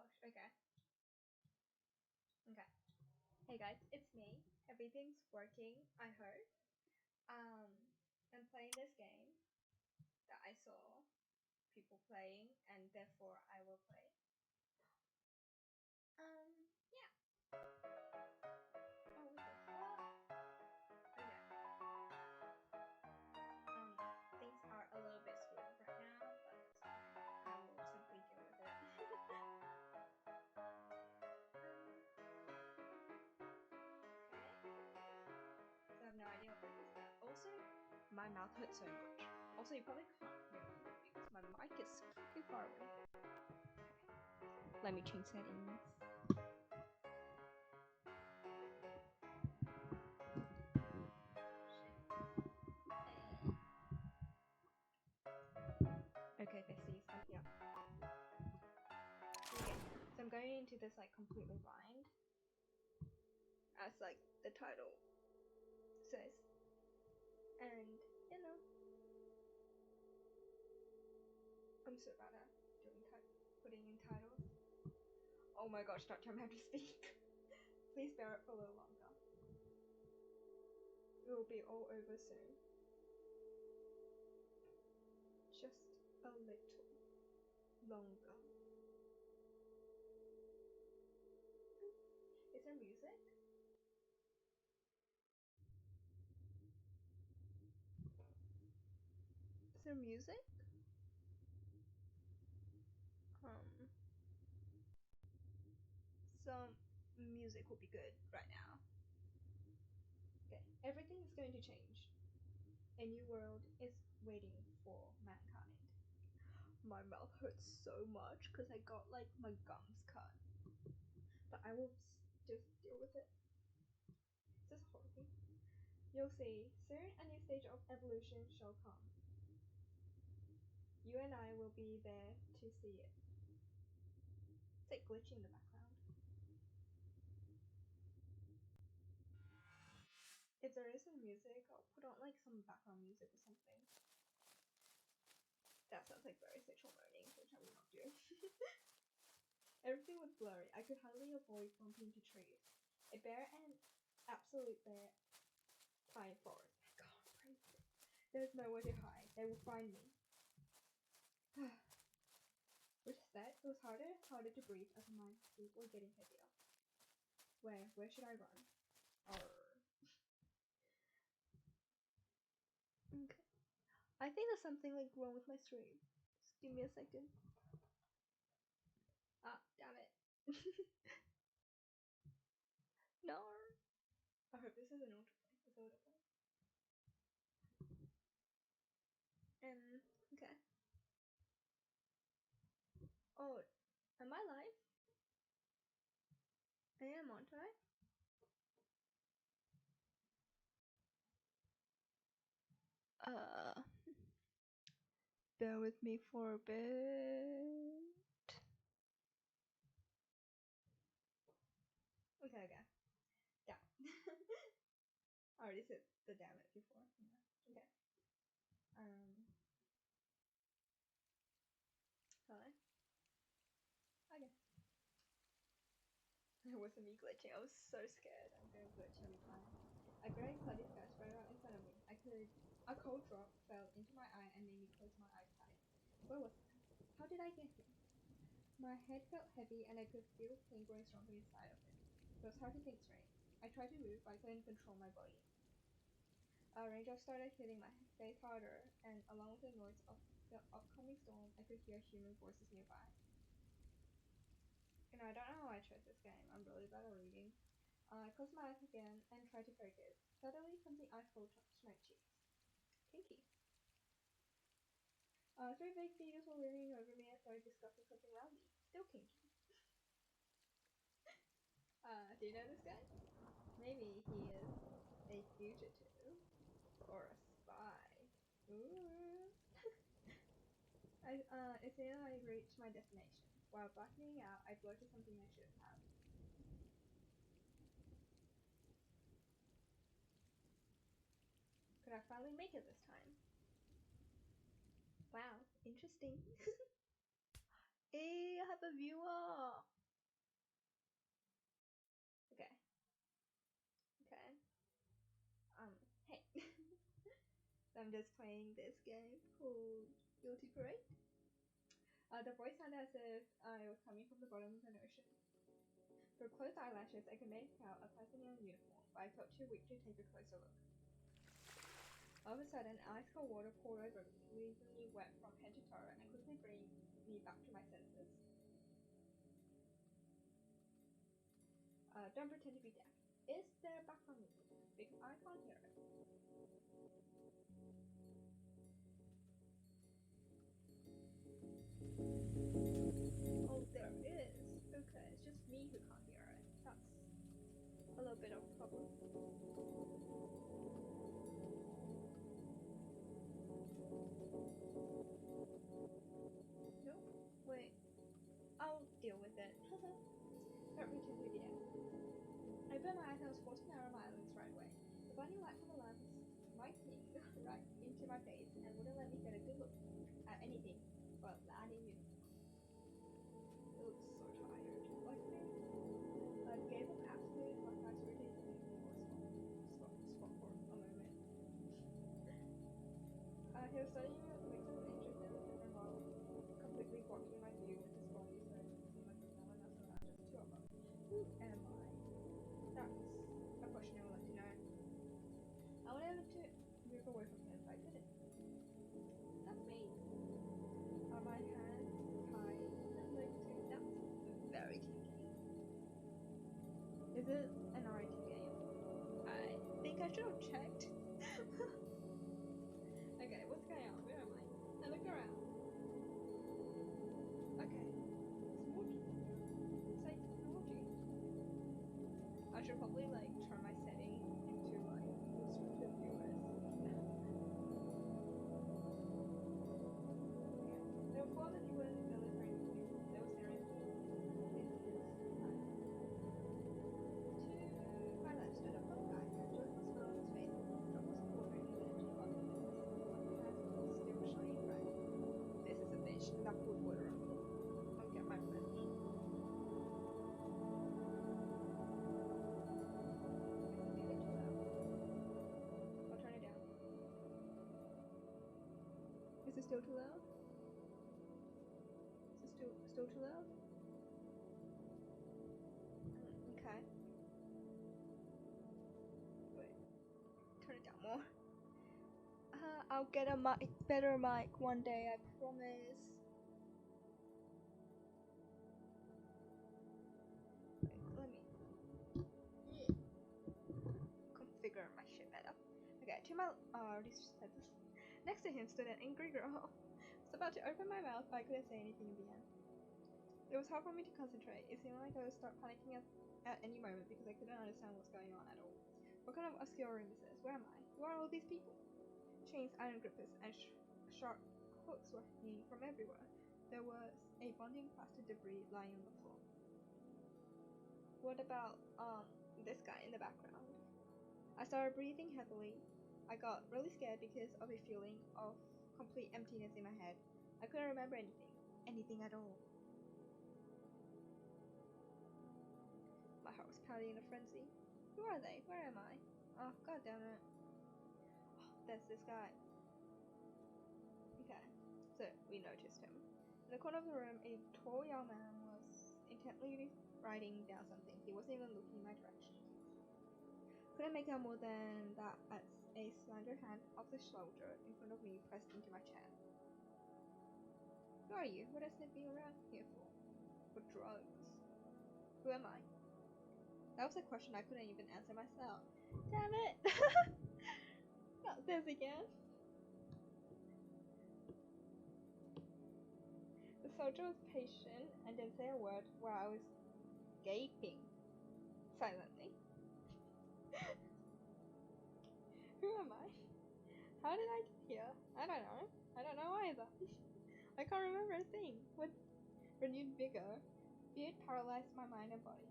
gosh, okay. Okay. Hey guys, it's me. Everything's working, I hope. I'm playing this game that I saw people playing and therefore I will play. Yeah. Oh, what the fuck? Okay. Things are a little bit screwed right now, but I will simply deal with it. So I have no idea what this is. Also, my mouth hurts so much. Also, you probably can't hear me because my mic is too far away. Okay. Let me change settings. Okay, this is yeah. Okay, so I'm going into this like completely blind, as like the title says, and you know, I'm so bad at putting in titles. Oh my gosh, don't tell me how to speak. Please bear it for a little longer. It will be all over soon. Just a little longer. Is there music? Is there music? Some music will be good right now. Okay, everything is going to change. A new world is waiting for mankind. My mouth hurts so much because I got like my gums cut. But I will just deal with it. This is horrible. You'll see, soon a new stage of evolution shall come. You and I will be there to see it. It's like glitchy in the background. If there is some music, I'll put on like some background music or something. That sounds like very sexual moaning, which I will not do. Everything was blurry. I could hardly avoid bumping into trees. A bear and absolute bear pine forest. I can't breathe. There's nowhere to hide. They will find me. Which said, it was harder to breathe as my feet were getting heavier. Where should I run? Okay. I think there's something like wrong with my stream. Just give me a second. Ah, damn it. No. I hope this is an autoplay. It's autoplay. Okay. Oh, am I live? I am, aren't I? Bear with me for a bit. Okay. Yeah. I already said the damn it before. Yeah. Okay. Hello? Okay. It wasn't me glitching. I was so scared. I'm gonna glitch every time. A grey putty sketch right out in front of me. A cold drop fell into my eye and made me close my eyes tight. Where was I? How did I get here? My head felt heavy and I could feel pain growing stronger inside of it. It was hard to think straight. I tried to move, but I couldn't control my body. Raindrops started hitting my face harder, and along with the noise of the upcoming storm, I could hear human voices nearby. I don't know how I chose this game. I'm really bad at reading. I closed my eyes again and tried to focus. Suddenly, something ice-cold touched my cheeks. Kinky. Three big figures were leaning over me and started discussing something loudly. Still kinky. Do you know this guy? Maybe he is a fugitive or a spy. Ooh. As soon as I reached my destination, while blackening out, I blurted something I shouldn't have. Could I finally make it this time? Wow, interesting. Hey, I have a viewer. I'm just playing this game called Guilty Parade. The voice sounded as if I was coming from the bottom of an ocean. Through closed eyelashes, I could make out a person in a uniform, but I felt too weak to take a closer look. All of a sudden, ice cold water poured over me, leaving me wet from head to toe and quickly bringing me back to my senses. Don't pretend to be deaf. Is there background music? Because I can't hear it. Oh, there is. Okay, it's just me who can't hear it. That's a little bit of a problem. Nope. Wait. I'll deal with it. Don't pretend to be deaf. I opened my eyes and was forced to narrow my eyelids right away. The blinding light from the lamp was smiting right into my face and wouldn't let me get a good look at anything but that in uniform. It looks so tired, like me. I gave up absolute my eyes rotated to me for a spot for a moment. He was studying with some interest in the different model, completely blocking my view with his body, so it seemed like no one else around, just two of us. Who am I? That's a question I would like to know. I wanted to move away from him, but I couldn't. That's me. My hands tied and legs too. That's very kinky. Is it an RIT game? I think I should have checked. Okay, what's going on? Where am I? I looked around. Okay. Smoochy. Say smoochy. I should probably like turn my setting into like restricted viewers. There were four other people in the military uniform. They were staring at me. To my left stood a blond guy who had a joyful smile on his face. John was wondering the energy of the has still shining bright. This is a bitch that put water on me. Don't get my French. I'll turn it down. Is it still too loud? Is it still too loud? Okay. Wait. Turn it down more. I'll get a better mic one day, I promise. Wait, let me configure my shit better. Okay, to my I already said this. Next to him stood an angry girl. I was about to open my mouth, but I couldn't say anything in the end. It was hard for me to concentrate. It seemed like I would start panicking at any moment because I couldn't understand what's going on at all. What kind of obscure room is this? Where am I? Who are all these people? Chains, iron grippers, and sharp hooks were hanging from everywhere. There was a bonding plastic debris lying on the floor. What about, this guy in the background? I started breathing heavily. I got really scared because of a feeling of complete emptiness in my head. I couldn't remember anything at all. My heart was pounding in a frenzy. Who are they? Where am I? Oh, god damn it. Oh, there's this guy. Okay, so we noticed him. In the corner of the room, a tall young man was intently writing down something. He wasn't even looking in my direction. Couldn't make out more than that as a slender hand off the shoulder in front of me pressed into my chest. Who are you? What is sniffing around here for? For drugs. Who am I? That was a question I couldn't even answer myself. Damn it! Not this again. The soldier was patient and didn't say a word while I was gaping silently. Who am I? How did I get here? I don't know. I don't know either. I can't remember a thing. With renewed vigor, fear paralyzed my mind and body.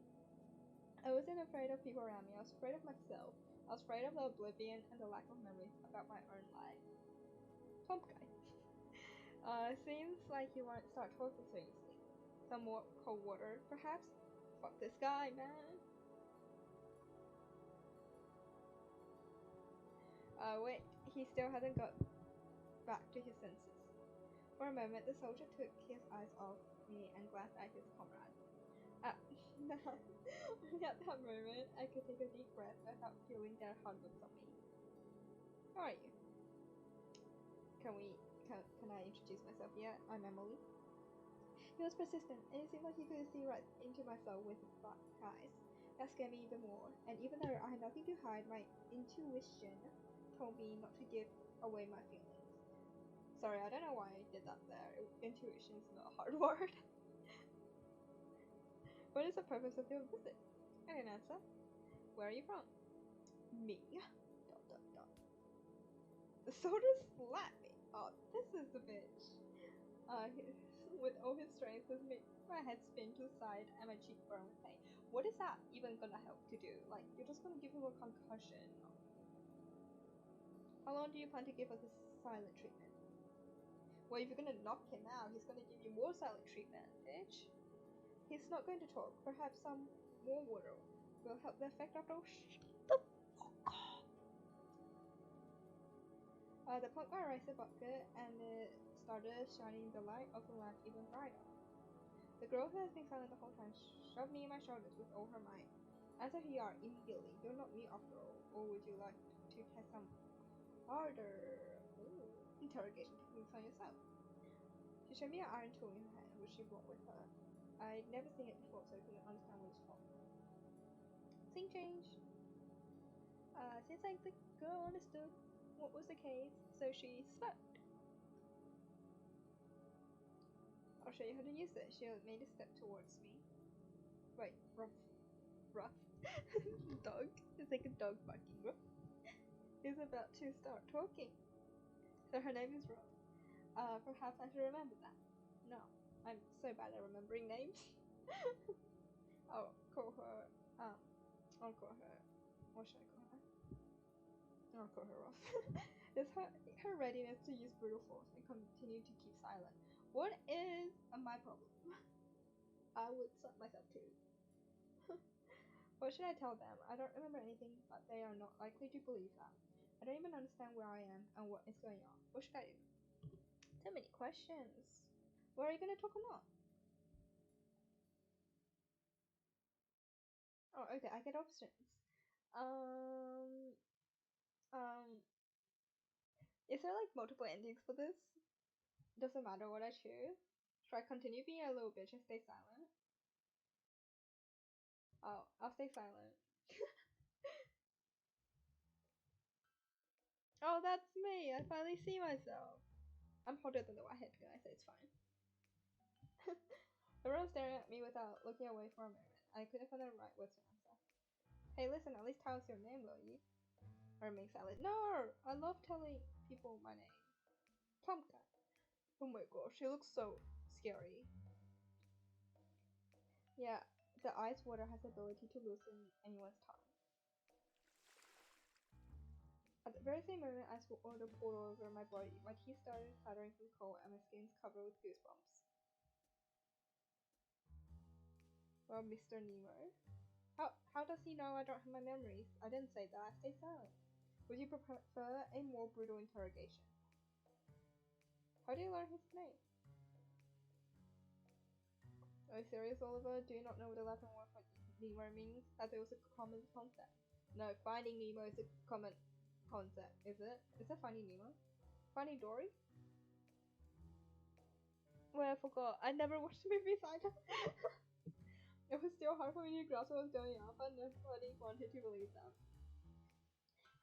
I wasn't afraid of people around me. I was afraid of myself. I was afraid of the oblivion and the lack of memories about my own life. Plump guy. Seems like you won't start talking so easily. Some more cold water, perhaps? Fuck this guy, man. Wait, he still hasn't got back to his senses. For a moment, the soldier took his eyes off me and glanced at his comrade. At that moment, I could take a deep breath without feeling their hard looks on me. Who are you? Can I introduce myself yet? I'm Emily. He was persistent, and it seemed like he could see right into my soul with his black eyes. That scared me even more, and even though I had nothing to hide, my intuition told me not to give away my feelings. Sorry, I don't know why I did that there. Intuition is not a hard word. What is the purpose of your visit? I didn't answer. Where are you from? Me. ... The soldier slapped me. Oh, this is the bitch. With all his strength, this made my head spin to the side and my cheek burn with pain. What is that even gonna help to do? Like, you're just gonna give him a concussion. How long do you plan to give us this silent treatment? Well, if you're gonna knock him out, he's gonna give you more silent treatment, bitch. He's not going to talk. Perhaps some more water will help the effect after all. Shut the fuck up. The punk guy raised the bucket and it started shining the light of the lamp even brighter. The girl who has been silent the whole time shoved me in my shoulders with all her might. Answer here immediately. You're not me after all. Or would you like to test some harder interrogation techniques on yourself? She showed me an iron tool in her hand, which she brought with her. I'd never seen it before, so I couldn't understand what it's for. Scene change. Seems like the girl understood what was the case, so she spoke. I'll show you how to use it. She made a step towards me. Wait, Ruff. Dog. It's like a dog barking. Ruff is about to start talking. So her name is Ruff. Perhaps I should remember that. No, I'm so bad at remembering names. I'll call her, what should I call her? I'll call her Ruff. It's her readiness to use brutal force and continue to keep silent. What is my problem? I would slap myself too. What should I tell them? I don't remember anything, but they are not likely to believe that. I don't even understand where I am and what is going on. What should I do? So many questions. Well, are you gonna talk or not? Oh, okay, I get options. Is there like multiple endings for this? Doesn't matter what I choose. Should I continue being a little bitch and stay silent? Oh, I'll stay silent. Oh, that's me. I finally see myself. I'm hotter than the whitehead guy, so it's fine. Everyone's staring at me without looking away for a moment. I couldn't find the right words to answer. Hey, listen, at least tell us your name, will you? I remained silent. No! I love telling people my name. Tomka. Oh my gosh, she looks so scary. Yeah, the ice water has the ability to loosen anyone's tongue. At the very same moment, ice water poured over my body. My teeth started clattering from the cold, and my skin's covered with goosebumps. Well, Mr. Nemo. How does he know I don't have my memories? I didn't say that. Stay silent. Would you prefer a more brutal interrogation? How do you learn his name? Are you serious, Oliver? Do you not know what the Latin word for Nemo means? I thought it was a common concept. No, Finding Nemo is a common concept, is it? Is it Finding Nemo? Finding Dory? Well, I forgot. I never watched the movie either. It was still hard for me to grasp what was going on, but nobody wanted to believe them.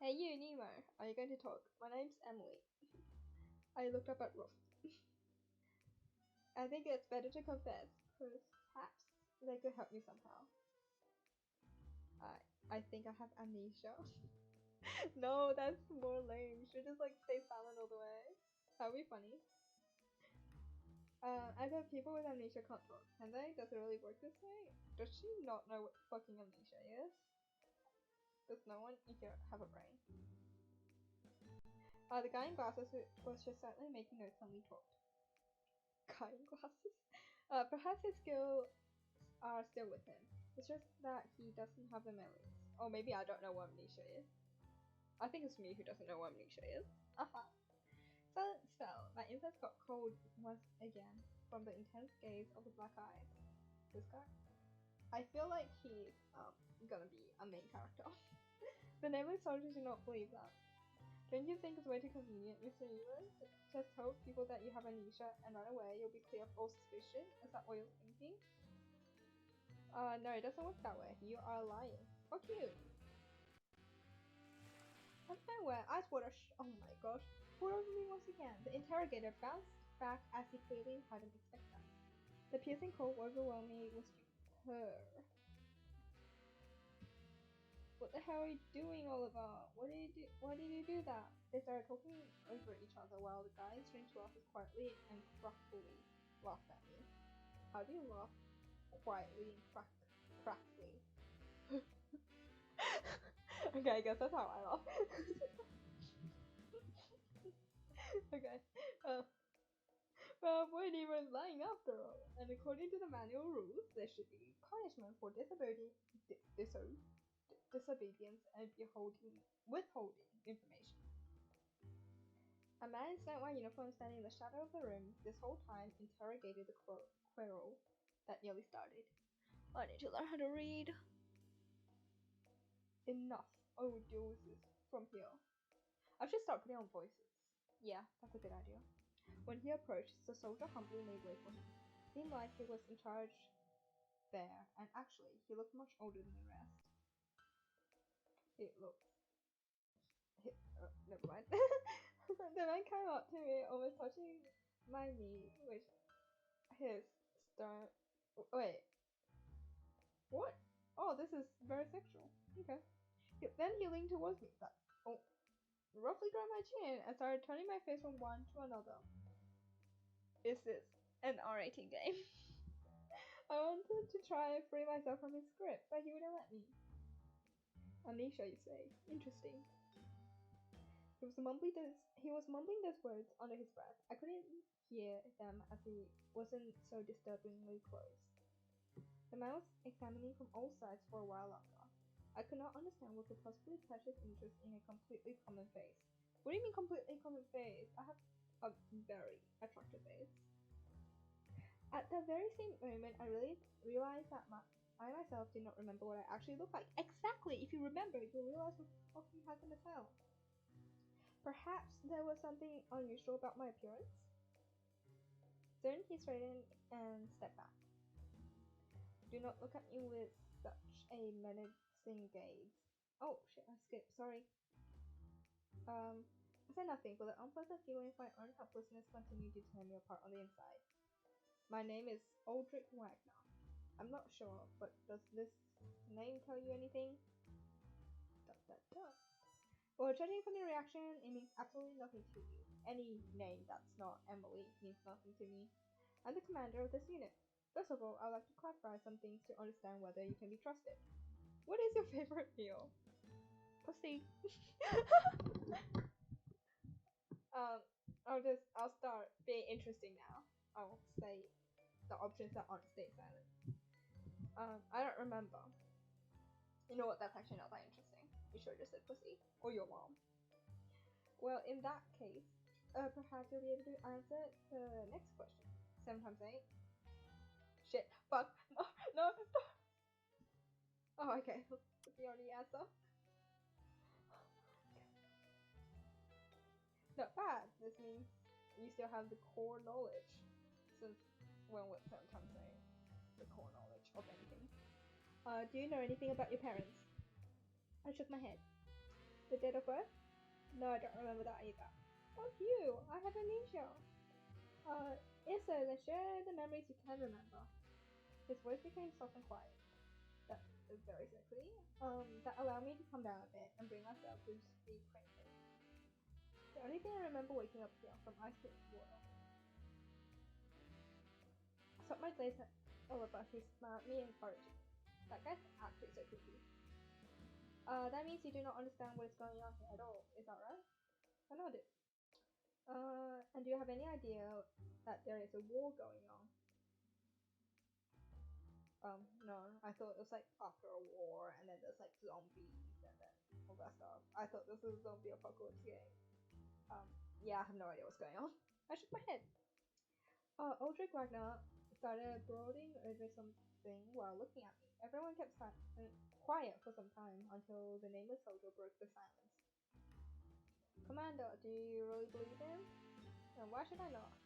Hey you, Nemo. Are you going to talk? My name's Emily. I looked up at Ruff. I think it's better to confess. Perhaps they could help me somehow. I think I have amnesia. No, that's more lame. Should just like stay silent all the way. That would be funny. I bet people with amnesia can't talk, can they? Does it really work this way? Does she not know what fucking amnesia is? Does no one here have a brain? The guy in glasses was just slightly making notes when we talked. Guy in glasses? Perhaps his skills are still with him. It's just that he doesn't have the memories. Or maybe I don't know what amnesia is. I think it's me who doesn't know what amnesia is. Silence fell. My insides got cold once again from the intense gaze of the black eyes. This guy? I feel like he's gonna be a main character. The nameless soldiers do not believe that. Don't you think it's way too convenient, Mr. Evans? Just tell people that you have amnesia and run away, you'll be clear of all suspicion? Is that what you're thinking? No, it doesn't work that way. You are lying. Fuck you. Out of nowhere, eyes water oh my gosh. Poured over me once again. The interrogator bounced back as he clearly hadn't expected that. The piercing cold overwhelmed me with stupor. What the hell are you doing, Oliver? Why did you do that? They started talking over each other while the guy strained to laugh quietly and crackly laughed at me. How do you laugh quietly and crackly? Okay, I guess that's how I laugh. Okay. Well, we're even lying after all. And according to the manual rules, there should be punishment for disobedience and withholding information. A man in snow-white uniform standing in the shadow of the room this whole time interrogated the quarrel that nearly started. I need to learn how to read. Enough. I will deal with this from here. I should start putting on voices. Yeah, that's a good idea. When he approached, the soldier humbly made way for him. Seemed like he was in charge there, and actually, he looked much older than the rest. Never mind. The man came up to me, almost touching my knee, which his stern. Wait. What? Oh, this is very sexual. Okay. Then he leaned towards me, roughly grabbed my chin and started turning my face from one to another. Is this an R18 game? I wanted to try and free myself from his grip, but he wouldn't let me. Amnesia, you say? Interesting. He was mumbling those words under his breath. I couldn't hear them as he wasn't so disturbingly close. The man was examining from all sides for a while longer. I could not understand what could possibly catch his interest in a completely common face. What do you mean completely common face? I have a very attractive face. At the very same moment, I really realized that I myself did not remember what I actually looked like. Exactly! If you remember, you'll realize what the fuck you had to tell. Perhaps there was something unusual about my appearance? Soon he straightened and stepped back. Do not look at me with such a menacing gaze. Oh shit, I skipped, sorry. I said nothing, but the unpleasant feeling of my own helplessness continued to tear me apart on the inside. My name is Aldrich Wagner. I'm not sure, but does this name tell you anything? Well, judging from your reaction, it means absolutely nothing to you. Any name that's not Emily means nothing to me. I'm the commander of this unit. First of all, I'd like to clarify some things to understand whether you can be trusted. What is your favorite meal? Pussy. I'll start being interesting now. I'll say the options that aren't stay silent. I don't remember. You know what, that's actually not that interesting. You should have just said pussy. Or your mom. Well, in that case, perhaps you'll be able to answer the next question. 7 times 8. Shit. Fuck. No. Oh, okay. That's the only answer. Not bad. This means you still have the core knowledge. Since when was 7 times 8? The core knowledge of anything. Do you know anything about your parents? I shook my head. The date of birth? No, I don't remember that either. Fuck you! I have amnesia. If so, then share the memories you can remember. His voice became soft and quiet. That is very sexy. That allowed me to come down a bit and bring myself to speak frankly. The only thing I remember waking up here from ice cold water. I stopped my gaze at Oliver, who smiled at me encouragingly. That guy's actually so creepy. That means you do not understand what is going on here at all, is that right? I nodded. And do you have any idea that there is a war going on? No, I thought it was like after a war, and then there's like zombies and then all that stuff. I thought this was a zombie apocalypse game. Um, yeah, I have no idea what's going on. I shook my head. Ulrich Wagner started brooding over something while looking at me. Everyone kept quiet for some time until the nameless soldier broke the silence. Commander, do you really believe him? And why should I not?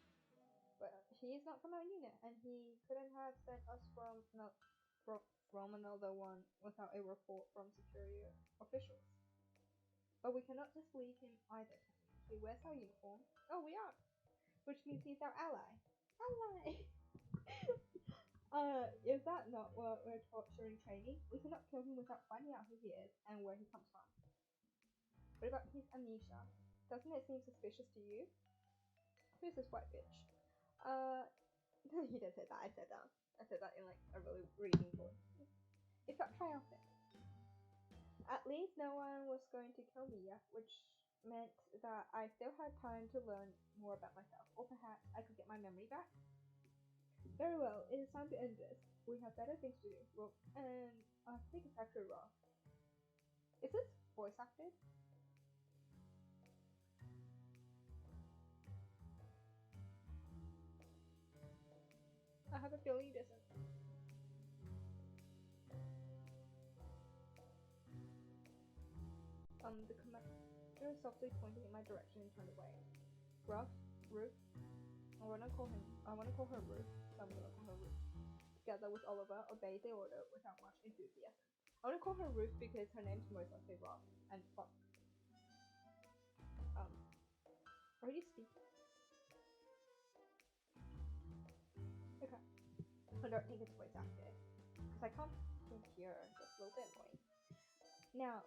But he is not from our unit, and he couldn't have sent us from another one without a report from superior officials. But we cannot just leave him either, can we? He wears our uniform. Oh, we are, which means he's our ally. Ally. Is that not what we're taught during training? We cannot kill him without finding out who he is and where he comes from. What about his amnesia? Doesn't it seem suspicious to you? Who's this white bitch? You didn't say that. I said that. I said that in like a really reading voice. It felt triumphant. At least no one was going to kill me yet, which meant that I still had time to learn more about myself, or perhaps I could get my memory back. Very well, it is time to end this. We have better things to do. Well, and I think it's actually Roth. Is this voice acted? I have a feeling it isn't. The commander softly pointed in my direction and turned away. Ruff, Ruth. I wanna call her Ruth, so I'm gonna call her Ruth. Together with Oliver, obeyed the order without much enthusiasm. I wanna call her Ruth because her name's most likely Roth, and fuck. Are you speaking? Okay. I don't think it's voice acted, because I can't hear. It's a little bit annoying. Now,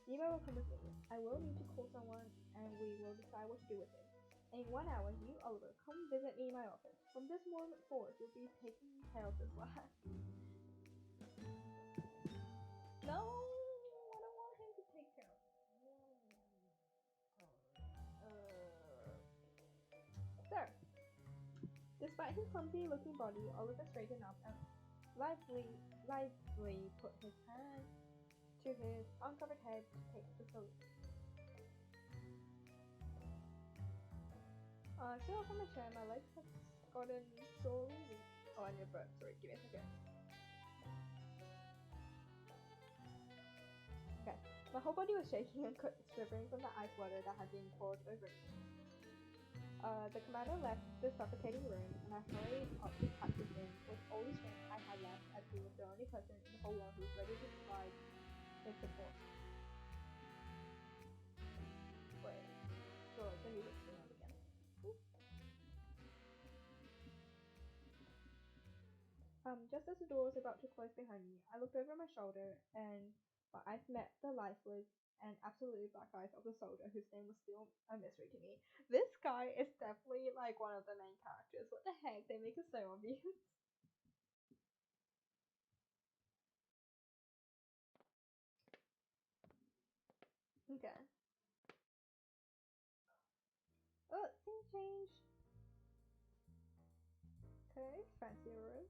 Nemo will come with me. I will need to call someone, and we will decide what to do with him. In 1 hour, you, Oliver, come visit me in my office. From this moment forward, you'll be taking care of this lad. No, I don't want him to take care of it. Sir, despite his clumsy-looking body, Oliver straightened up and lively put his hand to his uncovered head to take the salute. Sit up on the chair. My legs have gotten sorely weak. Oh, I need a burp. Sorry, give me a second. Okay. My whole body was shaking and shivering from the ice water that had been poured over me. The commander left the suffocating room, and I hurried up to catch him with all the strength I had left, as he was the only person in the whole world who was ready to provide his support. Wait, so the music's going on again. Just as the door was about to close behind me, I looked over my shoulder, and my eyes met the lifeless and absolutely black eyes of the soldier, whose name was still a mystery to me. This guy is definitely like one of the main characters. What the heck? They make it so obvious. Okay. Oh, scene change. Okay, fancy room.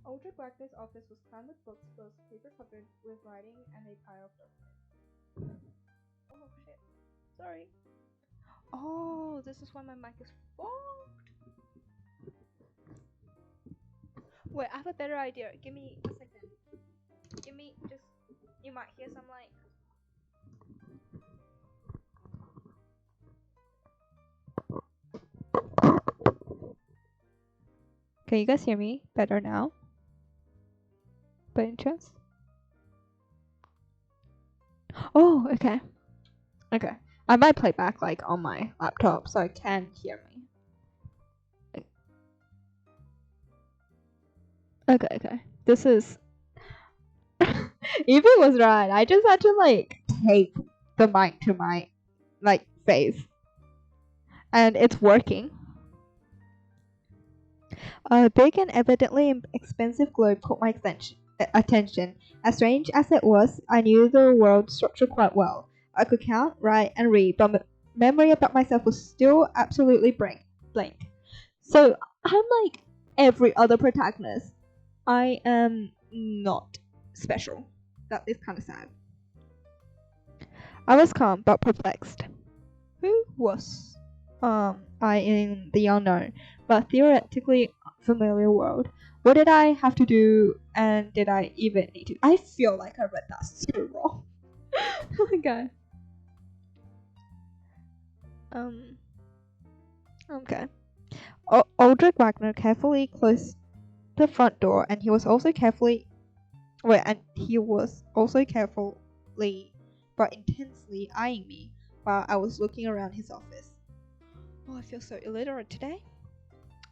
Aldrich Wagner's office was crammed with books, pills, paper covered with writing, and a pile of documents. Oh shit. Sorry. Oh, this is why my mic is fogged. Wait, I have a better idea. Give me a second. Give me just. You might hear some like. Can you guys hear me better now? By any chance? Oh, okay. Okay. I might play back like on my laptop so I can hear me. Okay. This is. Evie was right. I just had to like tape the mic to my like face, and it's working. A big and evidently expensive globe caught my attention. As strange as it was, I knew the world structure quite well. I could count, write, and read, but memory about myself was still absolutely blank. So I'm like every other protagonist. I am not special. That is kind of sad. I was calm but perplexed. Who was I in the unknown, but theoretically familiar world? What did I have to do, and did I even need to? I feel like I read that so wrong. Oh my god. Okay. Aldrich Wagner carefully closed the front door, and he was also carefully but intensely eyeing me while I was looking around his office. Oh, I feel so illiterate today.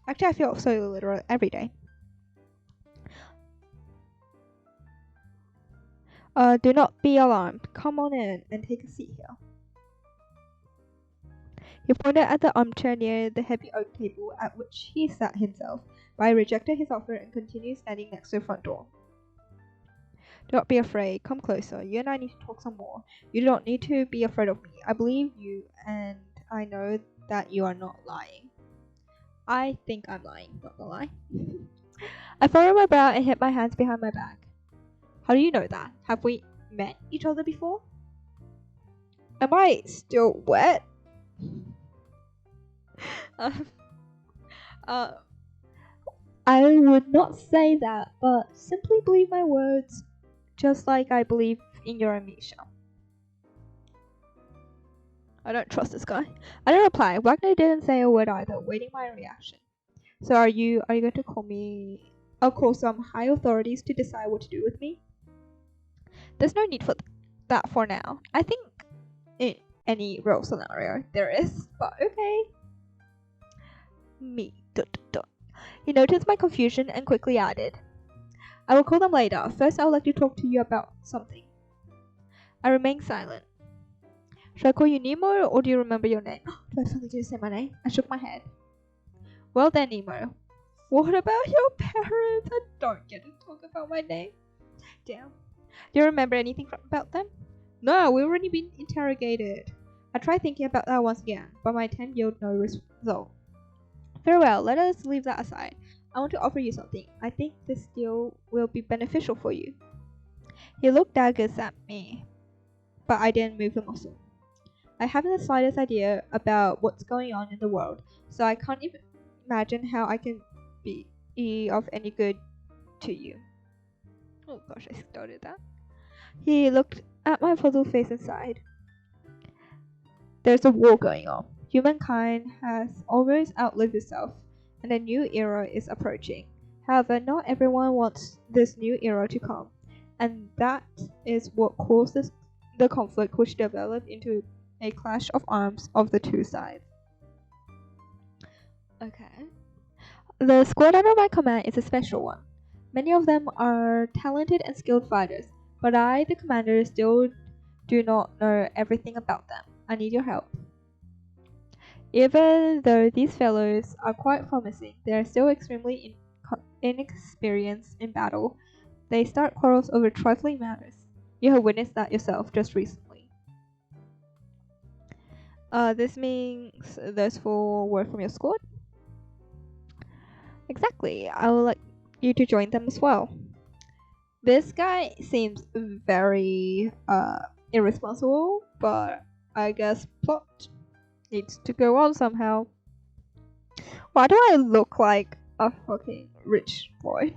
Actually, I feel so illiterate every day. Do not be alarmed. Come on in and take a seat here. He pointed at the armchair near the heavy oak table at which he sat himself, but I rejected his offer and continued standing next to the front door. Do not be afraid. Come closer. You and I need to talk some more. You do not need to be afraid of me. I believe you, and I know that you are not lying. I think I'm lying, not gonna lie. I furrowed my brow and hid my hands behind my back. How do you know that? Have we met each other before? Am I still wet? I would not say that, but simply believe my words, just like I believe in your amnesia. I don't trust this guy. I didn't reply. Wagner didn't say a word either, waiting my reaction. So are you going to call me? I'll call some high authorities to decide what to do with me? There's no need for that for now. I think in any real scenario there is, but okay. Me. He noticed my confusion and quickly added, I will call them later. First, I would like to talk to you about something. I remained silent. Should I call you Nemo, or do you remember your name? Do I finally get to say my name? I shook my head. Well then, Nemo. What about your parents? I don't get to talk about my name. Damn. Do you remember anything about them? No, we've already been interrogated. I tried thinking about that once again, but my attempt yielded no result. Farewell, let us leave that aside. I want to offer you something. I think this deal will be beneficial for you. He looked daggers at me, but I didn't move a muscle. I haven't the slightest idea about what's going on in the world, so I can't even imagine how I can be of any good to you. Oh gosh, I started that. He looked at my puzzled face and sighed. There's a war going on. Humankind has almost outlived itself, and a new era is approaching. However, not everyone wants this new era to come, and that is what causes the conflict which developed into a clash of arms of the two sides. Okay. The squad under my command is a special one. Many of them are talented and skilled fighters, but I, the commander, still do not know everything about them. I need your help. Even though these fellows are quite promising, they are still extremely inexperienced in battle. They start quarrels over trifling matters. You have witnessed that yourself just recently. This means those four were from your squad? Exactly. I would like you to join them as well. This guy seems very irresponsible, but I guess plot needs to go on somehow. Why do I look like a fucking rich boy?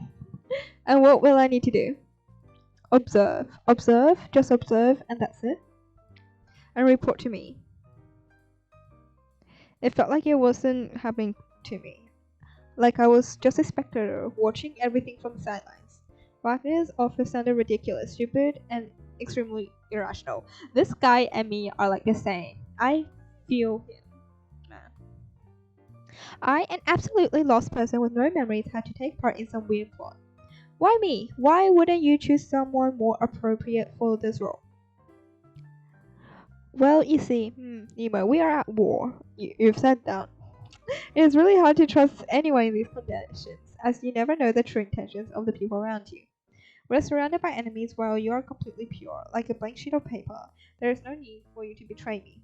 And what will I need to do? Observe. Observe, just observe, and that's it. And report to me. It felt like it wasn't happening to me. Like I was just a spectator, watching everything from the sidelines. Wagner's offer sounded ridiculous, stupid, and extremely irrational. This guy and me are like the same. I feel him. I, an absolutely lost person with no memories, had to take part in some weird plot. Why me? Why wouldn't you choose someone more appropriate for this role? Well, you see, Nemo, we are at war. You've said that. It is really hard to trust anyone in these conditions, as you never know the true intentions of the people around you. We're surrounded by enemies while you are completely pure, like a blank sheet of paper. There is no need for you to betray me.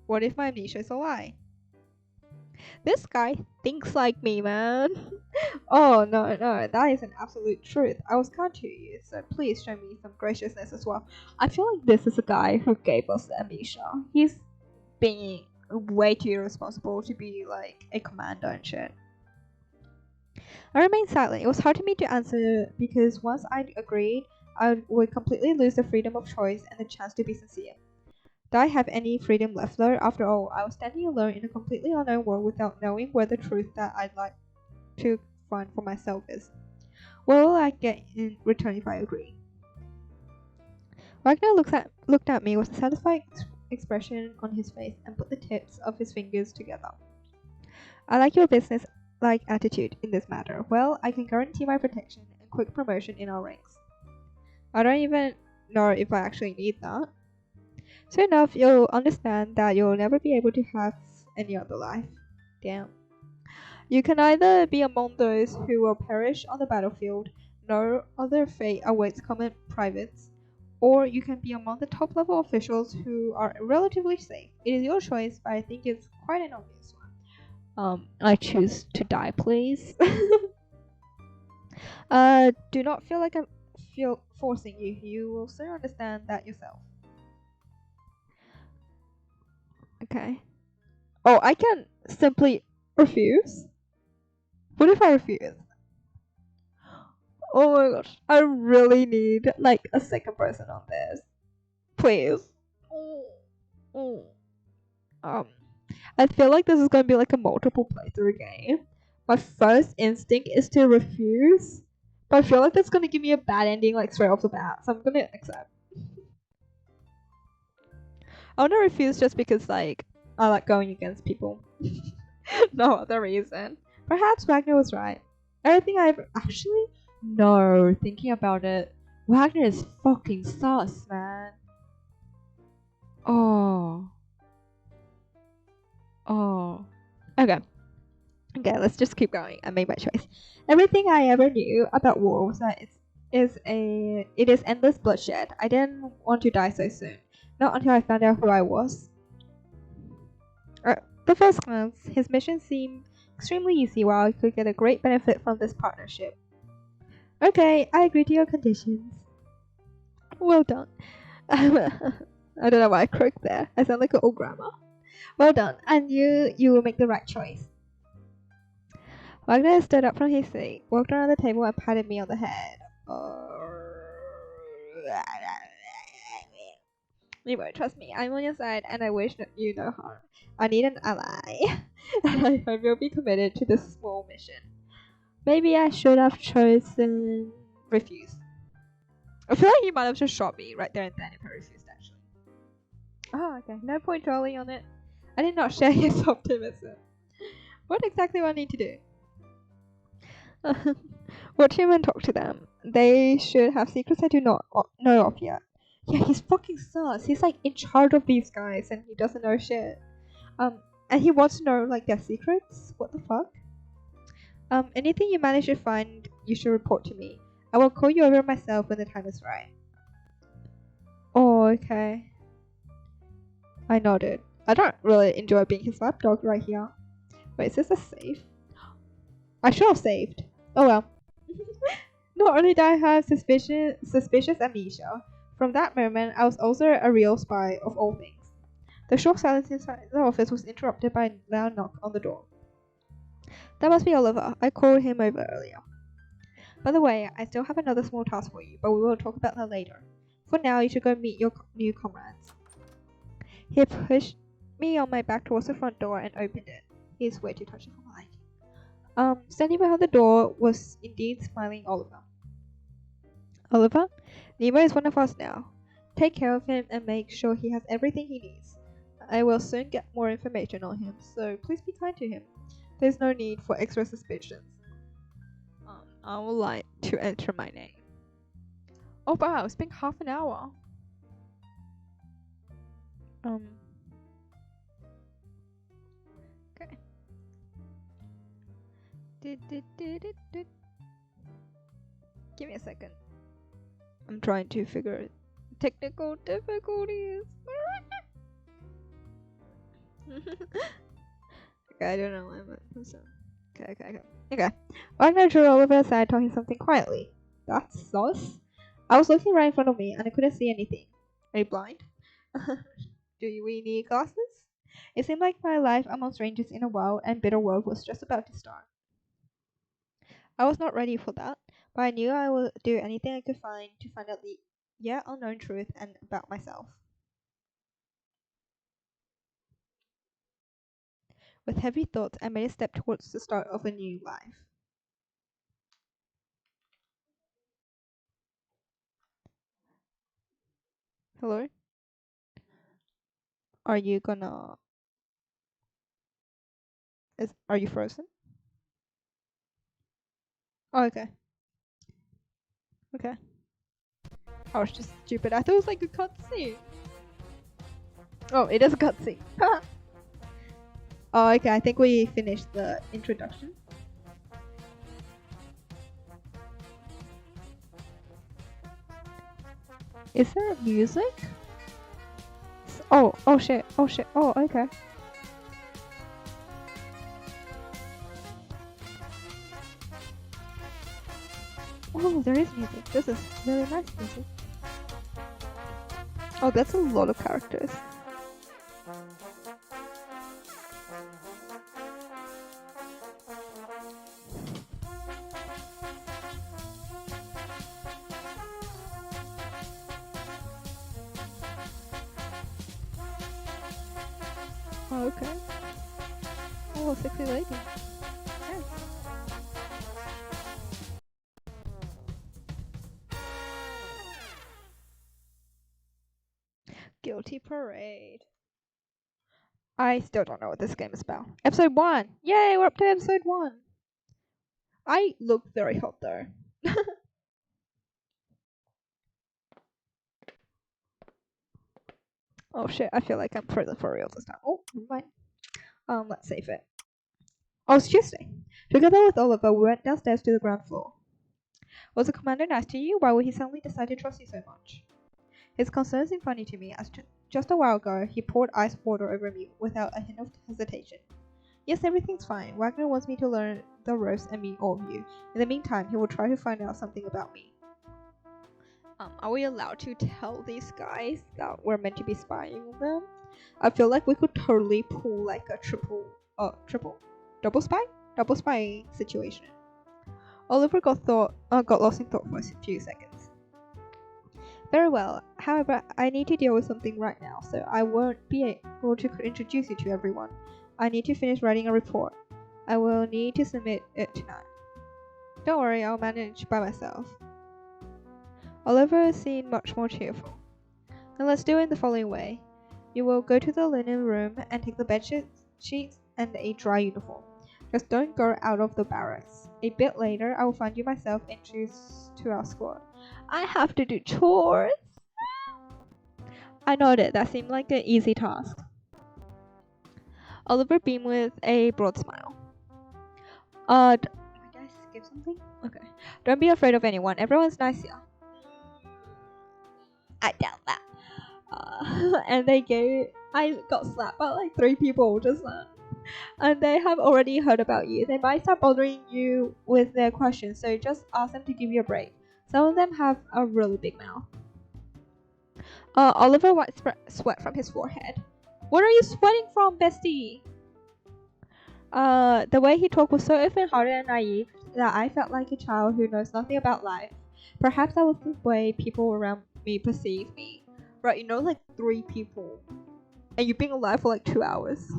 What if my amnesia is a lie? This guy thinks like me, man. Oh, no, no, that is an absolute truth. I was kind to you, so please show me some graciousness as well. I feel like this is a guy who gave us amnesia. He's being way too irresponsible to be like a commander and shit. I remained silent. It was hard for me to answer because once I agreed, I would completely lose the freedom of choice and the chance to be sincere. Do I have any freedom left though? After all, I was standing alone in a completely unknown world without knowing where the truth that I'd like to find for myself is. What will I get in return if I agree? Wagner looked at me with a satisfied expression on his face and put the tips of his fingers together. I like your business-like attitude in this matter. Well, I can guarantee my protection and quick promotion in our ranks. I don't even know if I actually need that. Soon enough, you'll understand that you'll never be able to have any other life. Damn. You can either be among those who will perish on the battlefield, no other fate awaits common privates, or you can be among the top level officials who are relatively safe. It is your choice, but I think it's quite an obvious one. I choose to die, please. Do not feel like I'm forcing you. You will soon understand that yourself. Okay. Oh, I can simply refuse? What if I refuse? Oh my gosh, I really need like a second person on this. Please. Oh, oh. Um, I feel like this is gonna be like a multiple playthrough game. My first instinct is to refuse, but I feel like that's gonna give me a bad ending like straight off the bat, so I'm gonna accept. I wanna refuse just because like I like going against people. No other reason. Perhaps Wagner was right. Everything I've actually no, thinking about it, Wagner is fucking sus, man. Oh. Oh. Okay. Okay, let's just keep going. I made my choice. Everything I ever knew about war was that it is endless bloodshed. I didn't want to die so soon. Not until I found out who I was. At the first glance, his mission seemed extremely easy while I could get a great benefit from this partnership. Okay, I agree to your conditions. Well done. I don't know why I croaked there. I sound like an old grandma. Well done, and you will make the right choice. Wagner stood up from his seat, walked around the table, and patted me on the head. You won't trust me. I'm on your side, and I wish you no harm. I need an ally, and I hope you'll be committed to this small mission. Maybe I should have chosen refuse. I feel like he might have just shot me right there and then if I refused, actually. Oh, okay. No point dwelling on it. I did not share his optimism. What exactly do I need to do? Watch him and talk to them. They should have secrets I do not know of yet. Yeah, he's fucking sus. He's like in charge of these guys and he doesn't know shit. And he wants to know like their secrets? What the fuck? Anything you manage to find, you should report to me. I will call you over myself when the time is right. Oh, okay. I nodded. I don't really enjoy being his lapdog right here. Wait, is this a safe? I should have saved. Oh well. Not only did I have suspicious amnesia, from that moment I was also a real spy of all things. The short silence inside the office was interrupted by a loud knock on the door. That must be Oliver. I called him over earlier. By the way, I still have another small task for you, but we will talk about that later. For now, you should go meet your new comrades. He pushed me on my back towards the front door and opened it. He's way too touchy for my liking. Standing behind the door was indeed smiling Oliver. Oliver, Nemo is one of us now. Take care of him and make sure he has everything he needs. I will soon get more information on him, so please be kind to him. There's no need for extra suspicions. I would like to enter my name. Oh wow, it's been half an hour. Okay. Give me a second. I'm trying to figure technical difficulties. Okay, I don't know why I'm so. Okay. Wagner drew Oliver aside, talking something quietly. That's sus. I was looking right in front of me, and I couldn't see anything. Are you blind? Do we need glasses? It seemed like my life among strangers in a wild and bitter world was just about to start. I was not ready for that, but I knew I would do anything I could find to find out the yet unknown truth and about myself. With heavy thoughts, I made a step towards the start of a new life. Hello? Are you gonna... Are you frozen? Oh, okay. Okay. I was just stupid. I thought it was like a cutscene. Oh, it is a cutscene. Oh, okay. I think we finished the introduction. Is there music? Oh shit. Oh shit. Oh, okay. Oh, there is music. This is really nice music. Oh, that's a lot of characters. Oh, okay. Oh, sexy lady. Nice. Guilty Parade. I still don't know what this game is about. Episode 1! Yay, we're up to episode 1! I look very hot though. Oh shit, I feel like I'm further for real this time. Oh, never mind. Let's save it. Oh, it's Tuesday. Together with Oliver, we went downstairs to the ground floor. Was the commander nice to you? Why would he suddenly decide to trust you so much? His concern seemed funny to me, as just a while ago he poured ice water over me without a hint of hesitation. Yes, everything's fine. Wagner wants me to learn the ropes and meet all of you. In the meantime, he will try to find out something about me. Are we allowed to tell these guys that we're meant to be spying on them? I feel like we could totally pull like a double spy situation. Oliver got lost in thought for a few seconds. Very well. However, I need to deal with something right now, so I won't be able to introduce you to everyone. I need to finish writing a report. I will need to submit it tonight. Don't worry, I'll manage by myself. Oliver seemed much more cheerful. Then let's do it in the following way. You will go to the linen room and take the bed sheets and a dry uniform. Just don't go out of the barracks. A bit later, I will find you myself introduced to our squad. I have to do chores. I nodded. That seemed like an easy task. Oliver beamed with a broad smile. Did I skip something? Okay. Don't be afraid of anyone. Everyone's nice here. I doubt that. And I got slapped by like 3 people just then. And they have already heard about you. They might start bothering you with their questions, so just ask them to give you a break. Some of them have a really big mouth. Oliver wiped sweat from his forehead. What are you sweating from, bestie? The way he talked was so open-hearted and naive that I felt like a child who knows nothing about life. Perhaps that was the way people around me perceive me. Right, you know, like 3 people. And you've been alive for like 2 hours.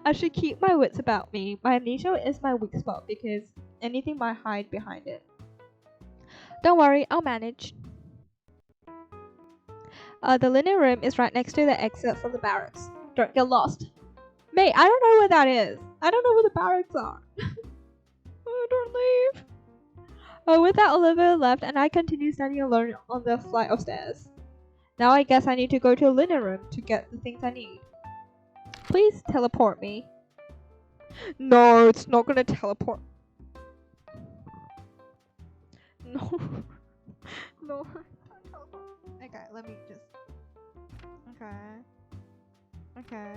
I should keep my wits about me. My amnesia is my weak spot because anything might hide behind it. Don't worry, I'll manage. The linen room is right next to the exit from the barracks. Don't get lost. Mate, I don't know where that is. I don't know where the barracks are. Oh, don't leave. With that, Oliver left and I continued standing alone on the flight of stairs. Now I guess I need to go to the linen room to get the things I need. Please teleport me. No, it's not gonna teleport. No. No. Okay, let me just... Okay.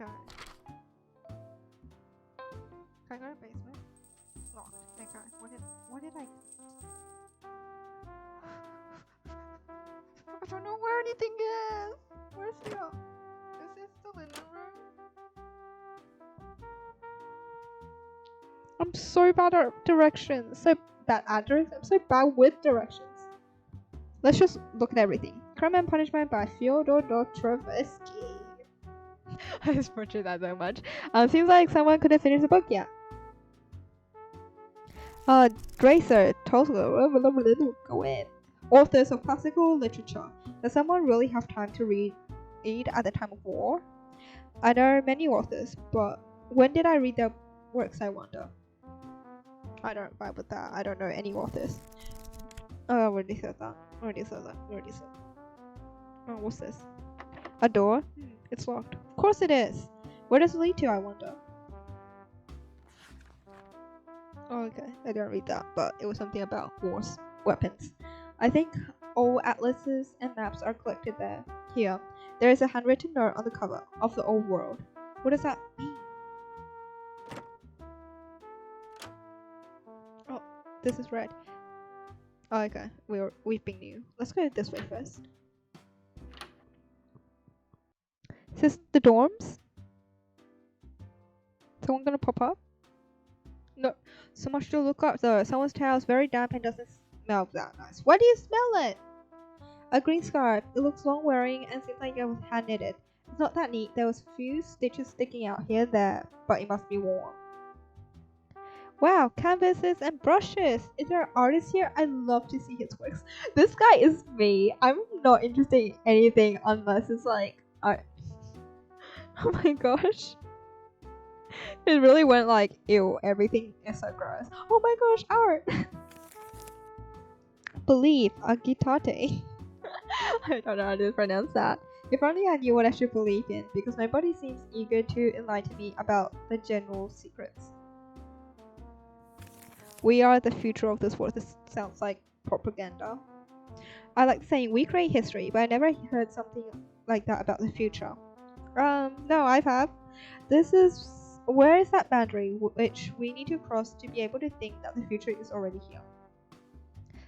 Okay. Can I go to basement? Locked. Okay. What did I? I don't know where anything is. Where's the? Is this the living room? I'm so bad at directions. So bad at directions. I'm so bad with directions. Let's just look at everything. Crime and Punishment by Fyodor Dostoevsky. I just butchered that so much. Seems like someone could have finished the book yet. Dreiser, Tolstoy, go in. Authors of classical literature. Does someone really have time to read at the time of war? I know many authors, but when did I read their works, I wonder? I don't vibe with that. I don't know any authors. Oh, I already said that. Oh, what's this? A door? It's locked. Of course it is. Where does it lead to, I wonder? Oh, okay. I didn't read that, but it was something about wars, weapons. I think all atlases and maps are collected there. Here, there is a handwritten note on the cover of the old world. What does that mean? Oh, this is red. Oh, okay. We've been new. Let's go this way first. Is this the dorms? Someone gonna pop up? No. So much to look up though. Someone's towel is very damp and doesn't smell that nice. Why do you smell it? A green scarf. It looks long wearing and seems like it was hand knitted. It's not that neat. There was a few stitches sticking out here and there, but it must be warm. Wow, canvases and brushes. Is there an artist here? I'd love to see his works. This guy is me. I'm not interested in anything unless it's like art. Oh my gosh. It really went like, ew, everything is so gross. Oh my gosh, art! Believe, agitate. I don't know how to pronounce that. If only I knew what I should believe in, because nobody seems eager to enlighten me about the general secrets. We are the future of this world. This sounds like propaganda. I like saying we create history, but I never heard something like that about the future. No, I have. Where is that boundary which we need to cross to be able to think that the future is already here?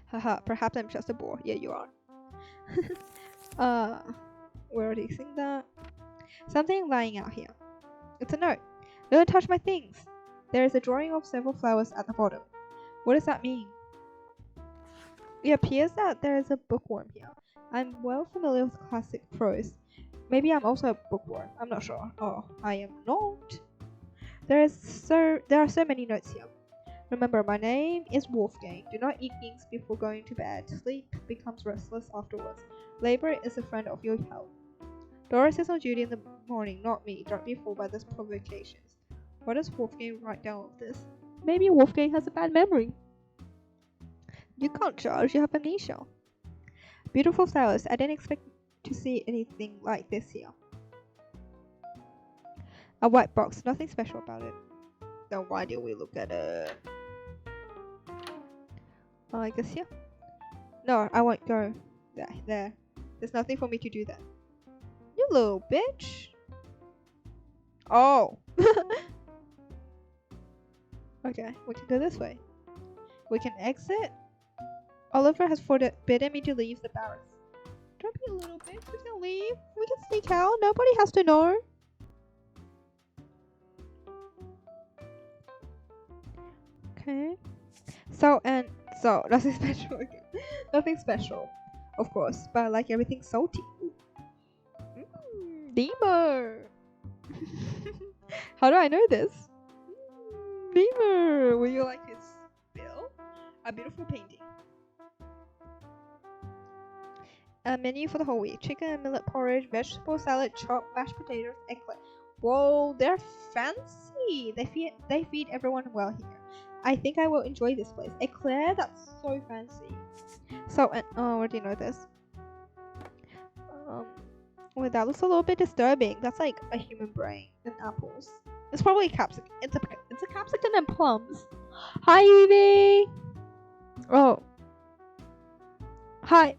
Haha, perhaps I'm just a bore. Yeah, you are. We already seen that. Something lying out here. It's a note. Don't touch my things. There is a drawing of several flowers at the bottom. What does that mean? It appears that there is a bookworm here. I'm well familiar with classic prose. Maybe I'm also a bookworm. I'm not sure. Oh, I am not. There are so many notes here. Remember, my name is Wolfgang. Do not eat things before going to bed. Sleep becomes restless afterwards. Labor is a friend of your health. Doris is on duty in the morning, not me. Don't be fooled by these provocations. What does Wolfgang write down of this? Maybe Wolfgang has a bad memory. You can't judge, you have amnesia. Beautiful flowers. I didn't expect to see anything like this here. A white box, nothing special about it. Then why do we look at it? Oh, I guess here. No, I won't go there. There's nothing for me to do there. You little bitch. Oh. Okay, we can go this way. We can exit. Oliver has forbidden me to leave the barracks. Don't be a little bitch. We can leave. We can sneak out. Nobody has to know. Okay. So nothing special again. Nothing special, of course, but I like everything salty. Deemer. How do I know this? Deemer, would you like his bill? A beautiful painting. A menu for the whole week: chicken and millet porridge, vegetable salad, chopped mashed potatoes, eggplant. Whoa, they're fancy. They feed everyone well here. I think I will enjoy this place. Eclair, that's so fancy. So, where do you know this? Well, that looks a little bit disturbing. That's like a human brain and apples. It's probably a capsicum. It's a capsicum and plums. Hi, Evie. Oh. Hi.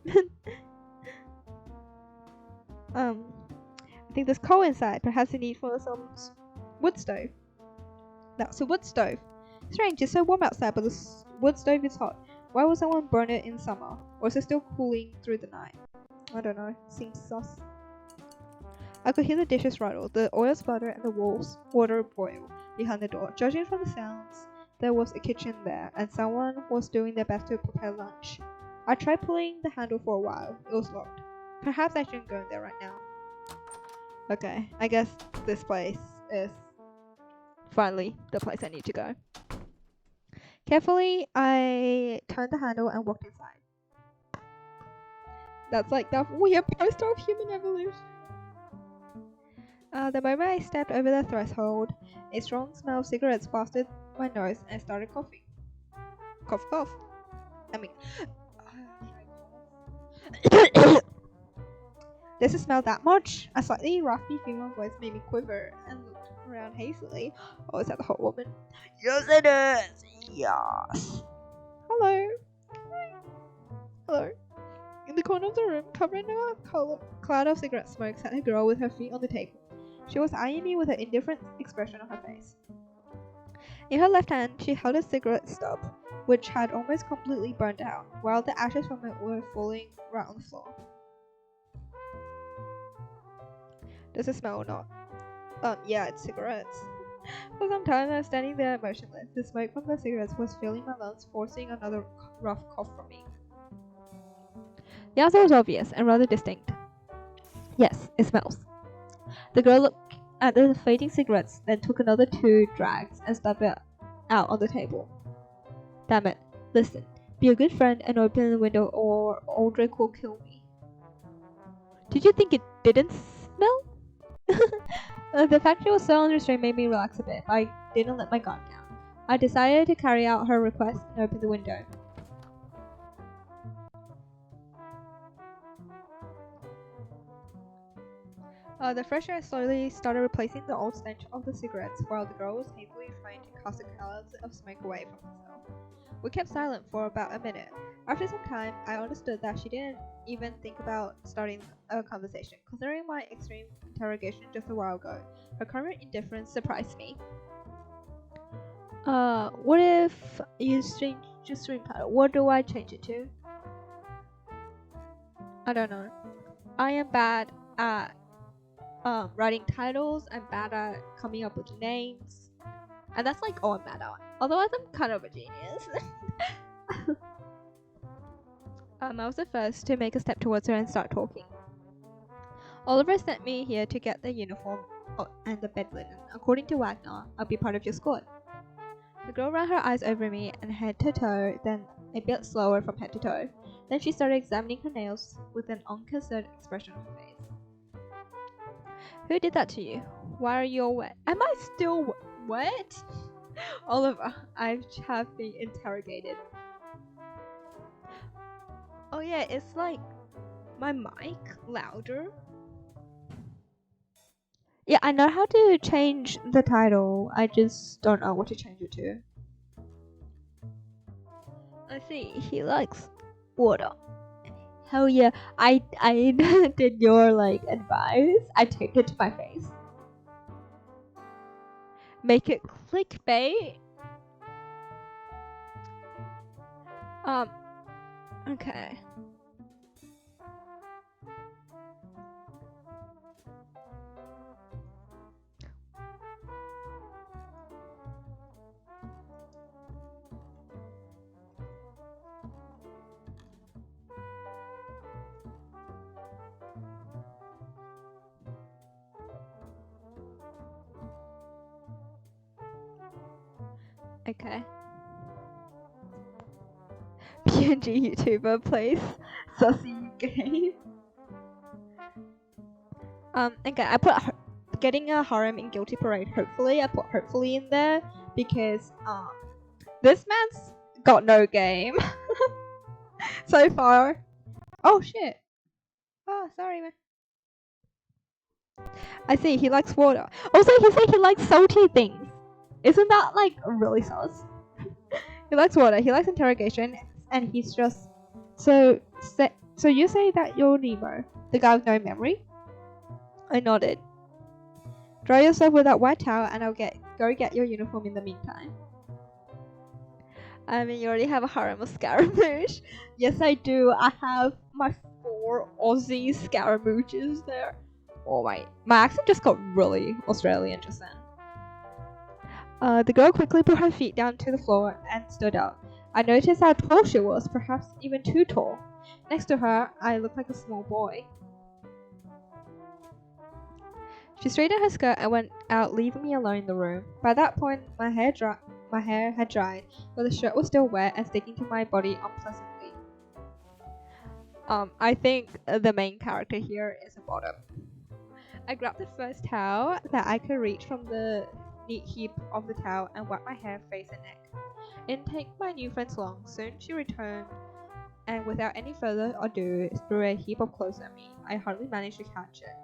think there's coal inside. Perhaps a need for some wood stove. That's a wood stove. Strange, it's so warm outside, but the wood stove is hot. Why would someone burn it in summer? Or is it still cooling through the night? I don't know. Seems sus. I could hear the dishes rattle, the oil sputter, and the water boil behind the door. Judging from the sounds, there was a kitchen there, and someone was doing their best to prepare lunch. I tried pulling the handle for a while. It was locked. Perhaps I shouldn't go in there right now. Okay, I guess this place is finally the place I need to go. Carefully, I turned the handle and walked inside. That's like that weird poster of human evolution. The moment I stepped over the threshold, a strong smell of cigarettes wafted my nose and I started coughing. Cough, cough. I mean... Does it smell that much? A slightly raspy female voice made me quiver and looked around hastily. Oh, is that the hot woman? Yes, it is! Yes! Hello? Hi. Hello? In the corner of the room, covered in a cloud of cigarette smoke, sat a girl with her feet on the table. She was eyeing me with an indifferent expression on her face. In her left hand, she held a cigarette stub, which had almost completely burned out, while the ashes from it were falling right on the floor. Does it smell or not? Yeah, it's cigarettes. For some time, I was standing there motionless. The smoke from the cigarettes was filling my lungs, forcing another rough cough from me. The answer was obvious and rather distinct. Yes, it smells. The girl looked at the fading cigarettes, then took another 2 drags and stubbed it out on the table. Damn it. Listen, be a good friend and open the window or Aldrich will kill me. Did you think it didn't smell? The fact she was so unrestrained made me relax a bit, but I didn't let my guard down. I decided to carry out her request and open the window. The fresh air slowly started replacing the old stench of the cigarettes, while the girl was painfully trying to cast the clouds of smoke away from herself. We kept silent for about a minute. After some time, I understood that she didn't even think about starting a conversation. Considering my extreme interrogation just a while ago, her current indifference surprised me. What if you change your stream title? What do I change it to? I don't know. I am bad at writing titles. I'm bad at coming up with names. And that's like all I'm bad at. Otherwise, I'm kind of a genius. I was the first to make a step towards her and start talking. Oliver sent me here to get the uniform and the bed linen. According to Wagner, I'll be part of your squad. The girl ran her eyes over me and head to toe, then a bit slower from head to toe. Then she started examining her nails with an unconcerned expression on her face. Who did that to you? Why are you all wet? Am I still wet? Oliver, I have been interrogated. Oh yeah, it's like my mic louder. Yeah, I know how to change the title. I just don't know what to change it to. I see, he likes water. Hell yeah, I did your like advice. I taped it to my face. Make it clickbait. Okay. Okay. PNG YouTuber plays Sussy game. Okay, I put getting a harem in Guilty Parade. Hopefully, I put hopefully in there because this man's got no game so far. Oh shit. Oh, sorry man. I see, he likes water. Also, he said he likes salty things. Isn't that like really sus? He likes water, he likes interrogation, and he's just... So you say that you're Nemo, the guy with no memory? I nodded. Dry yourself with that white towel and I'll go get your uniform in the meantime. I mean, you already have a harem of Scaramouche. Yes, I do. I have my 4 Aussie Scaramouches there. Oh my accent just got really Australian just then. The girl quickly put her feet down to the floor and stood up. I noticed how tall she was, perhaps even too tall. Next to her, I looked like a small boy. She straightened her skirt and went out, leaving me alone in the room. By that point, my hair had dried, but the shirt was still wet and sticking to my body unpleasantly. I think the main character here is a bottom. I grabbed the first towel that I could reach from the neat heap of the towel and wiped my hair, face, and neck. It didn't take my new friends long. Soon she returned, and without any further ado, threw a heap of clothes at me. I hardly managed to catch it.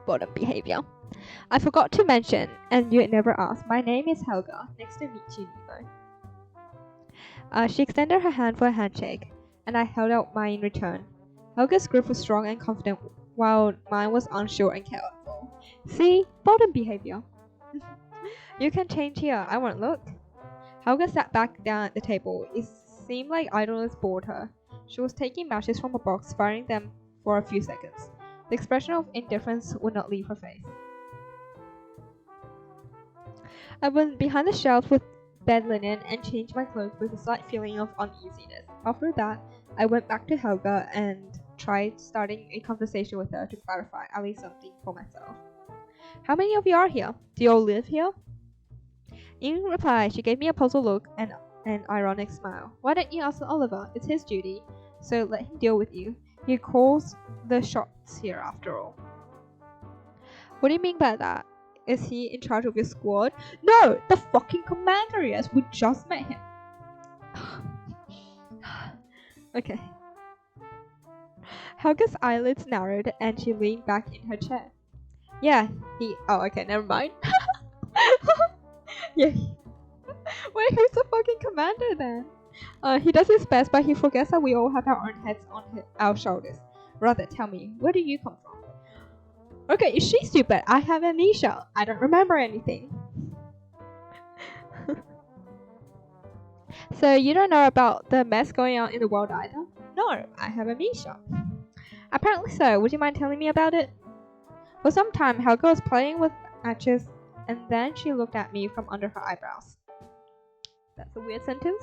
Bottom behavior. I forgot to mention, and you never asked, my name is Helga. Nice to meet you, Nemo. She extended her hand for a handshake, and I held out mine in return. Helga's grip was strong and confident, while mine was unsure and careful. See? Bottom behavior. You can change here. I won't look. Helga sat back down at the table. It seemed like idleness bored her. She was taking matches from a box, firing them for a few seconds. The expression of indifference would not leave her face. I went behind the shelf with bed linen and changed my clothes with a slight feeling of uneasiness. After that, I went back to Helga and tried starting a conversation with her to clarify at least something for myself. How many of you are here? Do you all live here? In reply, she gave me a puzzled look and an ironic smile. Why don't you ask Oliver? It's his duty, so let him deal with you. He calls the shots here after all. What do you mean by that? Is he in charge of your squad? No, the fucking commander is. We just met him. Okay. Helga's eyelids narrowed and she leaned back in her chair. Yeah, oh, okay, never mind. Yeah. Wait, who's the fucking commander then? He does his best, but he forgets that we all have our own heads on our shoulders. Rather, tell me, where do you come from? Okay, is she stupid? I have amnesia. I don't remember anything. So you don't know about the mess going on in the world either? No, I have amnesia. Apparently so. Would you mind telling me about it? For some time, Helga was playing with matches, and then she looked at me from under her eyebrows. That's a weird sentence.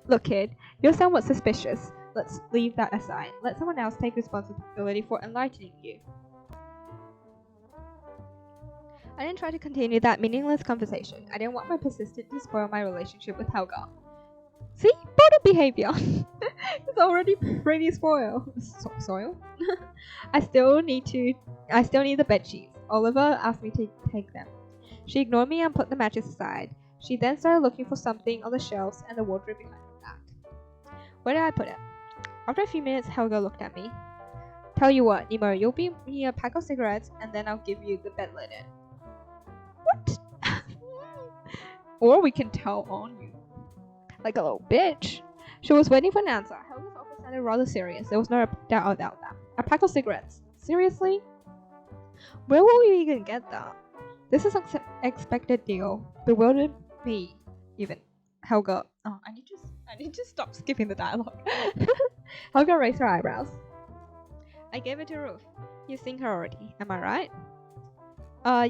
Look, kid, you're somewhat suspicious. Let's leave that aside. Let someone else take responsibility for enlightening you. I didn't try to continue that meaningless conversation. I didn't want my persistence to spoil my relationship with Helga. See? Bottom behavior. It's already pretty spoiled. Soil? I still need the bed sheets. Oliver asked me to take them. She ignored me and put the matches aside. She then started looking for something on the shelves and the wardrobe behind her back. Where did I put it? After a few minutes, Helga looked at me. Tell you what, Nemo, you'll be me a pack of cigarettes and then I'll give you the bed linen. What? Or we can tell on you. Like a little bitch. She was waiting for an answer. Helga's offer sounded rather serious. There was no doubt about that. A pack of cigarettes. Seriously? Where will we even get that? This is an unexpected deal. Bewildered me, even. Helga. Oh, I need to stop skipping the dialogue. Helga raised her eyebrows. I gave it to Ruth. You've seen her already, am I right?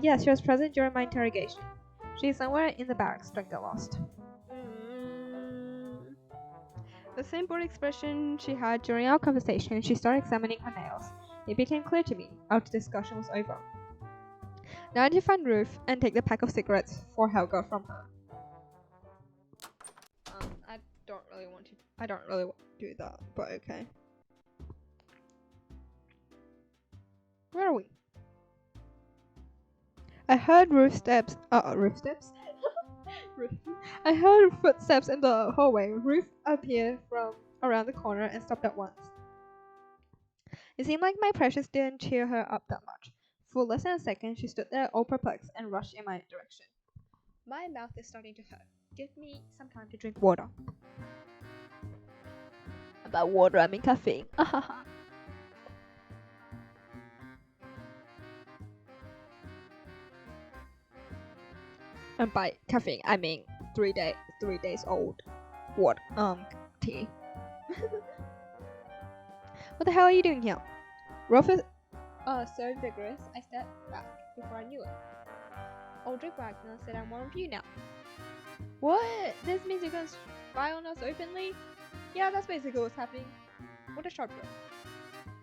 Yes, she was present during my interrogation. She's somewhere in the barracks, don't get lost. The same bored expression she had during our conversation, she started examining her nails. It became clear to me. Our discussion was over. Now I need to find Ruth and take the pack of cigarettes for Helga from her. I don't really want to do that, but okay. Where are we? I heard Ruth's steps. Ruth's steps? I heard footsteps in the hallway. Ruth appeared from around the corner and stopped at once. It seemed like my precious didn't cheer her up that much. For less than a second, she stood there all perplexed and rushed in my direction. My mouth is starting to hurt. Give me some time to drink water. About water, I mean caffeine. And by caffeine, I mean 3 days old. What? Tea. What the hell are you doing here? Rolf is so vigorous, I stepped back before I knew it. Aldrich Wagner said I'm one of you now. What? This means you're gonna spy on us openly? Yeah, that's basically what's happening. What a sharp drop.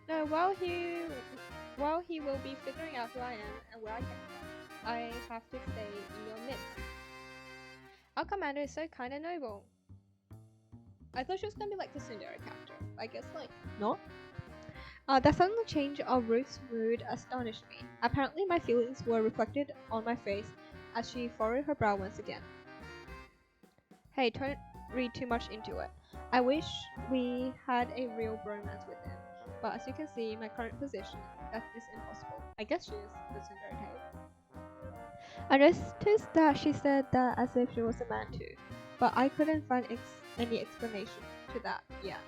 No, while he will be figuring out who I am and where I came from, I have to stay in your midst. Our commander is so kind and noble. I thought she was gonna be like the Sundari character. I guess not. That sudden change of Ruth's mood astonished me. Apparently my feelings were reflected on my face as she furrowed her brow once again. Hey, don't read too much into it. I wish we had a real bromance with him, but as you can see, my current position, that is impossible. I guess she is the Sundari type. I noticed that she said that as if she was a man too, but I couldn't find any explanation to that yet.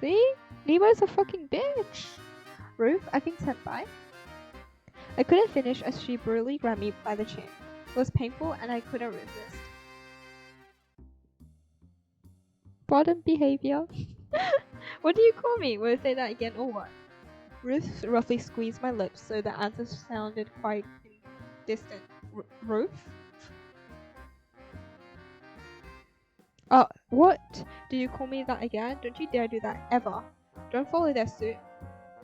See? Nemo's a fucking bitch! Ruth, I think senpai. I couldn't finish as she brutally grabbed me by the chin. It was painful and I couldn't resist. Broaden behavior. What do you call me? Will you say that again or what? Ruth roughly squeezed my lips so the answer sounded quite distant. Ruth? What? Do you call me that again? Don't you dare do that ever. Don't follow their suit.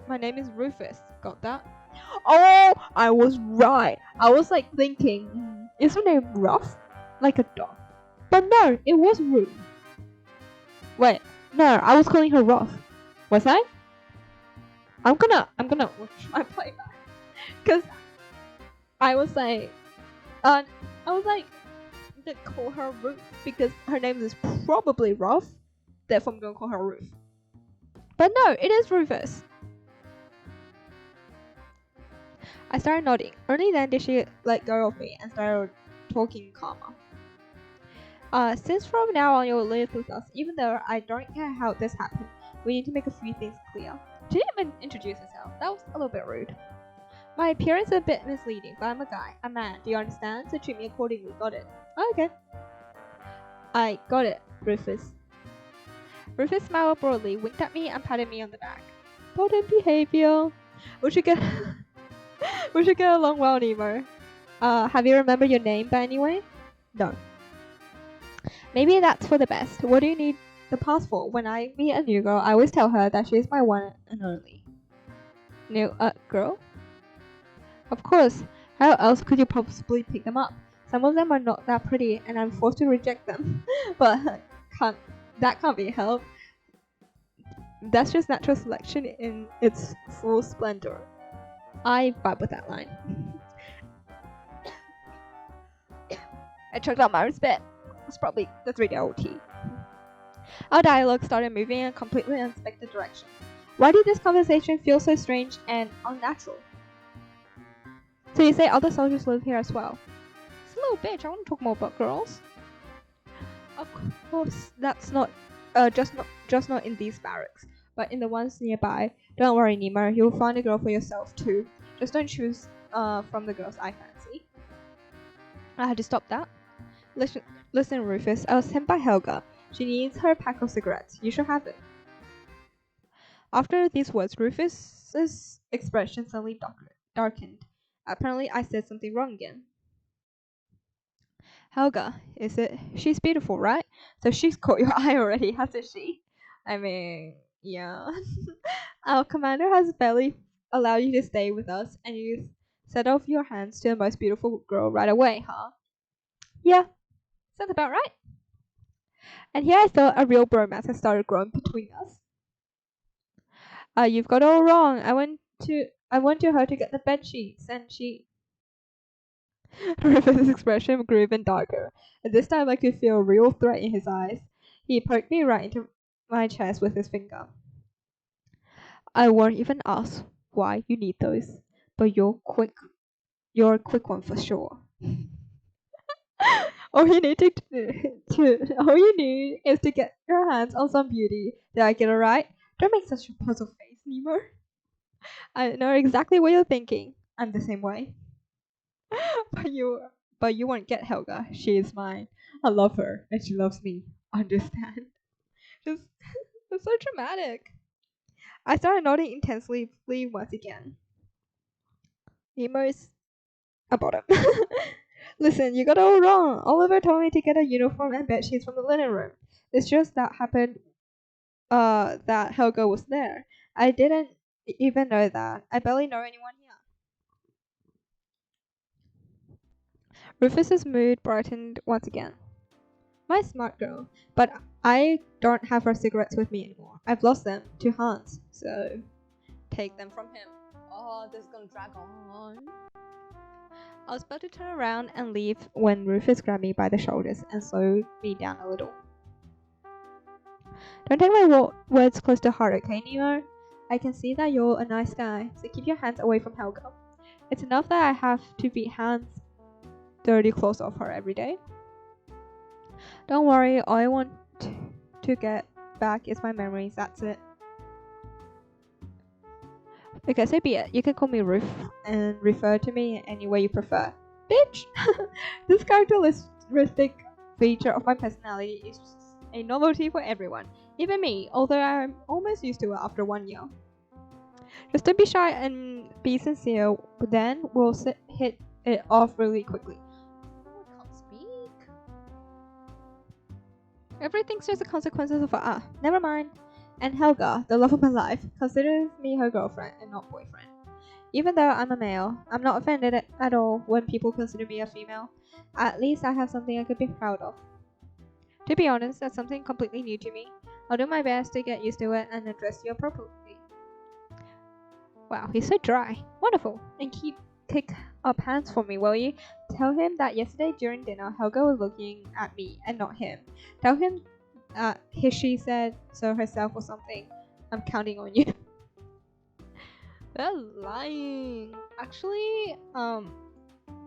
My name is Rufus. Got that? Oh, I was right. I was thinking, is her name Ruff? Like a dog. But no, it was Ruth. Wait, no, I was calling her Ruff. Was I? I'm gonna watch my playback. Cause I was to call her Ruth because her name is probably Ruff. Therefore, I'm gonna call her Ruth. But no, it is Rufus. I started nodding. Only then did she let go of me and started talking calmer. Since from now on you'll live with us, even though I don't care how this happened, we need to make a few things clear. She didn't even introduce herself. That was a little bit rude. My appearance is a bit misleading, but I'm a guy, a man. Do you understand? So treat me accordingly. Got it? Oh, okay. I got it, Rufus. Rufus smiled broadly, winked at me, and patted me on the back. Important behavior. We should get along well, Nemo. Have you remembered your name by any way? No. Maybe that's for the best. What do you need the pass for? When I meet a new girl, I always tell her that she's my one and only. New girl? Of course. How else could you possibly pick them up? Some of them are not that pretty, and I'm forced to reject them. But that can't be helped. That's just natural selection in its full splendor. I vibe with that line. I choked out my spit. It's probably the 3-day-old tea. Our dialogue started moving in a completely unexpected direction. Why did this conversation feel so strange and unnatural? So you say other soldiers live here as well? It's a little bitch, I want to talk more about girls. Of course, that's not just not in these barracks, but in the ones nearby. Don't worry, Nemo, you'll find a girl for yourself too. Just don't choose from the girls I fancy. I had to stop that. Listen, Rufus, I was sent by Helga. She needs her pack of cigarettes. You should have it. After these words, Rufus's expression suddenly darkened. Apparently, I said something wrong again. Helga, is it? She's beautiful, right? So she's caught your eye already, hasn't she? I mean, yeah. Our commander has barely allowed you to stay with us, and you set off your hands to the most beautiful girl right away, huh? Yeah, sounds about right. And here I thought a real bromance had started growing between us. You've got it all wrong. I went to her to get the bed sheets, and she. Rufus' expression grew even darker, and this time I could feel a real threat in his eyes. He poked me right into my chest with his finger. I won't even ask why you need those, but you're a quick one for sure. All you need is to get your hands on some beauty. Did I get it right? Don't make such a puzzle face, Nemo. I know exactly what you're thinking. I'm the same way. But but you won't get Helga. She is mine. I love her, and she loves me. Understand? Just, it's so dramatic. I started nodding intensely once again. Emo's about him. Listen, you got it all wrong. Oliver told me to get a uniform and bedsheets from the linen room. It's just that happened that Helga was there. I didn't even know that. I barely know anyone here. Rufus's mood brightened once again. My smart girl, but I don't have her cigarettes with me anymore. I've lost them to Hans, so take them from him. Oh, this is gonna drag on. I was about to turn around and leave when Rufus grabbed me by the shoulders and slowed me down a little. Don't take my words close to heart, okay, Nemo? I can see that you're a nice guy, so keep your hands away from Helga. It's enough that I have to beat Hans' dirty claws off her every day. Don't worry, all I want to get back is my memories, that's it. Okay, so be it. You can call me Ruth and refer to me any way you prefer. Bitch! This characteristic feature of my personality is a novelty for everyone, even me, although I'm almost used to it after 1 year. Just don't be shy and be sincere, then we'll hit it off really quickly. Oh, I can't speak. Everything shows the consequences of never mind. And Helga, the love of my life, considers me her girlfriend and not boyfriend. Even though I'm a male, I'm not offended at all when people consider me a female. At least I have something I could be proud of. To be honest, that's something completely new to me. I'll do my best to get used to it and address you appropriately. Wow, he's so dry. Wonderful. And take up Hans for me, will you? Tell him that yesterday during dinner, Helga was looking at me and not him. Tell him she said so herself or something. I'm counting on you. They're lying. Actually,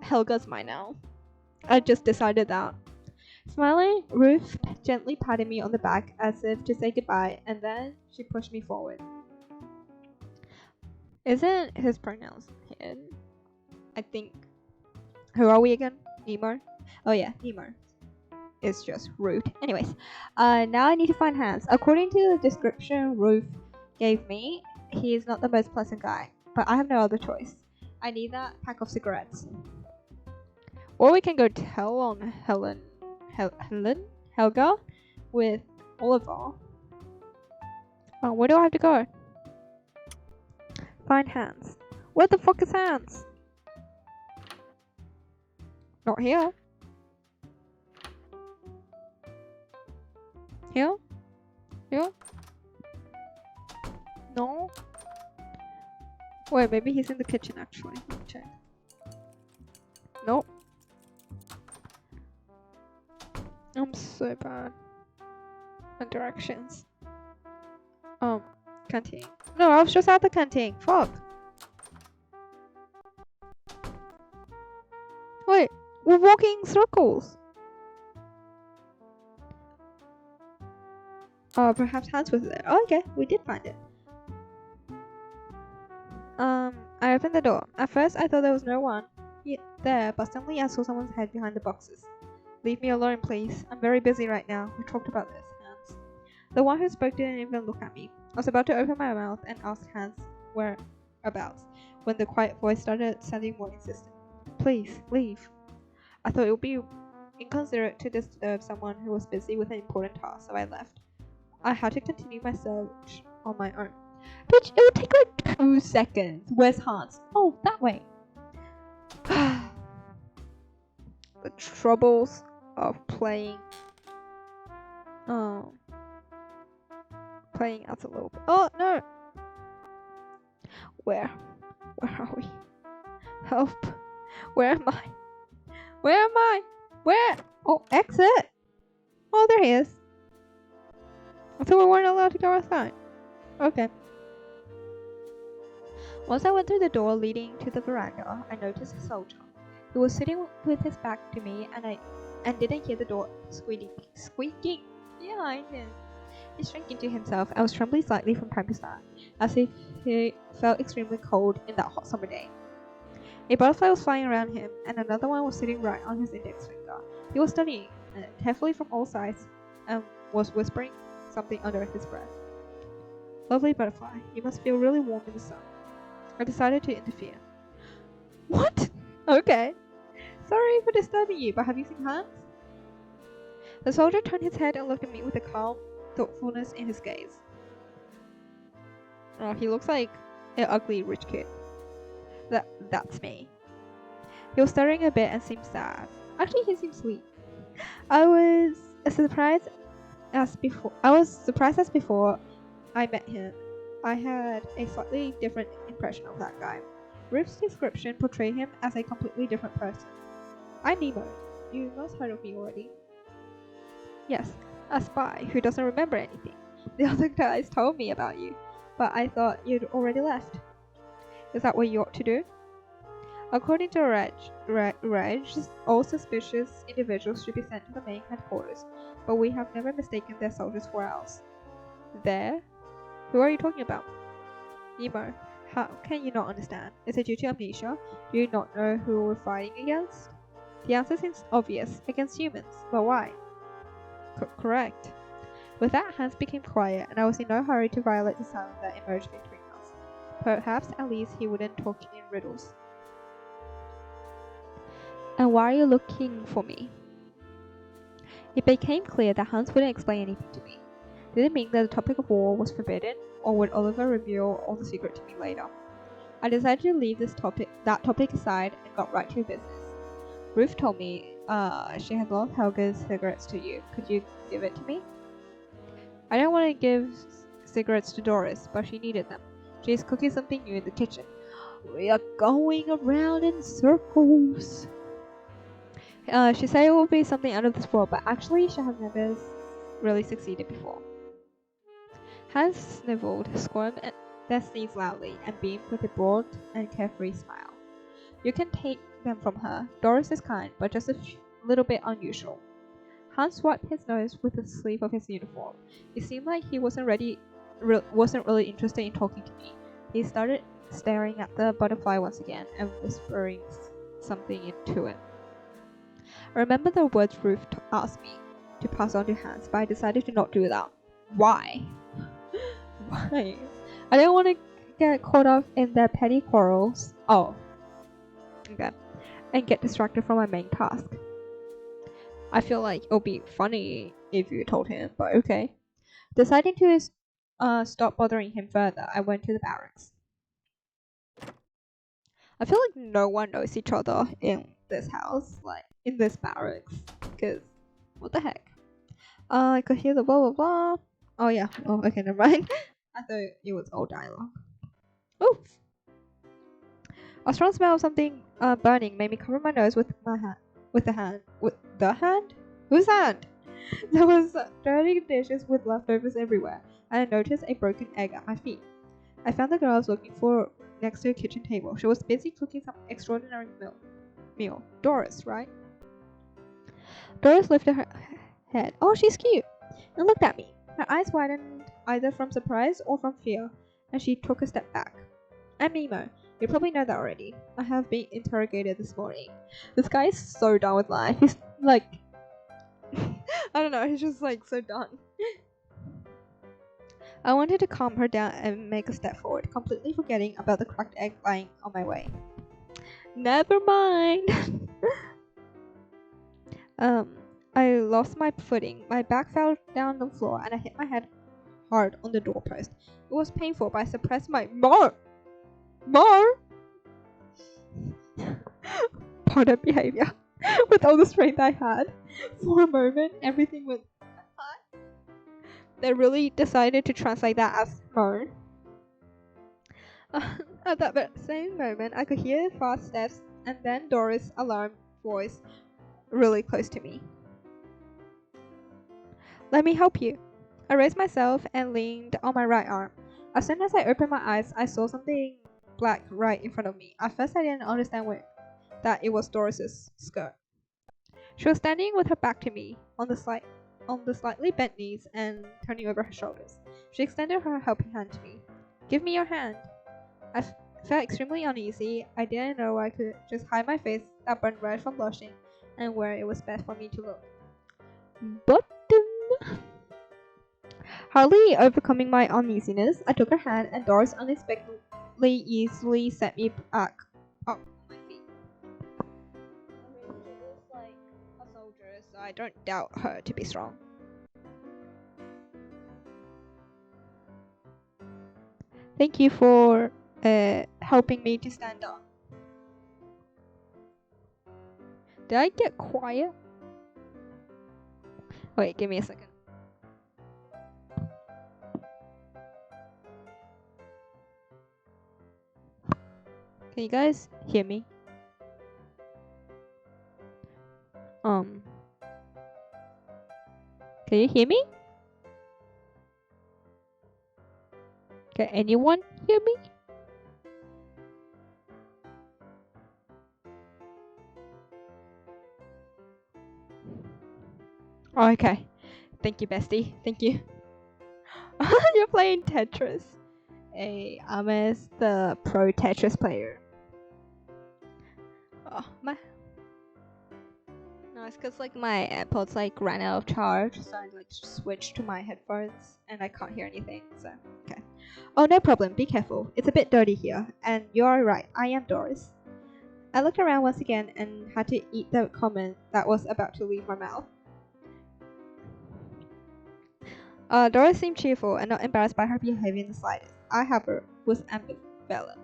Helga's mine now. I just decided that. Smiling, Ruth gently patted me on the back as if to say goodbye, and then she pushed me forward. Isn't his pronouns him? I think. Who are we again? Nemo? Oh yeah, Nemo. It's just rude. Anyways, now I need to find Hans. According to the description Ruth gave me, he is not the most pleasant guy, but I have no other choice. I need that pack of cigarettes. Or we can go tell on Helga with Oliver. Where do I have to go? Find Hans. Where the fuck is Hans? Not here. Here? Here? No? Wait, maybe he's in the kitchen actually. Let me check. Nope. I'm so bad at directions. Canteen. No, I was just at the canteen. Fuck. Wait, we're walking circles. Perhaps Hans was there. Oh, okay, we did find it. I opened the door. At first, I thought there was no one there, but suddenly I saw someone's head behind the boxes. Leave me alone, please. I'm very busy right now. We talked about this, Hans. The one who spoke didn't even look at me. I was about to open my mouth and ask Hans whereabouts when the quiet voice started sounding more insistent. Please, leave. I thought it would be inconsiderate to disturb someone who was busy with an important task, so I left. I had to continue my search on my own. Bitch, it would take like 2 seconds. Where's Hans? Oh, that way. The troubles of playing out a little bit. Oh, no. Where are we? Help. Where am I? Where am I? Where? Oh, exit. Oh, there he is. I thought we weren't allowed to go outside. Okay. Once I went through the door leading to the veranda, I noticed a soldier. He was sitting with his back to me, and didn't hear the door squeaking behind him. He shrank into himself and was trembling slightly from time to time, as if he felt extremely cold in that hot summer day. A butterfly was flying around him, and another one was sitting right on his index finger. He was studying it carefully from all sides and was whispering something under his breath. Lovely butterfly, you must feel really warm in the sun. I decided to interfere. What? Okay. Sorry for disturbing you, but have you seen Hans? The soldier turned his head and looked at me with a calm thoughtfulness in his gaze. Oh, he looks like an ugly rich kid. That's me. He was stuttering a bit and seemed sad. Actually, he seemed sweet. I was surprised as before I met him. I had a slightly different impression of that guy. Ruth's description portrayed him as a completely different person. I'm Nemo. You must have heard of me already. Yes, a spy who doesn't remember anything. The other guys told me about you, but I thought you'd already left. Is that what you ought to do? According to Reg, all suspicious individuals should be sent to the main headquarters, but we have never mistaken their soldiers for ours. There? Who are you talking about? Nemo, how can you not understand? Is it due to amnesia? Do you not know who we're fighting against? The answer seems obvious, against humans, but why? Correct. With that, Hans became quiet, and I was in no hurry to violate the silence that emerged between us. Perhaps at least he wouldn't talk in riddles. And why are you looking for me? It became clear that Hans wouldn't explain anything to me. Did it mean that the topic of war was forbidden, or would Oliver reveal all the secret to me later? I decided to leave that topic aside and got right to business. Ruth told me she had loaned Helga's cigarettes to you. Could you give it to me? I didn't want to give cigarettes to Doris, but she needed them. She's cooking something new in the kitchen. We are going around in circles. She said it would be something out of this world, but actually she has never really succeeded before. Hans sniveled, squirmed, and then sneezed loudly, and beamed with a broad and carefree smile. You can take them from her. Doris is kind, but just a little bit unusual. Hans wiped his nose with the sleeve of his uniform. It seemed like he wasn't really interested in talking to me. He started staring at the butterfly once again and whispering something into it. I remember the words Ruth asked me to pass on to Hans, but I decided to not do that. Why? Why? I didn't want to get caught up in their petty quarrels. Oh. Okay. And get distracted from my main task. I feel like it'll be funny if you told him, but okay. Deciding to stop bothering him further, I went to the barracks. I feel like no one knows each other in this house, like in this barracks, because what the heck? I could hear the blah blah blah. Oh yeah. Oh, okay, never mind. I thought it was all dialogue. Oof. A strong smell of something burning made me cover my nose with my hand. With the hand? With the hand? Whose hand? There was dirty dishes with leftovers everywhere, and I noticed a broken egg at my feet. I found the girl I was looking for next to a kitchen table. She was busy cooking some extraordinary meal. Doris, right? Doris lifted her head. Oh, she's cute! And looked at me. Her eyes widened either from surprise or from fear, and she took a step back. I'm Nemo. You probably know that already. I have been interrogated this morning. This guy is so done with life. He's like... I don't know, he's just like so done. I wanted to calm her down and make a step forward, completely forgetting about the cracked egg lying on my way. Never mind! I lost my footing. My back fell down the floor and I hit my head hard on the doorpost. It was painful, but I suppressed my Mar! Pardon behavior. With all the strength I had. For a moment, everything went... They really decided to translate that as moan. At that same moment, I could hear fast steps and then Doris' alarmed voice really close to me. Let me help you. I raised myself and leaned on my right arm. As soon as I opened my eyes, I saw something black right in front of me. At first, I didn't understand that it was Doris's skirt. She was standing with her back to me, on the slightly bent knees and turning over her shoulders. She extended her helping hand to me. Give me your hand. I felt extremely uneasy. I didn't know I could just hide my face that burned red from blushing and where it was best for me to look. But hardly overcoming my uneasiness, I took her hand and Doris unexpectedly easily set me back up on my feet. I mean, she was like a soldier, so I don't doubt her to be strong. Thank you for helping me to stand up. Did I get quiet? Wait, give me a second. Can you guys hear me? Can you hear me? Can anyone hear me? Oh, okay. Thank you, bestie. Thank you. You're playing Tetris. Hey, I'm the pro Tetris player. Oh, no, it's cause like my AirPods like ran out of charge, so I like switched to my headphones and I can't hear anything. So okay. Oh, no problem. Be careful. It's a bit dirty here, and you're right. I am Doris. I looked around once again and had to eat the comment that was about to leave my mouth. Doris seemed cheerful and not embarrassed by her behavior in the slightest. I, however, was ambivalent.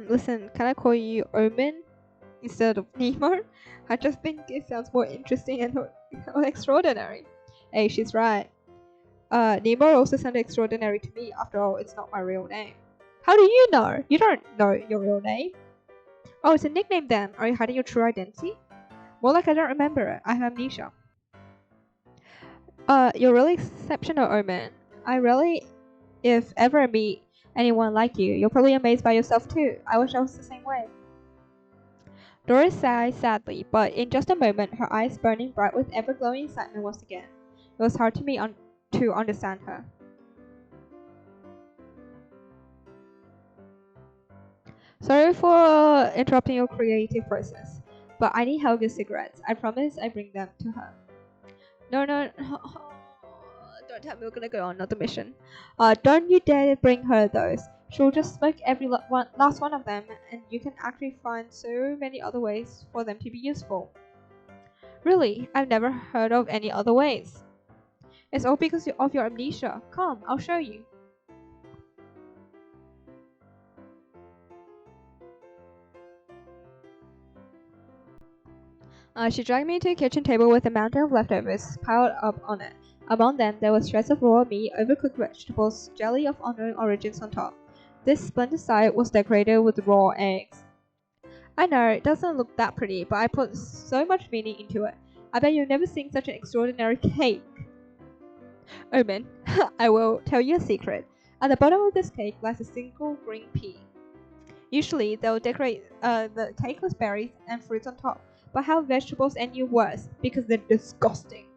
Listen, can I call you Omen instead of Nemo? I just think it sounds more interesting and extraordinary. Hey, she's right. Nemo also sounded extraordinary to me. After all, it's not my real name. How do you know? You don't know your real name. Oh, it's a nickname then. Are you hiding your true identity? More like I don't remember it. I have amnesia. You're really exceptional, Omen. I really, if ever meet anyone like you, you're probably amazed by yourself too. I wish I was the same way. Doris sighed sadly, but in just a moment, her eyes burning bright with ever-glowing excitement once again. It was hard to me to understand her. Sorry for interrupting your creative process, but I need Helga's cigarettes. I promise I bring them to her. No, don't tell me we're gonna go on another mission. Don't you dare bring her those. She'll just smoke every last one of them, and you can actually find so many other ways for them to be useful. Really, I've never heard of any other ways. It's all because of your amnesia. Come, I'll show you. She dragged me to a kitchen table with a mountain of leftovers piled up on it. Among them, there was shreds of raw meat, overcooked vegetables, jelly of unknown origins on top. This splendid sight was decorated with raw eggs. I know, it doesn't look that pretty, but I put so much meaning into it. I bet you've never seen such an extraordinary cake. Omen, I will tell you a secret. At the bottom of this cake lies a single green pea. Usually, they'll decorate the cake with berries and fruits on top, but how vegetables any worse because they're disgusting.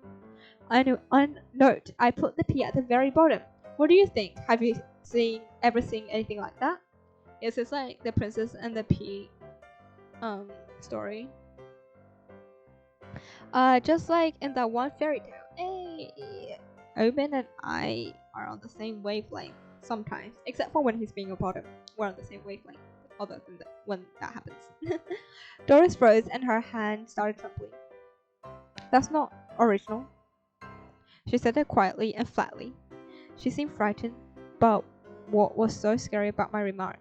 On note, I put the pea at the very bottom. What do you think? Have you ever seen anything like that? Yes, it's like the princess and the pea story. Just like in that one fairy tale. Hey, Omen and I are on the same wavelength sometimes, except for when he's being a bottom. We're on the same wavelength. Other than that, when that happens. Doris froze and her hand started trembling. That's not original. She said it quietly and flatly. She seemed frightened, but what was so scary about my remark?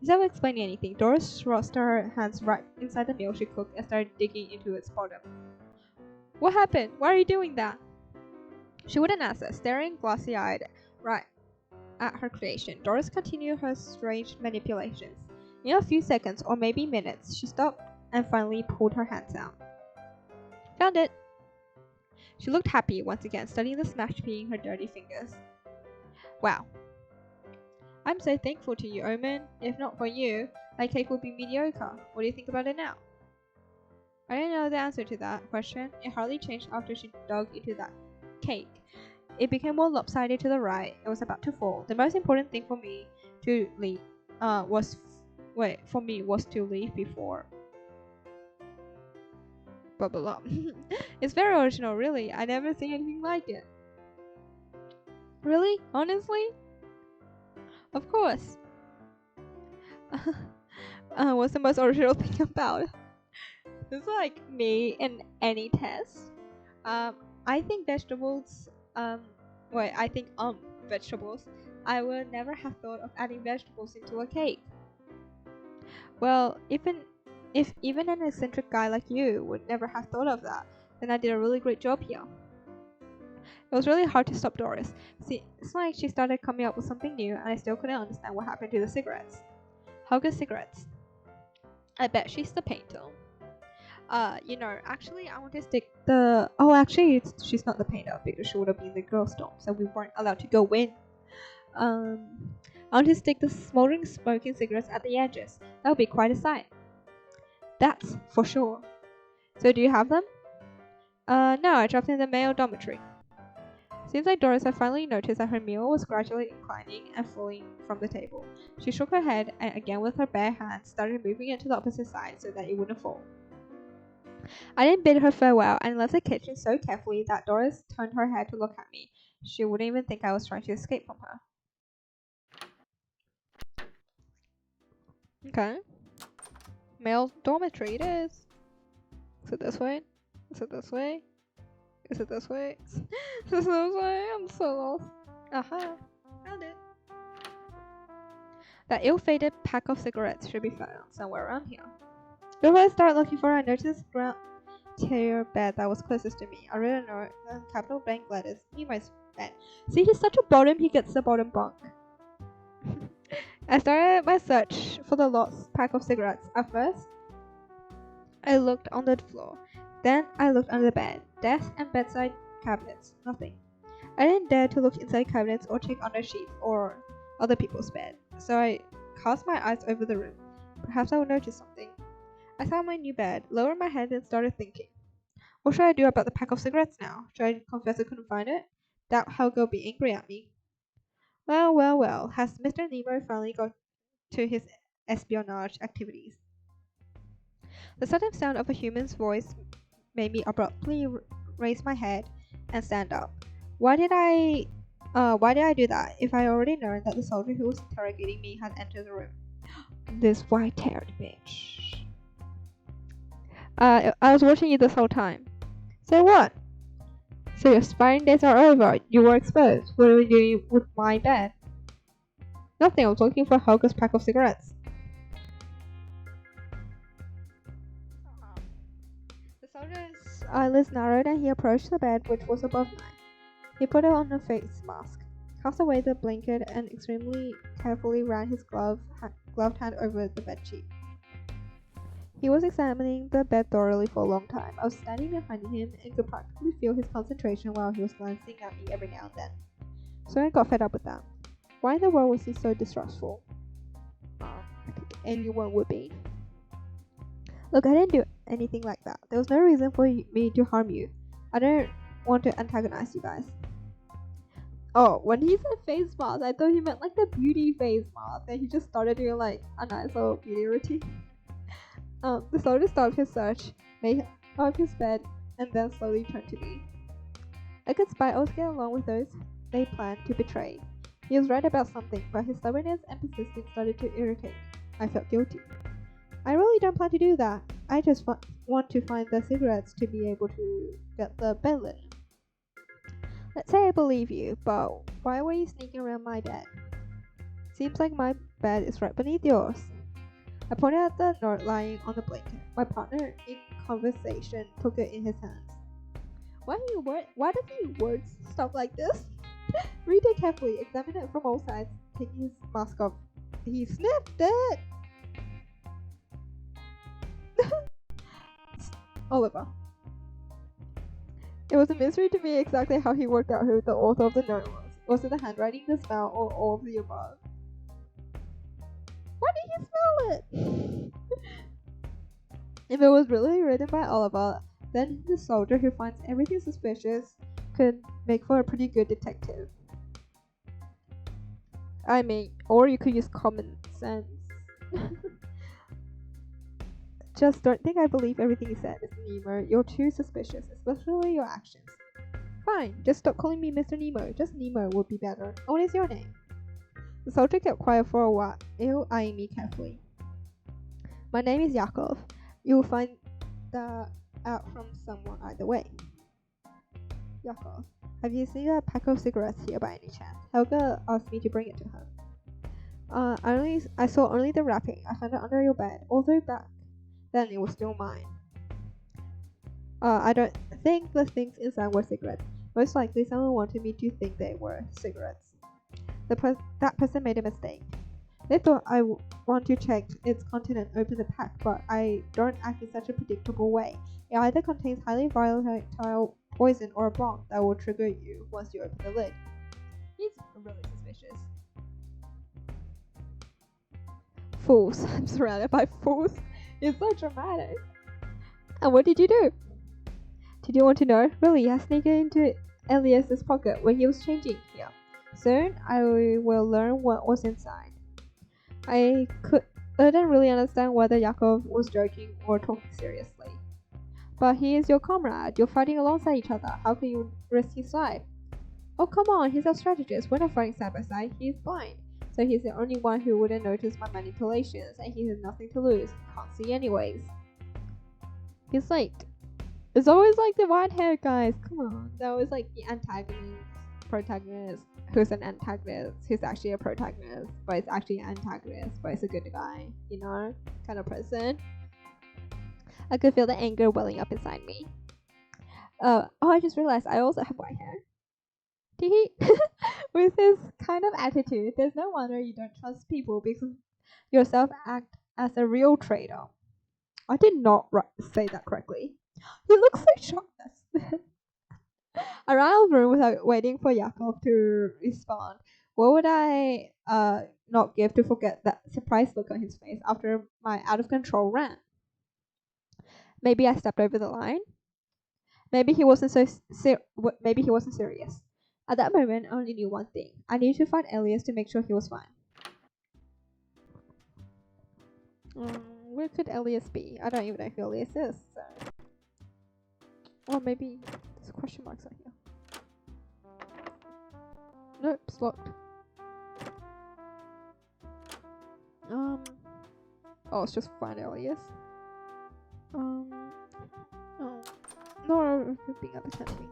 Instead of explaining anything, Doris thrust her hands right inside the meal she cooked and started digging into its bottom. What happened? Why are you doing that? She wouldn't answer, staring glassy-eyed right at her creation. Doris continued her strange manipulations. In a few seconds, or maybe minutes, she stopped and finally pulled her hands out. Found it! She looked happy once again, studying the smashed pea in her dirty fingers. Wow. I'm so thankful to you, Omen. If not for you, my cake would be mediocre. What do you think about it now? I didn't know the answer to that question. It hardly changed after she dug into that cake. It became more lopsided to the right. It was about to fall. The most important thing for me to leave was to leave before. Blah blah blah. It's very original, really. I never seen anything like it. Really? Honestly? Of course. What's the most original thing about it? It's like me in any test. I think vegetables. I think vegetables. I would never have thought of adding vegetables into a cake. Well, if even an eccentric guy like you would never have thought of that, then I did a really great job here. It was really hard to stop Doris. See, it's like she started coming up with something new, and I still couldn't understand what happened to the cigarettes. Helga's cigarettes. I bet she's the painter. Actually, I want to stick the. Oh, actually, she's not the painter because she would have been the girl storm, so we weren't allowed to go in. I want to stick the smoldering smoking cigarettes at the edges. That would be quite a sight. That's for sure. So, do you have them? No, I dropped in the male dormitory. Seems like Doris had finally noticed that her meal was gradually inclining and falling from the table. She shook her head and again with her bare hands started moving it to the opposite side so that it wouldn't fall. I didn't bid her farewell and left the kitchen so carefully that Doris turned her head to look at me. She wouldn't even think I was trying to escape from her. Okay. Male dormitory it is. Is it this way? Is it this way? Is it this way? Is it this way? I'm so lost. Aha. Found it. That ill-fated pack of cigarettes should be found somewhere around here. Before I started looking for it, I noticed the ground tier bed that was closest to me. I read a note in capital blank letters. Nimoy's bed. See, he's such a bottom, he gets the bottom bunk. I started my search for the lost pack of cigarettes. At first, I looked on the floor. Then I looked under the bed, desk and bedside cabinets. Nothing. I didn't dare to look inside cabinets or check under sheets or other people's bed. So I cast my eyes over the room. Perhaps I would notice something. I sat on my new bed, lowered my head and started thinking. What should I do about the pack of cigarettes now? Should I confess I couldn't find it? Doubt Helga will be angry at me. Well, has Mr. Nimoy finally got to his espionage activities? The sudden sound of a human's voice made me abruptly raise my head and stand up. Why did I do that if I already learned that the soldier who was interrogating me had entered the room? This white-haired bitch. I was watching you this whole time. So what? So your spying days are over. You were exposed. What are we doing with my bed? Nothing. I was looking for Helga's pack of cigarettes. The soldier's eyelids narrowed and he approached the bed, which was above mine. He put on a face mask, cast away the blanket, and extremely carefully ran his gloved hand over the bedsheet. He was examining the bed thoroughly for a long time. I was standing behind him and could practically feel his concentration while he was glancing at me every now and then. So I got fed up with that. Why in the world was he so distrustful? I think anyone would be. Look, I didn't do anything like that. There was no reason for me to harm you. I don't want to antagonize you guys. Oh, when he said face mask, I thought he meant like the beauty face mask, and he just started doing like a nice little beauty routine. The soldier stopped his search, made up his bed, and then slowly turned to me. I could spy I was getting along with those they planned to betray. He was right about something, but his stubbornness and persistence started to irritate me. I felt guilty. I really don't plan to do that. I just want to find the cigarettes to be able to get the bed linen. Let's say I believe you, but why were you sneaking around my bed? Seems like my bed is right beneath yours. I pointed at the note lying on the blanket. My partner in conversation took it in his hands. Why does he words stuff like this? Read it carefully, examine it from all sides, taking his mask off. He sniffed it! Oliver. It was a mystery to me exactly how he worked out who the author of the note was. Was it the handwriting, the smell, or all of the above? Why did he smell it? If it was really written by Oliver, then the soldier who finds everything suspicious could make for a pretty good detective. I mean, or you could use common sense. Just don't think I believe everything you said, Mr. Nemo. You're too suspicious, especially your actions. Fine, just stop calling me Mr. Nemo. Just Nemo would be better. What is your name? The soldier kept quiet for a while, eyeing me carefully. My name is Yakov. You'll find that out from someone either way. Yakov, have you seen a pack of cigarettes here by any chance? Helga asked me to bring it to her. I saw only the wrapping. I found it under your bed, although back then it was still mine. I don't think the things inside were cigarettes. Most likely someone wanted me to think they were cigarettes. That person made a mistake. They thought I want to check its content and open the pack, but I don't act in such a predictable way. It either contains highly volatile poison or a bomb that will trigger you once you open the lid. He's really suspicious. Fools. I'm surrounded by fools. It's so dramatic. And what did you do? Did you want to know? Really, I sneaked into Elias's pocket when he was changing here. Soon, I will learn what was inside. I didn't really understand whether Yakov was joking or talking seriously. But he is your comrade. You're fighting alongside each other. How can you risk his life? Oh, come on. He's our strategist. We're not fighting side by side. He's blind. So he's the only one who wouldn't notice my manipulations, and he has nothing to lose. Can't see anyways. He's like, it's always like the white-haired guys. Come on. That was like the antagonist, protagonist, who's an antagonist, who's actually a protagonist, but it's actually an antagonist, but it's a good guy, you know, kind of person. I could feel the anger welling up inside me. I just realized I also have white hair. Teehee. With this kind of attitude, there's no wonder you don't trust people because yourself act as a real traitor. I did not say that correctly. You look so shocked. I ran out of the room without waiting for Yakov to respond. What would I not give to forget that surprised look on his face after my out of control rant? Maybe I stepped over the line. Maybe he wasn't maybe he wasn't serious. At that moment, I only knew one thing. I needed to find Elias to make sure he was fine. Where could Elias be? I don't even know who Elias is. So. Or maybe there's question marks on here. Nope, it's locked. Oh, it's just find Elias. Oh. No, being at the camping.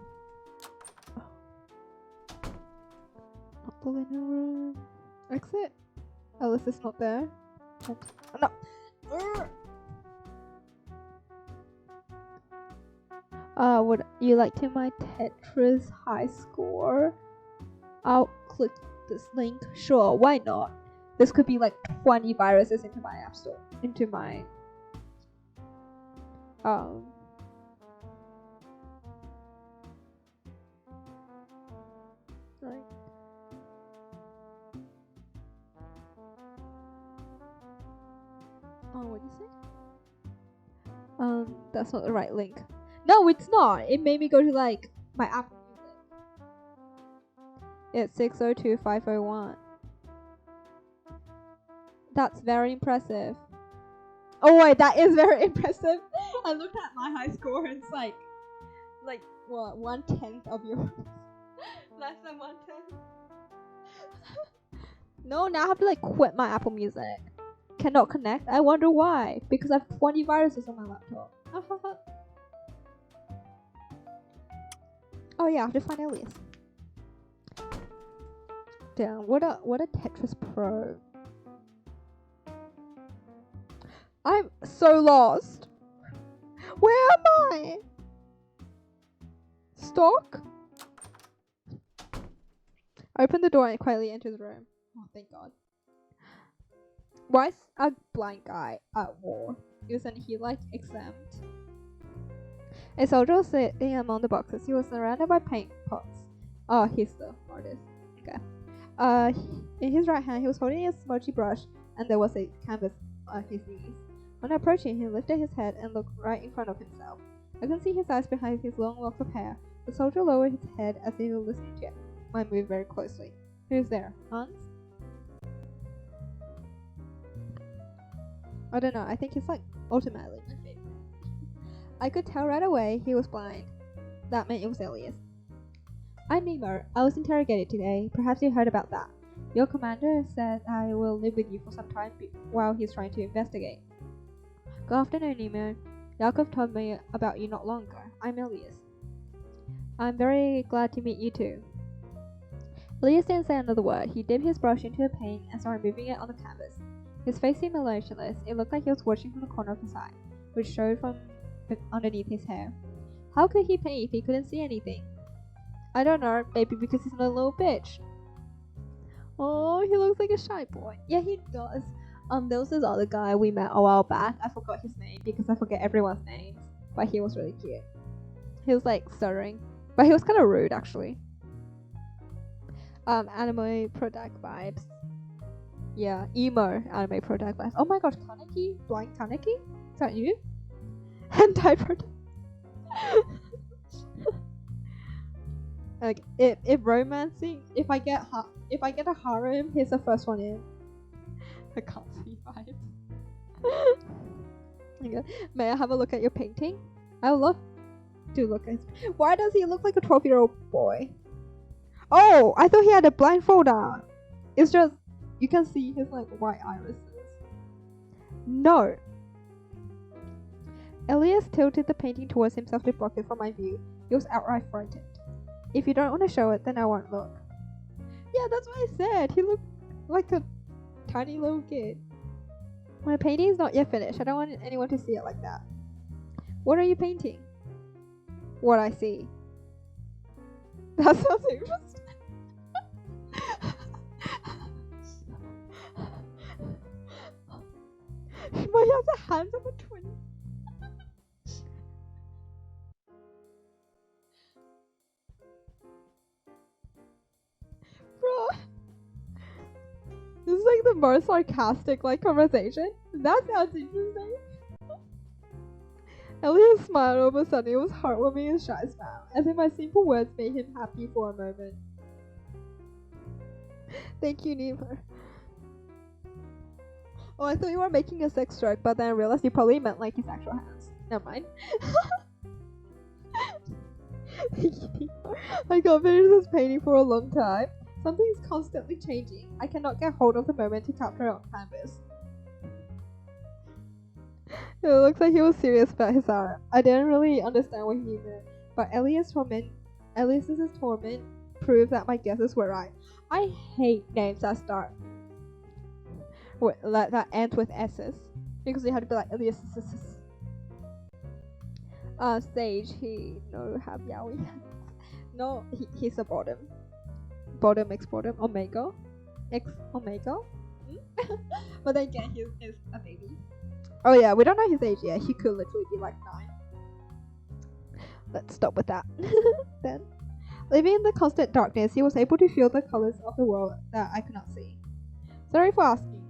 Not the living room. Exit. Alice is not there. Oh, no. Would you like to my Tetris high score? I'll click this link. Sure, why not? This could be like 20 viruses into my app store. Into my right. Oh, what did you say? That's not the right link. No, it's not. It made me go to like my Apple Music. It's 602501. That's very impressive. Oh wait, that is very impressive. I looked at my high score and it's like what, 1/10 of yours. Less than 1/10. No, now I have to like quit my Apple Music. Cannot connect. I wonder why. Because I have 20 viruses on my laptop. Oh yeah, I have to find Elias. Damn, what a Tetris pro. I'm so lost. Where am I? Stock? Open the door and quietly enter the room. Oh, thank God. Why is a blind guy at war? Isn't he like exempt? A soldier was sitting among the boxes. He was surrounded by paint pots. Oh, he's the artist. Okay. In his right hand, he was holding a smudgy brush, and there was a canvas on his knees. On approaching, he lifted his head and looked right in front of himself. I could see his eyes behind his long locks of hair. The soldier lowered his head as if he was listening to my move very closely. Who's there? Hans? I don't know, I think he's like automatically my favorite. I could tell right away he was blind. That meant it was Elias. I'm Nemo. I was interrogated today. Perhaps you heard about that. Your commander said I will live with you for some time while he's trying to investigate. Good afternoon, Nemo. Yakov told me about you not long ago. I'm Elias. I'm very glad to meet you too. Elias didn't say another word. He dipped his brush into the paint and started moving it on the canvas. His face seemed motionless. It looked like he was watching from the corner of his eye, which showed from underneath his hair. How could he paint if he couldn't see anything? I don't know, maybe because he's not a little bitch. Oh, he looks like a shy boy. Yeah, he does. There was this other guy we met a while back. I forgot his name because I forget everyone's names. But he was really cute. He was like stuttering. But he was kind of rude actually. Anime product vibes. Yeah, emo anime product vibes. Oh my gosh, Kaneki? Blind Kaneki? Is that you? Hentai product. Like if romancing, if I get a harem, here's the first one in. I can't see vibes. Okay. May I have a look at your painting? I would love to look at. Why does he look like a 12-year-old boy? Oh, I thought he had a blindfold on. It's just you can see his like white irises. No. Elias tilted the painting towards himself to block it from my view. He was outright frightened. If you don't want to show it, then I won't look. Yeah, that's what I said. He looked like a tiny little kid. My painting is not yet finished. I don't want anyone to see it like that. What are you painting? What I see. That sounds interesting. She might have the hands of a twin. Bro, this is like the most sarcastic like conversation. That sounds interesting. Elias smiled all of a sudden. It was heartwarming and shy smile, as if my simple words made him happy for a moment. Thank you, Nemo. Oh, I thought you were making a sex joke, but then I realized you probably meant like his actual hands. Never mind. I can't finish this painting for a long time. Something's constantly changing. I cannot get hold of the moment to capture it on canvas. It looks like he was serious about his art. I didn't really understand what he meant, but Elias's torment proved that my guesses were right. I hate names that start that ends with S's, because you have to be like Elias. Sage, he no have yaoi. No, he's a bottom. Bottom X bottom Omega. X Omega. But then again, he is a baby. Oh yeah, we don't know his age yet. He could literally be like 9. Let's stop with that. Then, living in the constant darkness, he was able to feel the colors of the world that I could not see. Sorry for asking,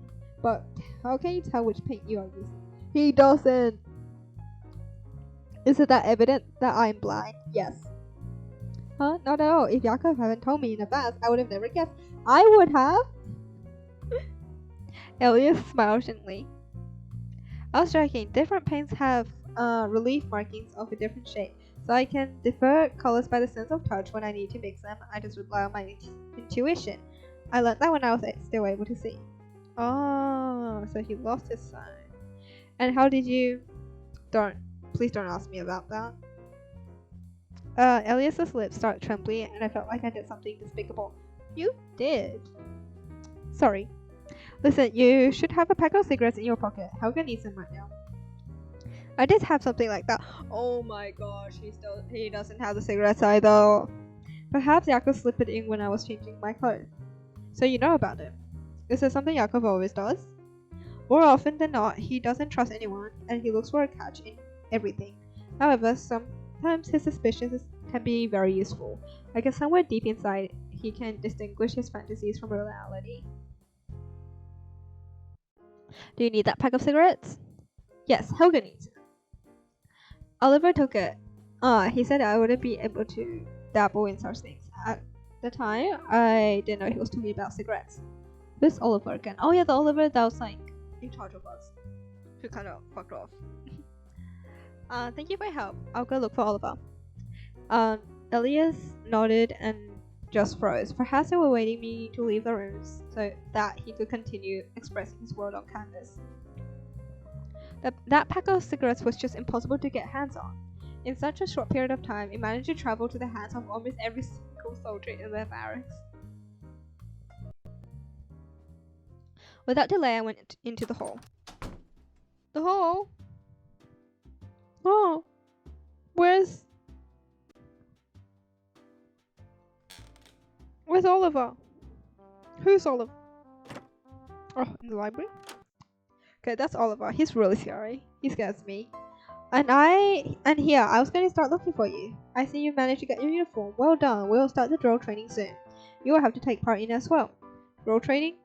but how can you tell which paint you are using? He doesn't. Is it that evident that I'm blind? Yes. Huh? Not at all. If Yakov hadn't told me in advance, I would have never guessed. I would have. Elias smiled gently. I was joking. Different paints have relief markings of a different shape, so I can differ colors by the sense of touch. When I need to mix them, I just rely on my intuition. I learned that when I was still able to see. Oh, so he lost his sight. And how did you? Please don't ask me about that. Elias's lips started trembling, and I felt like I did something despicable. You did. Sorry. Listen, you should have a pack of cigarettes in your pocket. Helga needs them right now. I did have something like that. Oh my gosh, he doesn't have the cigarettes either. Perhaps Yakov slipped it in when I was changing my clothes. So you know about it. Is this something Yakov always does? More often than not, he doesn't trust anyone, and he looks for a catch in everything. However, sometimes his suspicions can be very useful. I guess somewhere deep inside, he can distinguish his fantasies from reality. Do you need that pack of cigarettes? Yes, Helga needs it. Oliver took it. He said I wouldn't be able to dabble in such things. At the time, I didn't know he was talking about cigarettes. Who's Oliver again? Oh yeah, the Oliver that was like in charge of us, who kind of fucked off. Thank you for your help. I'll go look for Oliver. Elias nodded and just froze. Perhaps they were waiting me to leave the rooms so that he could continue expressing his world on canvas. That pack of cigarettes was just impossible to get hands on. In such a short period of time, it managed to travel to the hands of almost every single soldier in their barracks. Without delay, I went into the hall. The hall? Oh, where's Oliver? Who's Oliver? Oh, in the library? Okay, that's Oliver. He's really scary. He scares me. And here, I was going to start looking for you. I see you managed to get your uniform. Well done. We'll start the drill training soon. You will have to take part in it as well. Drill training?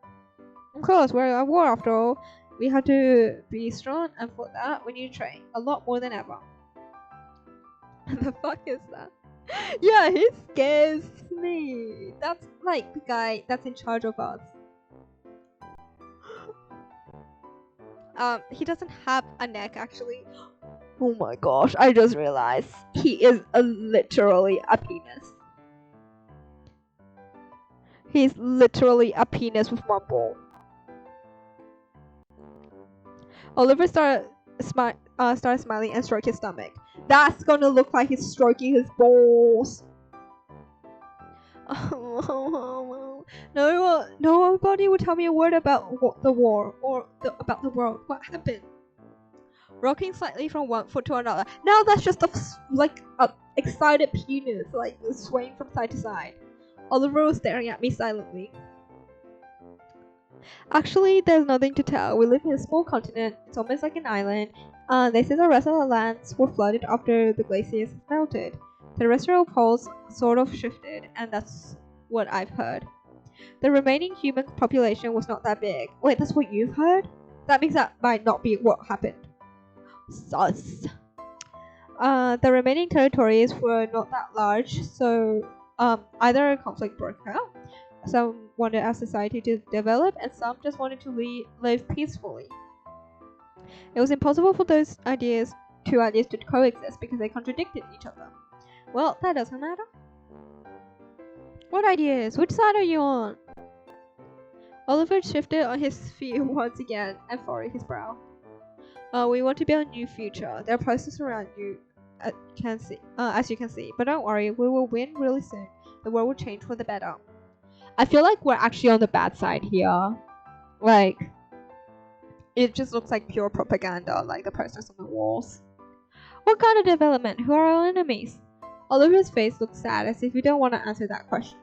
Of course, we're at war after all. We have to be strong, and for that, we need to train. A lot more than ever. The fuck is that? Yeah, he scares me. That's like the guy that's in charge of us. He doesn't have a neck, actually. Oh my gosh, I just realized he is literally a penis. He's literally a penis with one ball. Oliver started smiling and stroked his stomach. That's gonna look like he's stroking his balls. Nobody would tell me a word about the war or about the world. What happened? Rocking slightly from one foot to another. Now that's just a excited penis, like swaying from side to side. Oliver was staring at me silently. Actually, there's nothing to tell. We live in a small continent. It's almost like an island. They say the rest of the lands were flooded after the glaciers melted. The terrestrial poles sort of shifted, and that's what I've heard. The remaining human population was not that big. Wait, that's what you've heard? That means that might not be what happened. Sus. The remaining territories were not that large, so either a conflict broke out, some wanted our society to develop, and some just wanted to live peacefully. It was impossible for those two ideas to coexist because they contradicted each other. Well, that doesn't matter. What ideas? Which side are you on? Oliver shifted on his feet once again and furrowed his brow. We want to build a new future. There are posters around you, as you can see. But don't worry, we will win really soon. The world will change for the better. I feel like we're actually on the bad side here. Like, it just looks like pure propaganda, like the posters on the walls. What kind of development? Who are our enemies? Oliver's face looked sad, as if he don't want to answer that question.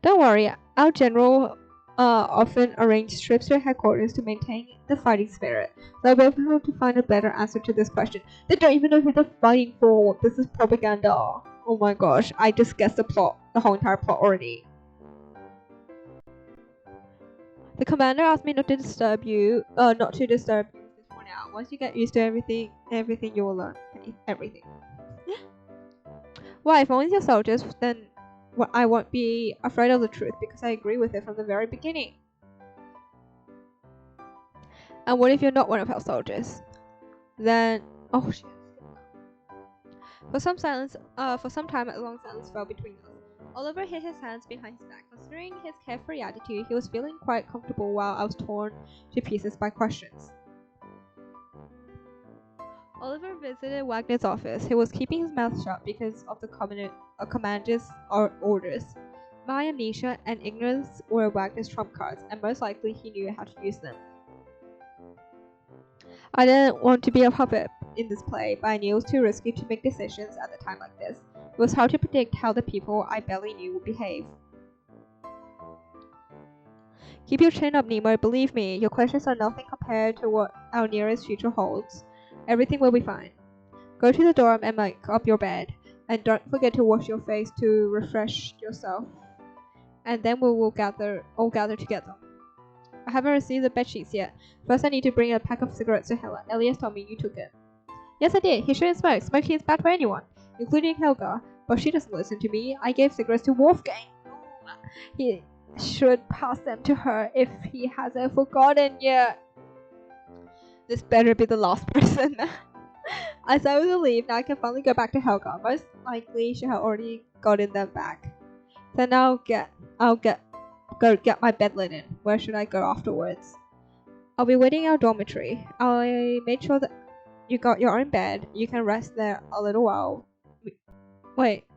Don't worry, our general often arranged trips to headquarters to maintain the fighting spirit. They'll be able to find a better answer to this question. They don't even know who they're fighting for. This is propaganda. Oh my gosh, I just guessed the plot, the whole entire plot already. The commander asked me not to disturb you for now. Once you get used to everything you will learn. Everything. Why, if only you're soldiers, then I won't be afraid of the truth because I agree with it from the very beginning. And what if you're not one of our soldiers? Then, oh shit. For some time, a long silence fell between us. Oliver hid his hands behind his back. Considering his carefree attitude, he was feeling quite comfortable while I was torn to pieces by questions. Oliver visited Wagner's office. He was keeping his mouth shut because of the commander's orders. My amnesia and ignorance were Wagner's trump cards, and most likely he knew how to use them. I didn't want to be a puppet in this play, but I knew it was too risky to make decisions at a time like this. It was hard to predict how the people I barely knew would behave. Keep your chin up, Nemo. Believe me, your questions are nothing compared to what our nearest future holds. Everything will be fine. Go to the dorm and make up your bed. And don't forget to wash your face to refresh yourself. And then we will all gather together. I haven't received the bed sheets yet. First I need to bring a pack of cigarettes to Hella. Elias told me you took it. Yes, I did. He shouldn't smoke. Smoking is bad for anyone, including Helga. But she doesn't listen to me. I gave cigarettes to Wolfgang. He should pass them to her if he hasn't forgotten yet. This better be the last person. As I was to leave, now I can finally go back to Helga. Most likely she had already gotten them back. Then I'll go get my bed linen. Where should I go afterwards? I'll be waiting in our dormitory. I made sure that you got your own bed. You can rest there a little while.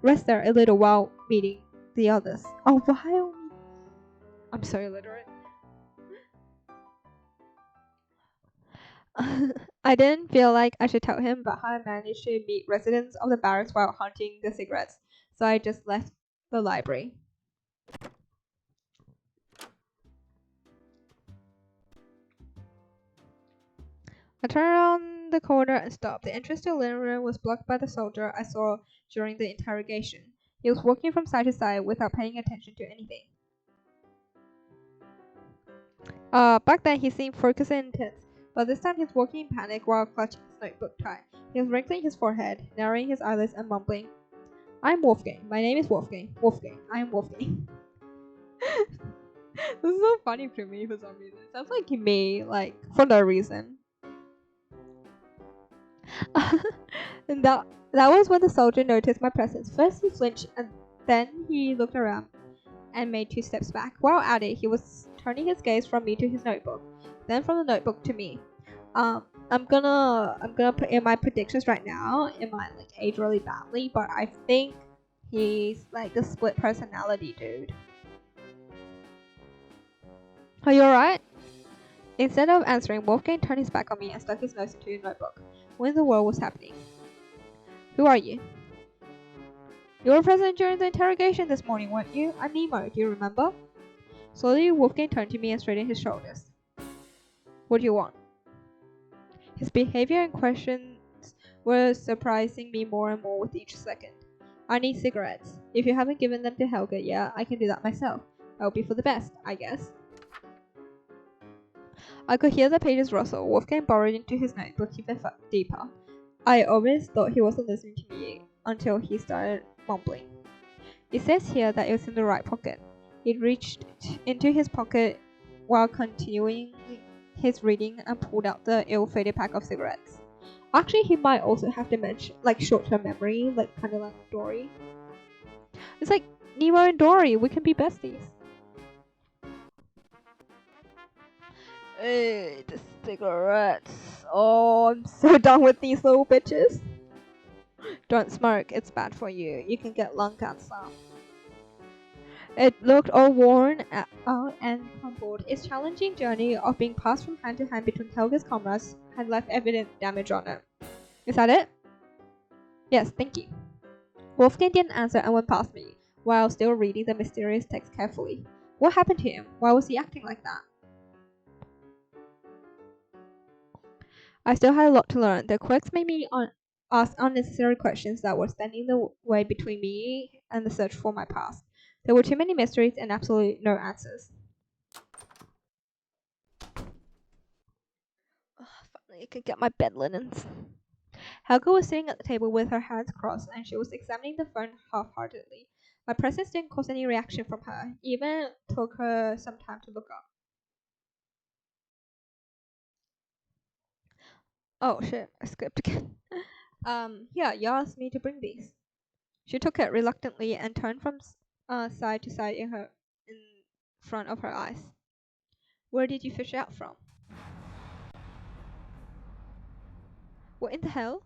Rest there a little while meeting the others. Oh, while I'm so illiterate. I didn't feel like I should tell him about how I managed to meet residents of the barracks while hunting the cigarettes, so I just left the library. I turned around the corner and stopped. The entrance to the living room was blocked by the soldier I saw during the interrogation. He was walking from side to side without paying attention to anything. Back then he seemed focused and intense, but this time he was walking in panic while clutching his notebook tight. He was wrinkling his forehead, narrowing his eyelids and mumbling, I'm Wolfgang. My name is Wolfgang. Wolfgang. I am Wolfgang. This is so funny to me for some reason. It sounds like me, like, for no reason. And that was when the soldier noticed my presence. First he flinched, and then he looked around and made 2 steps back. While at it, he was turning his gaze from me to his notebook, then from the notebook to me. I'm gonna put in my predictions right now. It might like age really badly, but I think he's like the split personality dude. Are you alright? Instead of answering, Wolfgang turned his back on me and stuck his nose into his notebook. What in the world was happening? Who are you? You were present during the interrogation this morning, weren't you? I'm Nemo, do you remember? Slowly, Wolfgang turned to me and straightened his shoulders. What do you want? His behavior and questions were surprising me more and more with each second. I need cigarettes. If you haven't given them to Helga yet, I can do that myself. That would be for the best, I guess. I could hear the pages rustle. Wolfgang burrowed into his notebook even deeper. I always thought he wasn't listening to me until he started mumbling. It says here that it was in the right pocket. He reached into his pocket while continuing his reading and pulled out the ill-fated pack of cigarettes. Actually, he might also have dementia, like short-term memory, like kind of like Dory. It's like Nemo and Dory. We can be besties. Hey, the cigarettes. Oh, I'm so done with these little bitches. Don't smoke, it's bad for you. You can get lung cancer. It looked all worn out and crumpled. Its challenging journey of being passed from hand to hand between Helga's comrades had left evident damage on it. Is that it? Yes, thank you. Wolfgang didn't answer and went past me, while still reading the mysterious text carefully. What happened to him? Why was he acting like that? I still had a lot to learn. The quirks made me ask unnecessary questions that were standing in the way between me and the search for my past. There were too many mysteries and absolutely no answers. Finally, I could get my bed linens. Helga was sitting at the table with her hands crossed, and she was examining the phone half-heartedly. My presence didn't cause any reaction from her. It even took her some time to look up. Oh shit, I skipped again. Yeah, you asked me to bring these. She took it reluctantly and turned from side to side in front of her eyes. Where did you fish it out from? What in the hell?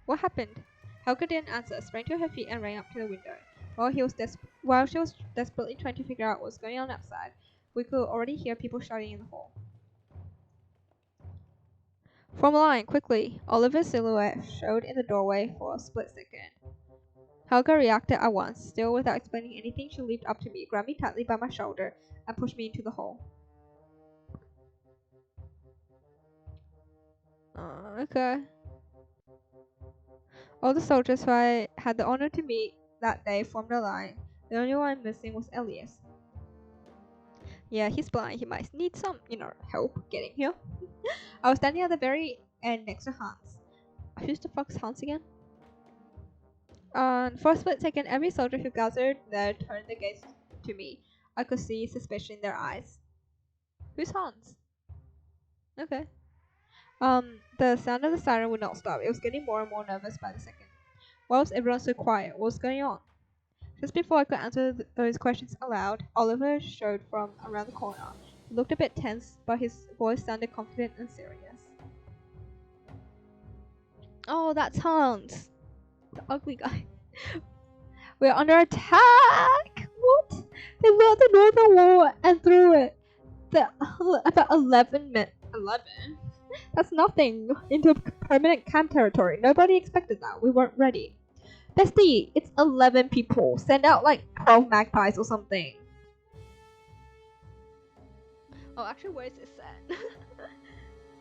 What happened? Helga didn't answer, sprang to her feet and ran up to the window. While she was desperately trying to figure out what was going on outside, we could already hear people shouting in the hall. Form a line, quickly! Oliver's silhouette showed in the doorway for a split second. Helga reacted at once. Still without explaining anything, she leaped up to me, grabbed me tightly by my shoulder, and pushed me into the hall. Okay. All the soldiers who I had the honor to meet that day formed a line. The only one missing was Elias. Yeah, he's blind. He might need some, help getting here. I was standing at the very end next to Hans. Who's the fuck's Hans again? For a split second, every soldier who gathered there turned their gaze to me. I could see suspicion in their eyes. Who's Hans? Okay. The sound of the siren would not stop. It was getting more and more nervous by the second. Why was everyone so quiet? What was going on? Just before I could answer those questions aloud, Oliver showed from around the corner. He looked a bit tense, but his voice sounded confident and serious. Oh, that's Hans. The ugly guy. We're under attack! What? They blew out the northern wall and threw it. About 11 men. 11? That's nothing. Into permanent camp territory. Nobody expected that. We weren't ready. Bestie, it's 11 people. Send out like 12 magpies or something. Oh, actually, where is this set?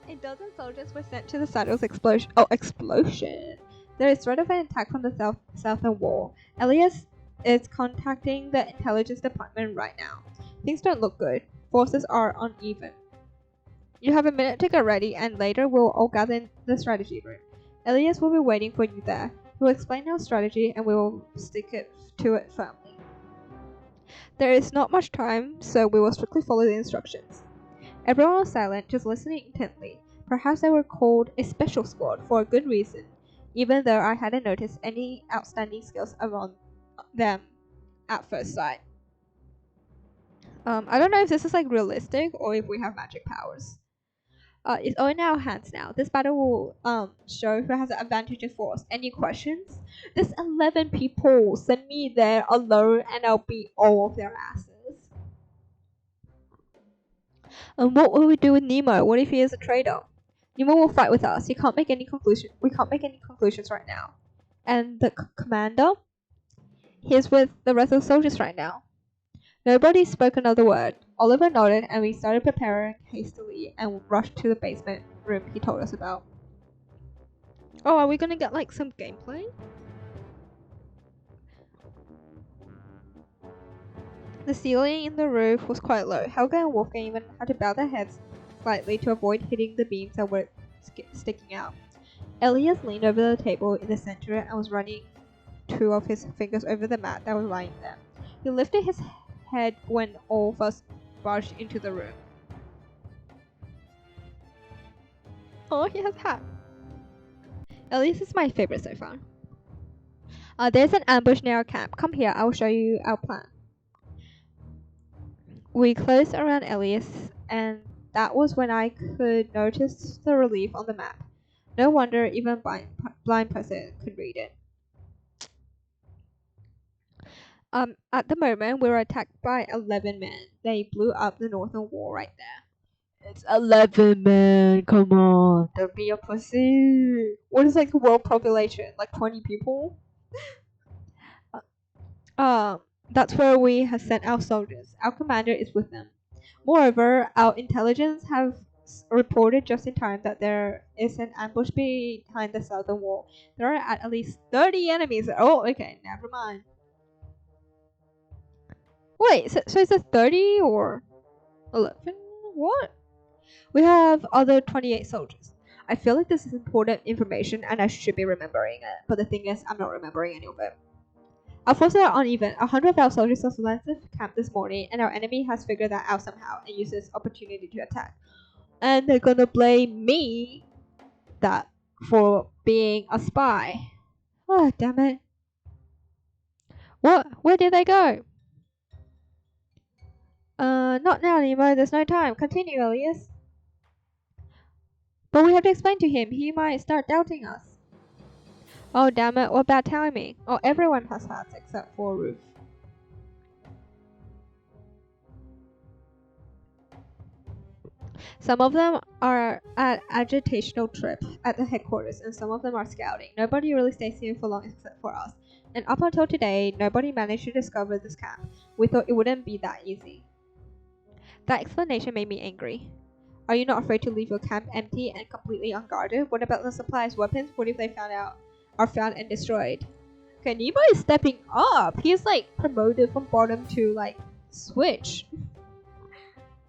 A dozen soldiers were sent to the site of explosion. Oh, explosion! There is threat of an attack from the southern wall. Elias is contacting the intelligence department right now. Things don't look good. Forces are uneven. You have a minute to get ready, and later we'll all gather in the strategy room. Elias will be waiting for you there. He will explain our strategy, and we will stick to it firmly. There is not much time, so we will strictly follow the instructions. Everyone was silent, just listening intently. Perhaps they were called a special squad for a good reason, even though I hadn't noticed any outstanding skills among them at first sight. I don't know if this is like realistic or if we have magic powers. It's all in our hands now. This battle will show who has the advantage in force. Any questions? There's 11 people. Send me there alone and I'll beat all of their asses. And what will we do with Nemo? What if he is a traitor? Nemo will fight with us. We can't make any conclusions right now. And the commander? He's with the rest of the soldiers right now. Nobody spoke another word. Oliver nodded and we started preparing hastily and rushed to the basement room he told us about. Oh, are we gonna get like some gameplay? The ceiling in the roof was quite low. Helga and Wolfgang even had to bow their heads slightly to avoid hitting the beams that were sticking out. Elias leaned over the table in the center and was running two of his fingers over the mat that was lying there. He lifted his head when all of us barged into the room. Oh, he has a hat. Elias is my favorite so far. There's an ambush near our camp. Come here, I will show you our plan. We closed around Elias, and that was when I could notice the relief on the map. No wonder even blind person could read it. At the moment, we were attacked by 11 men. They blew up the northern wall right there. It's 11 men, come on. Don't be a pussy. What is like the world population? Like 20 people? That's where we have sent our soldiers. Our commander is with them. Moreover, our intelligence have reported just in time that there is an ambush behind the southern wall. There are at least 30 enemies. Oh, okay, never mind. Wait, so is it 30 or 11? What? We have other 28 soldiers. I feel like this is important information and I should be remembering it, but the thing is, I'm not remembering any of it. Our forces are uneven. 100 of our soldiers have left camp this morning, and our enemy has figured that out somehow and used this opportunity to attack. And they're gonna blame me for being a spy. Oh, damn it. What? Where did they go? Not now, Nemo. There's no time. Continue, Elias. But we have to explain to him. He might start doubting us. Oh, damn it. What bad timing. Oh, everyone has hats except for Ruth. Some of them are at agitational trip at the headquarters, and some of them are scouting. Nobody really stays here for long except for us. And up until today, nobody managed to discover this camp. We thought it wouldn't be that easy. That explanation made me angry. Are you not afraid to leave your camp empty and completely unguarded? What about the supplies, weapons? What if they are found and destroyed? Okay, Nemo is stepping up. He's like promoted from bottom to like switch.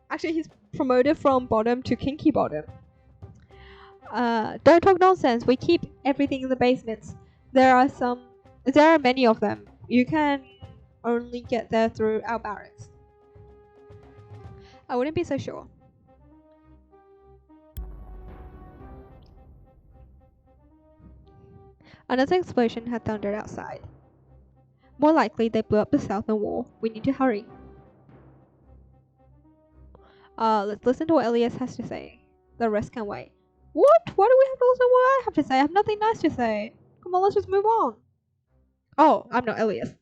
Actually, he's promoted from bottom to kinky bottom. Don't talk nonsense. We keep everything in the basements. There are many of them. You can only get there through our barracks. I wouldn't be so sure. Another explosion had thundered outside. More likely, they blew up the southern wall. We need to hurry. Let's listen to what Elias has to say. The rest can wait. What? Why do we have to listen to what I have to say? I have nothing nice to say. Come on, let's just move on. Oh, I'm not Elias.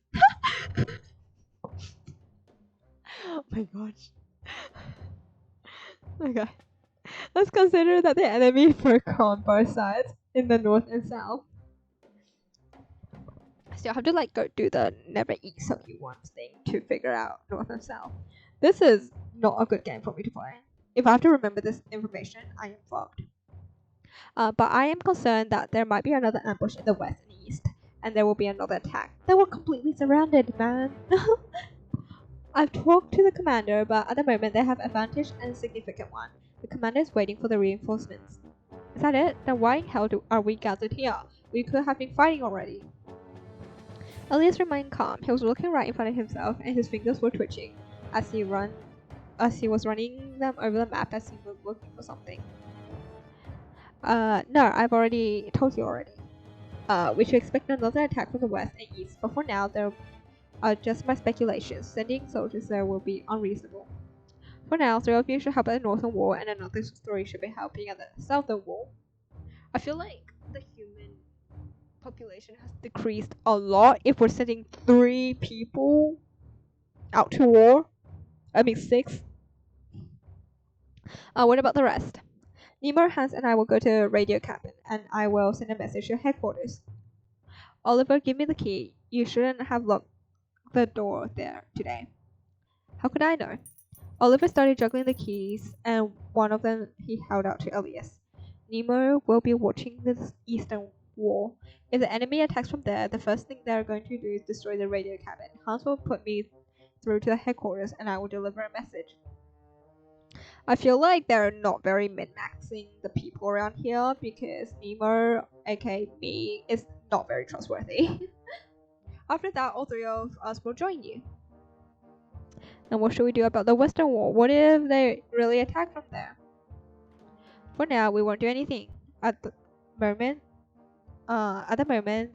Oh my gosh. Okay. Let's consider that the enemy broke on both sides, in the north and south. Still have to go do the never eat something once thing to figure out north and south. This is not a good game for me to play. If I have to remember this information, I am fucked. But I am concerned that there might be another ambush in the west and east, and there will be another attack. They were completely surrounded, man. I've talked to the commander, but at the moment they have advantage and a significant one. The commander is waiting for the reinforcements. Is that it? Then why in hell are we gathered here? We could have been fighting already. Elias remained calm. He was looking right in front of himself, and his fingers were twitching as he was running them over the map as he was looking for something. No, I've already told you already. We should expect another attack from the west and east, but for now, there are just my speculations. Sending soldiers there will be unreasonable. For now, 3 of you should help at the northern wall, and another 3 should be helping at the southern wall. I feel like the human population has decreased a lot if we're sending 3 people out to war. I mean 6. What about the rest? Nemo, Hans, and I will go to the radio cabin, and I will send a message to headquarters. Oliver, give me the key. You shouldn't have locked the door there today. How could I know? Oliver started juggling the keys, and one of them he held out to Elias. Nemo will be watching the eastern wall. If the enemy attacks from there, the first thing they're going to do is destroy the radio cabin. Hans will put me through to the headquarters, and I will deliver a message. I feel like they're not very min-maxing the people around here because Nemo, aka me, is not very trustworthy. After that, all 3 of us will join you. And what should we do about the western wall? What if they really attack from there? For now, we won't do anything. At the moment,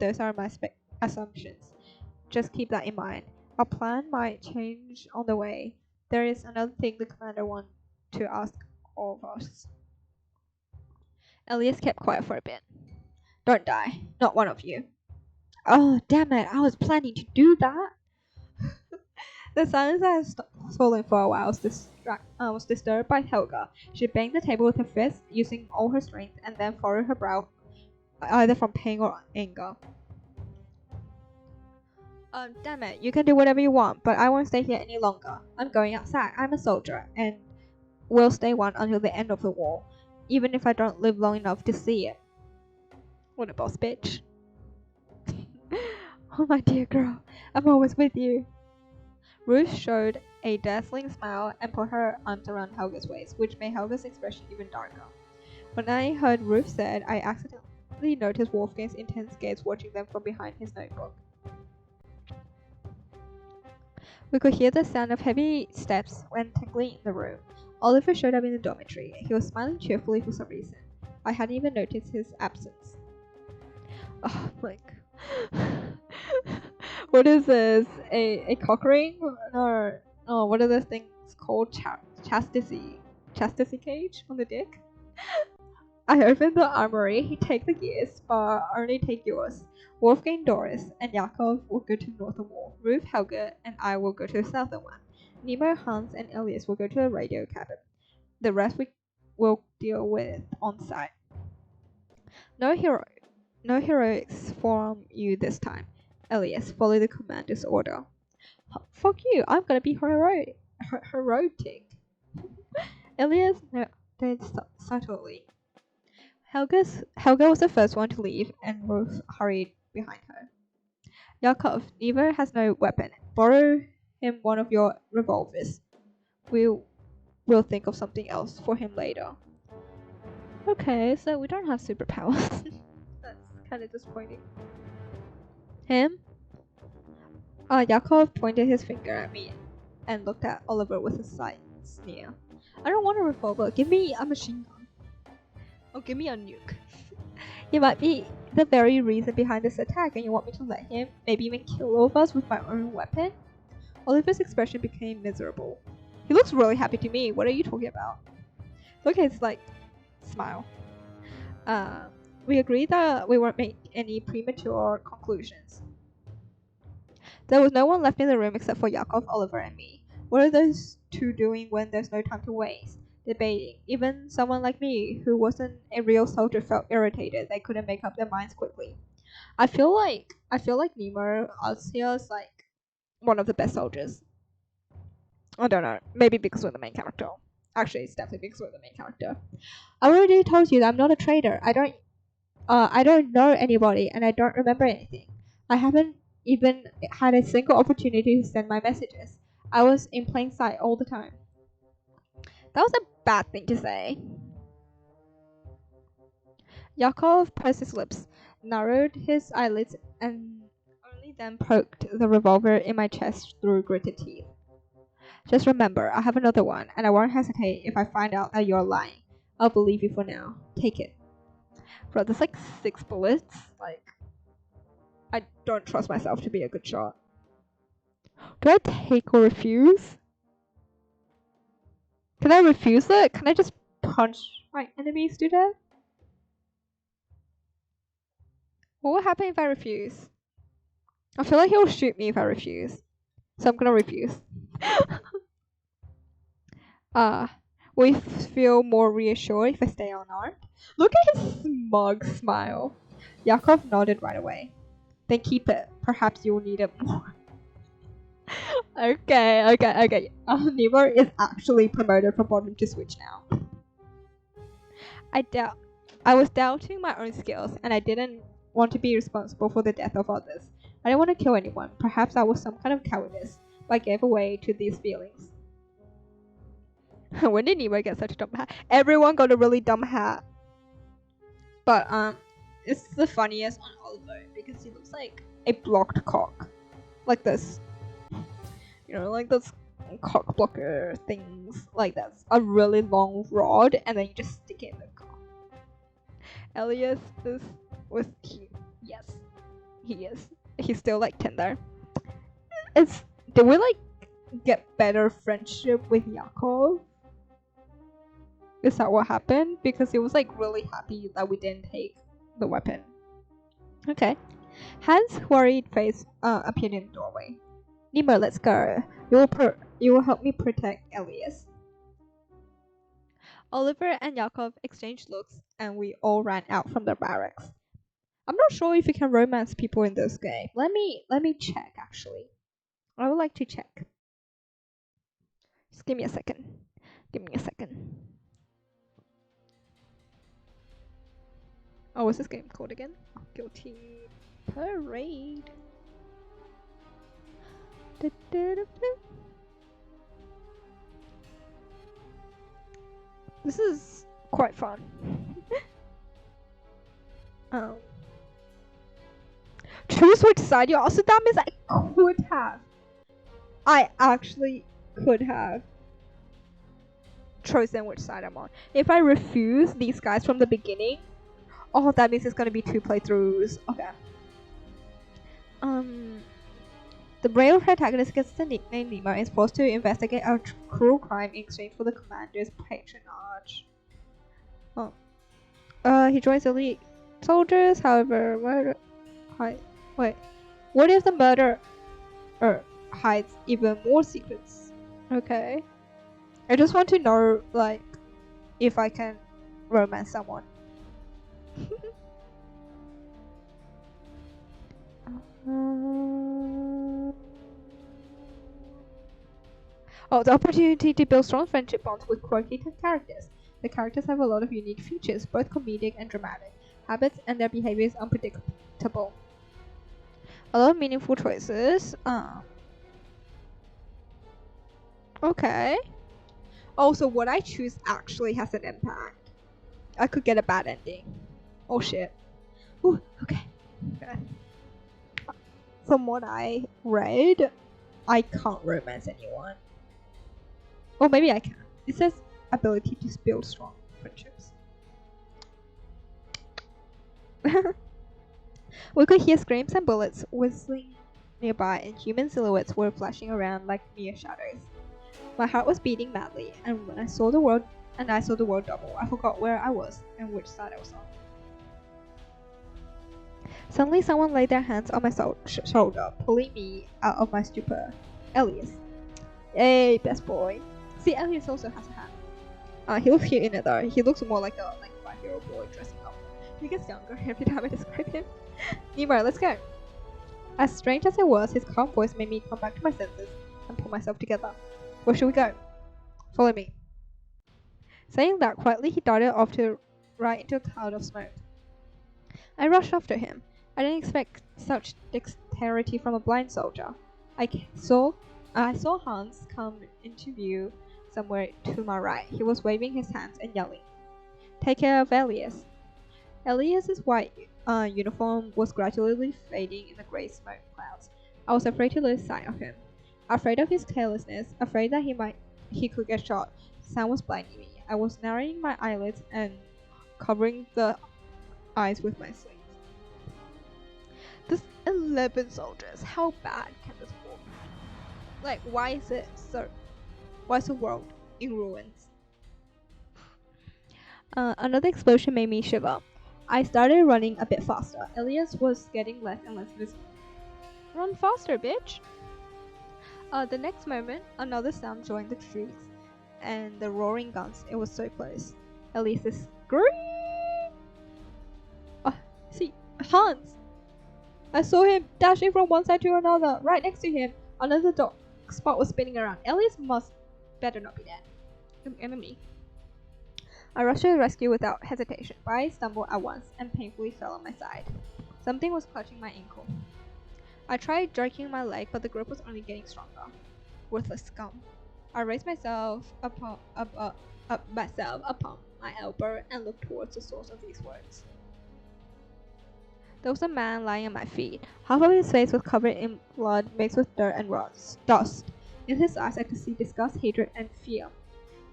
those are my assumptions. Just keep that in mind. Our plan might change on the way. There is another thing the commander wants to ask all of us. Elias kept quiet for a bit. Don't die. Not one of you. Oh, damn it. I was planning to do that. The silence that had fallen for a while was disturbed by Helga. She banged the table with her fist, using all her strength, and then furrowed her brow, either from pain or anger. Damn it. You can do whatever you want, but I won't stay here any longer. I'm going outside. I'm a soldier, and will stay one until the end of the war, even if I don't live long enough to see it. What a boss bitch. Oh my dear girl, I'm always with you. Ruth showed a dazzling smile and put her arms around Helga's waist, which made Helga's expression even darker. When I heard Ruth said, I accidentally noticed Wolfgang's intense gaze watching them from behind his notebook. We could hear the sound of heavy steps when tingling in the room. Oliver showed up in the dormitory. He was smiling cheerfully for some reason. I hadn't even noticed his absence. Oh my god. What is this? A cock ring? Or what are those things called? Chastity cage on the dick? I opened the armory. He take the gears, but only take yours. Wolfgang, Doris, and Yakov will go to the northern wall. Ruth, Helga, and I will go to the southern one. Nemo, Hans, and Elias will go to the radio cabin. The rest we will deal with on site. No heroics from you this time. Elias, follow the commander's order. Fuck you, I'm gonna be heroic. Elias nodded subtly. Helga was the first one to leave, and Ruth hurried behind her. Yakov, Nemo has no weapon. Borrow him one of your revolvers. we'll think of something else for him later. Okay, so we don't have superpowers. That's kind of disappointing. Him? Yakov pointed his finger at me and looked at Oliver with a slight sneer. I don't want a revolver. Give me a machine gun. Or give me a nuke. He might be the very reason behind this attack, and you want me to let him, maybe even kill all of us with my own weapon? Oliver's expression became miserable. He looks really happy to me. What are you talking about? Look at his, smile. We agreed that we won't make any premature conclusions. There was no one left in the room except for Yakov, Oliver, and me. What are those two doing when there's no time to waste? Debating. Even someone like me, who wasn't a real soldier, felt irritated. They couldn't make up their minds quickly. I feel like Nemo Ozia is like one of the best soldiers. I don't know. Maybe because we're the main character. Actually, it's definitely because we're the main character. I already told you that I'm not a traitor. I don't know anybody, and I don't remember anything. I haven't even had a single opportunity to send my messages. I was in plain sight all the time. That was a bad thing to say. Yakov pursed his lips, narrowed his eyelids, and only then poked the revolver in my chest through gritted teeth. Just remember, I have another one, and I won't hesitate if I find out that you're lying. I'll believe you for now. Take it. Bro, there's 6 bullets. I don't trust myself to be a good shot. Do I take or refuse? Can I refuse it? Can I just punch my enemies to death? What will happen if I refuse? I feel like he'll shoot me if I refuse. So I'm gonna refuse. We feel more reassured if I stay unarmed. Look at his smug smile. Yakov nodded right away. Then keep it. Perhaps you'll need it more. Okay. Nemo is actually promoted from bottom to switch now. I was doubting my own skills, and I didn't want to be responsible for the death of others. I didn't want to kill anyone. Perhaps that was some kind of cowardice, but I gave away to these feelings. When did Nemo get such a dumb hat? Everyone got a really dumb hat. But it's the funniest on Oliver because he looks like a blocked cock. Like this. You know, like those cock blocker things. Like that's a really long rod and then you just stick it in the cock. Elias is with he. Yes. He is. He's still tender. Did we get better friendship with Yakov? Is that what happened? Because he was really happy that we didn't take the weapon. Okay. Hans' worried face appeared in the doorway. Nemo, let's go. You will help me protect Elias. Oliver and Yakov exchanged looks, and we all ran out from the barracks. I'm not sure if you can romance people in this game. Let me check. Actually, I would like to check. Just give me a second. Oh, what's this game called again? Guilty Parade. This is quite fun. Choose which side you're on. So that means I actually could have chosen which side I'm on. If I refuse these guys from the beginning, that means it's gonna be 2 playthroughs. Okay. The brave protagonist gets the nickname Nemo and is forced to investigate a cruel crime in exchange for the commander's patronage. He joins elite soldiers, however, what if the murderer hides even more secrets? Okay. I just want to know, if I can romance someone. The opportunity to build strong friendship bonds with quirky characters. The characters have a lot of unique features, both comedic and dramatic. Habits and their behavior is unpredictable. A lot of meaningful choices. Okay. Also, what I choose actually has an impact. I could get a bad ending. Oh shit. Ooh, okay. From what I read, I can't romance anyone. Or maybe I can. It says ability to build strong friendships. We could hear screams and bullets whistling nearby, and human silhouettes were flashing around like mere shadows. My heart was beating madly, and when I saw the world double, I forgot where I was and which side I was on. Suddenly, someone laid their hands on my shoulder, pulling me out of my stupor. Elias. Hey, best boy. See, Elias also has a hat. He looks cute in it though. He looks more like a 5-year-old boy dressing up. He gets younger every time I describe him. Nemo, let's go. As strange as it was, his calm voice made me come back to my senses and pull myself together. Where should we go? Follow me. Saying that quietly, he darted off right into a cloud of smoke. I rushed after him. I didn't expect such dexterity from a blind soldier. I saw Hans come into view somewhere to my right. He was waving his hands and yelling, "Take care of Elias." Elias's white uniform was gradually fading in the grey smoke clouds. I was afraid to lose sight of him. Afraid of his carelessness, afraid that he could get shot. The sound was blinding me. I was narrowing my eyelids and covering the eyes with my sleeves. There's 11 soldiers. How bad can this war be? Like, why is the world in ruins? Another explosion made me shiver. I started running a bit faster. Elias was getting less and less visible. Run faster, bitch! The next moment, another sound joined the shrieks and the roaring guns. It was so close. Elias screamed. See, Hans! I saw him dashing from one side to another. Right next to him, another dark spot was spinning around. Elias better not be dead. The enemy. I rushed to the rescue without hesitation, but I stumbled at once and painfully fell on my side. Something was clutching my ankle. I tried jerking my leg, but the grip was only getting stronger. Worthless scum. I raised myself upon my elbow and looked towards the source of these words. There was a man lying at my feet. Half of his face was covered in blood mixed with dirt and dust. In his eyes I could see disgust, hatred, and fear.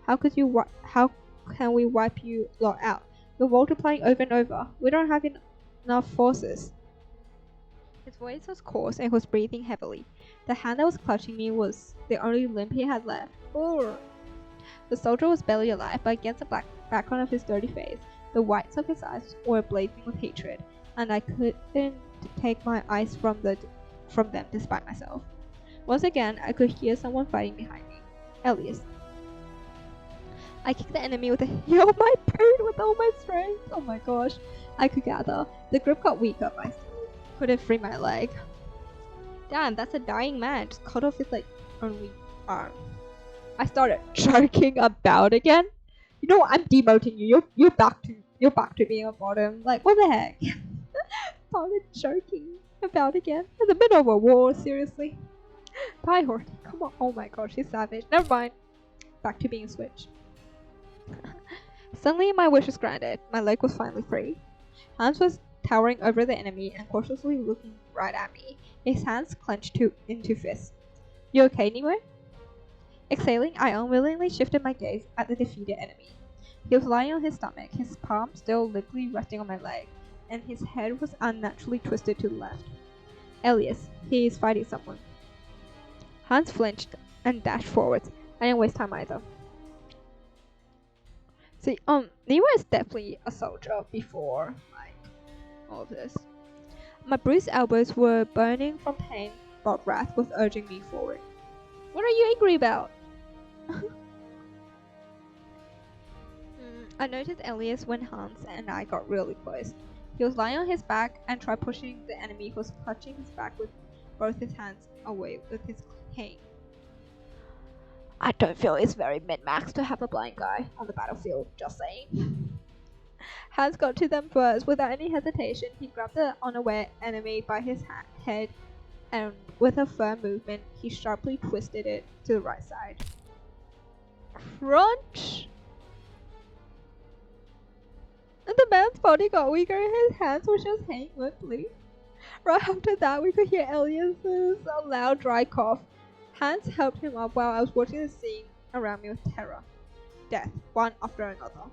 How can we wipe you lot out? You're multiplying over and over. We don't have enough forces. His voice was coarse and he was breathing heavily. The hand that was clutching me was the only limb he had left. Urgh. The soldier was barely alive, but against the black background of his dirty face, the whites of his eyes were blazing with hatred, and I couldn't take my eyes from them despite myself. Once again, I could hear someone fighting behind me. Elias. I kicked the enemy with a heel of my boot with all my strength. Oh my gosh. I could gather. The grip got weaker, but I still couldn't free my leg. Damn, that's a dying man. Just cut off his only arm. I started joking about again. You know what? I'm demoting you. You're back to being a bottom. Like, what the heck? Started joking about again in the middle of a war. Seriously. Bye, Horty. Come on. Oh my gosh, he's savage. Never mind. Back to being a switch. Suddenly, my wish was granted. My leg was finally free. Hans was towering over the enemy and cautiously looking right at me. His hands clenched into fists. You okay, Nemo? Exhaling, I unwillingly shifted my gaze at the defeated enemy. He was lying on his stomach, his palm still limply resting on my leg, and his head was unnaturally twisted to the left. Elias, he is fighting someone. Hans flinched and dashed forwards. I didn't waste time either. See, Nemo is definitely a soldier before, all of this. My bruised elbows were burning from pain, but wrath was urging me forward. What are you angry about? I noticed Elias when Hans and I got really close. He was lying on his back and tried pushing the enemy who was clutching his back with both his hands away with his cane. I don't feel it's very min-max to have a blind guy on the battlefield, just saying. Hans got to them first. Without any hesitation, he grabbed the unaware enemy by his head and with a firm movement, he sharply twisted it to the right side. Crunch! And the man's body got weaker and his hands were just hanging limply. Right after that, we could hear Elias's loud, dry cough. Hans helped him up while I was watching the scene around me with terror. Death, one after another.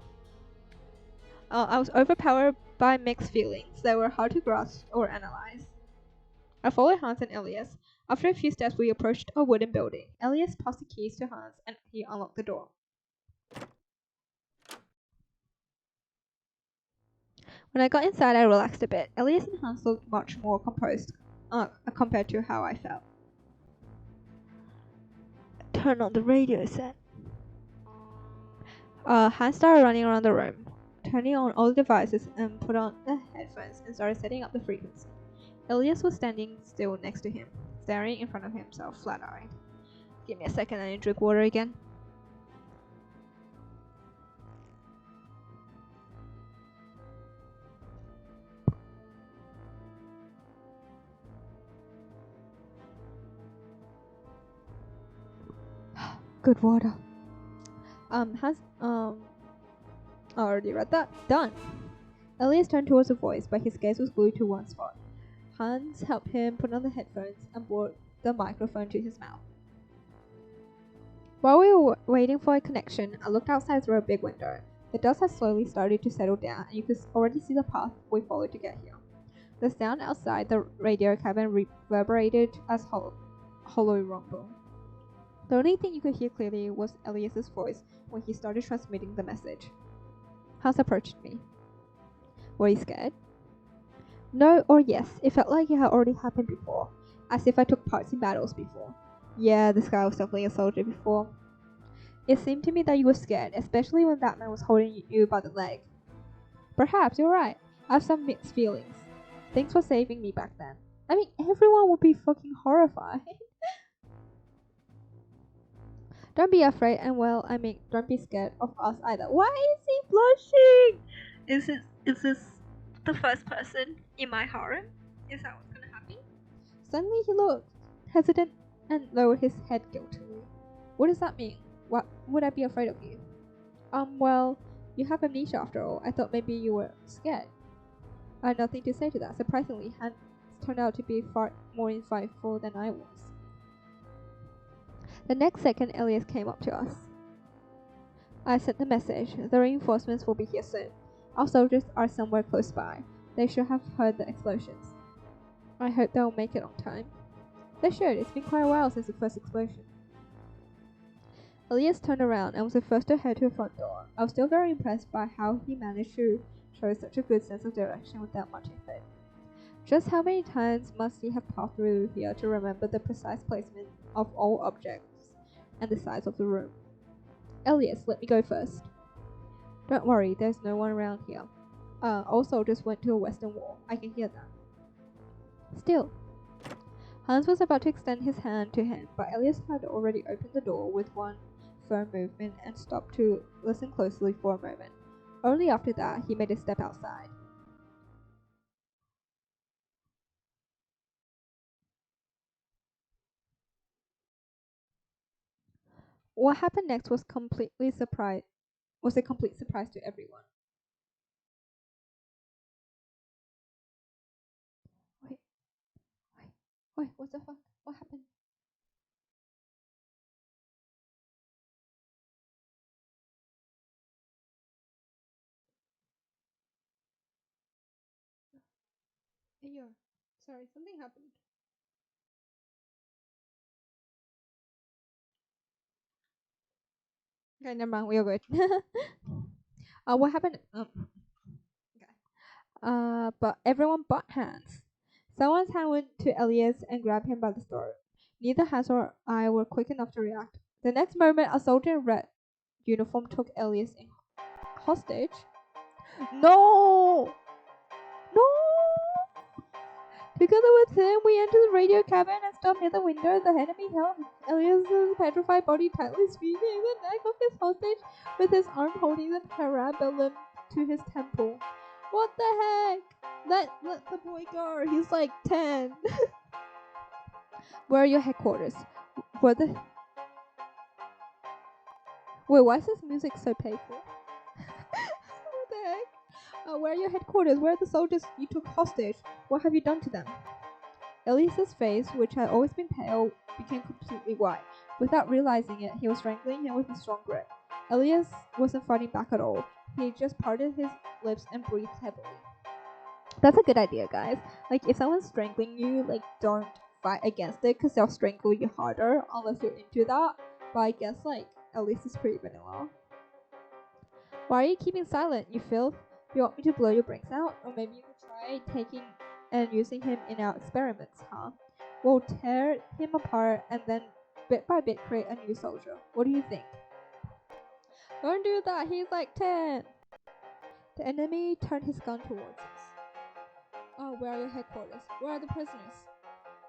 I was overpowered by mixed feelings that were hard to grasp or analyze. I followed Hans and Elias. After a few steps, we approached a wooden building. Elias passed the keys to Hans and he unlocked the door. When I got inside, I relaxed a bit. Elias and Hans looked much more composed compared to how I felt. Turn on the radio set. Hans started running around the room, turning on all the devices and put on the headphones and started setting up the frequency. Elias was standing still next to him, staring in front of himself, flat-eyed. Give me a second, I need to drink water again. Good water. I already read that. Done. Elias turned towards the voice, but his gaze was glued to one spot. Hans helped him put on the headphones and brought the microphone to his mouth. While we were waiting for a connection, I looked outside through a big window. The dust had slowly started to settle down, and you could already see the path we followed to get here. The sound outside the radio cabin reverberated as hollow rumble. The only thing you could hear clearly was Elias's voice when he started transmitting the message. Hans approached me. Were you scared? No or yes. It felt like it had already happened before, as if I took parts in battles before. Yeah, this guy was definitely a soldier before. It seemed to me that you were scared, especially when that man was holding you by the leg. Perhaps you're right. I have some mixed feelings. Thanks for saving me back then. I mean, everyone would be fucking horrified. Don't be afraid, and don't be scared of us either. Why is he blushing? Is this the first person in my harem? Is that what's gonna happen? Suddenly he looked hesitant and lowered his head guiltily. What does that mean? What would I be afraid of you? Well, you have amnesia after all. I thought maybe you were scared. I had nothing to say to that. Surprisingly, Hans turned out to be far more insightful than I was. The next second, Elias came up to us. I sent the message. The reinforcements will be here soon. Our soldiers are somewhere close by. They should have heard the explosions. I hope they'll make it on time. They should. It's been quite a while since the first explosion. Elias turned around and was the first to head to the front door. I was still very impressed by how he managed to show such a good sense of direction without much effort. Just how many times must he have passed through here to remember the precise placement of all objects and the size of the room? Elias, let me go first. Don't worry, there's no one around here. All soldiers went to the western wall. I can hear them. Still. Hans was about to extend his hand to him, but Elias had already opened the door with one firm movement and stopped to listen closely for a moment. Only after that, he made a step outside. What happened next was a complete surprise to everyone. Wait, what the fuck? What happened? Yo, sorry, something happened. Okay, never mind, we are good. What happened? Okay. But everyone but Hans. Someone's hand went to Elias and grabbed him by the throat. Neither Hans or I were quick enough to react. The next moment, a soldier in red uniform took Elias in hostage. No! No! Together with him, we entered the radio cabin and stopped near the window. The enemy held Elias's petrified body tightly squeezing the neck of his hostage with his arm holding the parabellum to his temple. What the heck? Let the boy go. He's like 10. Where are your headquarters? Wait, why is this music so painful? What the heck? Where are your headquarters? Where are the soldiers you took hostage? What have you done to them? Elias's face, which had always been pale, became completely white. Without realizing it, he was strangling him with a strong grip. Elias wasn't fighting back at all. He just parted his lips and breathed heavily. That's a good idea, guys. Like, if someone's strangling you, like, don't fight against it because they'll strangle you harder unless you're into that. But I guess, like, Elias is pretty vanilla. Why are you keeping silent, you filth? You want me to blow your brains out? Or maybe you could try taking and using him in our experiments, huh? We'll tear him apart and then bit by bit create a new soldier. What do you think? Don't do that, he's like 10! The enemy turned his gun towards us. Oh, where are your headquarters? Where are the prisoners?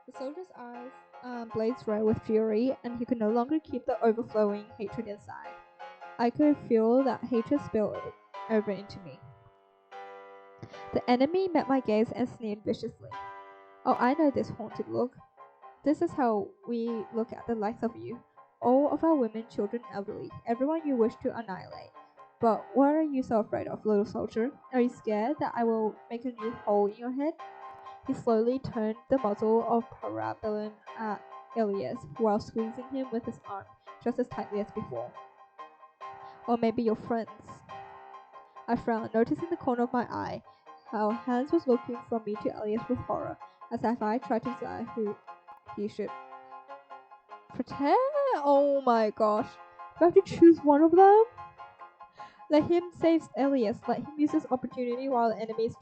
The soldier's eyes blazed red with fury, and he could no longer keep the overflowing hatred inside. I could feel that hatred spill over into me. The enemy met my gaze and sneered viciously. Oh, I know this haunted look. This is how we look at the likes of you. All of our women, children, elderly, everyone you wish to annihilate. But what are you so afraid of, little soldier? Are you scared that I will make a new hole in your head? He slowly turned the muzzle of Parabellum at Elias while squeezing him with his arm just as tightly as before. Or maybe your friends. I frowned, noticing the corner of my eye how Hans was looking from me to Elias with horror, as if I tried to decide who he should protect. Oh my gosh. Do I have to choose one of them? Let him save Elias. Let him use this opportunity while the enemy is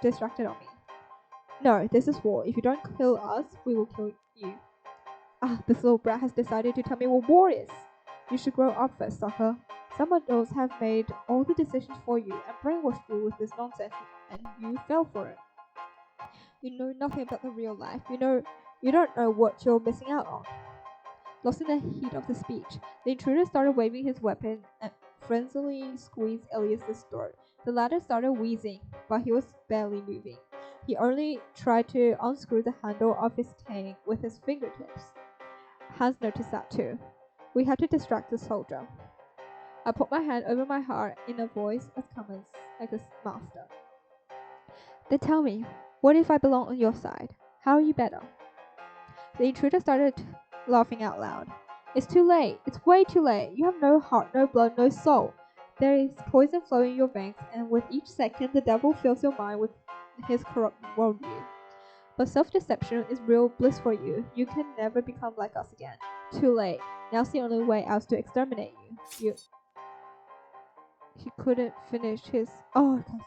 distracted on me. No, this is war. If you don't kill us, we will kill you. Ah, this little brat has decided to tell me we're warriors. You should grow up first, sucker. Some adults have made all the decisions for you and brainwashed you with this nonsense, and you fell for it. You know nothing about the real life. You don't know what you're missing out on. Lost in the heat of the speech, the intruder started waving his weapon and frenziedly squeezed Elias's throat. The latter started wheezing, but he was barely moving. He only tried to unscrew the handle of his cane with his fingertips. Hans noticed that too. We had to distract the soldier. I put my hand over my heart in a voice as calm as like a master. Then tell me, what if I belong on your side? How are you better? The intruder started laughing out loud. It's too late. It's way too late. You have no heart, no blood, no soul. There is poison flowing in your veins, and with each second the devil fills your mind with his corrupt worldview. But self-deception is real bliss for you. You can never become like us again. Too late. Now's the only way out to exterminate you. He couldn't finish his. Oh, okay.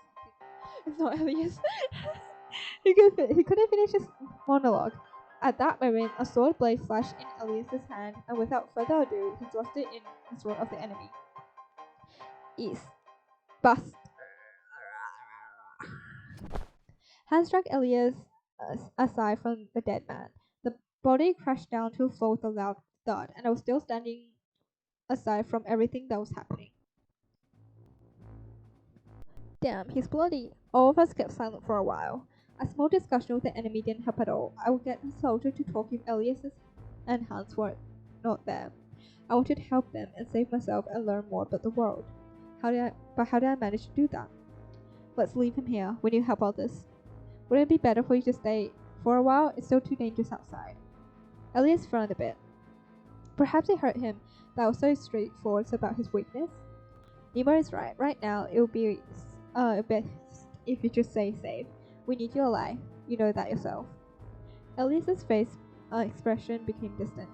It's not Elias. he couldn't finish his monologue. At that moment, a sword blade flashed in Elias's hand, and without further ado, he thrust it in the throat of the enemy. Is bust. Hans dragged Elias aside from the dead man. The body crashed down to the floor with a loud thud, and I was still standing aside from everything that was happening. Damn, he's bloody. All of us kept silent for a while. A small discussion with the enemy didn't help at all. I would get the soldier to talk if Elias and Hans were not there. I wanted to help them and save myself and learn more about the world. How did I manage to do that? Let's leave him here. We need to help others. Wouldn't it be better for you to stay for a while? It's still too dangerous outside. Elias frowned a bit. Perhaps it hurt him that I was so straightforward about his weakness. Nemo is right. Right now, it would be best if you just stay safe. We need you alive. You know that yourself. Elias's face expression became distant.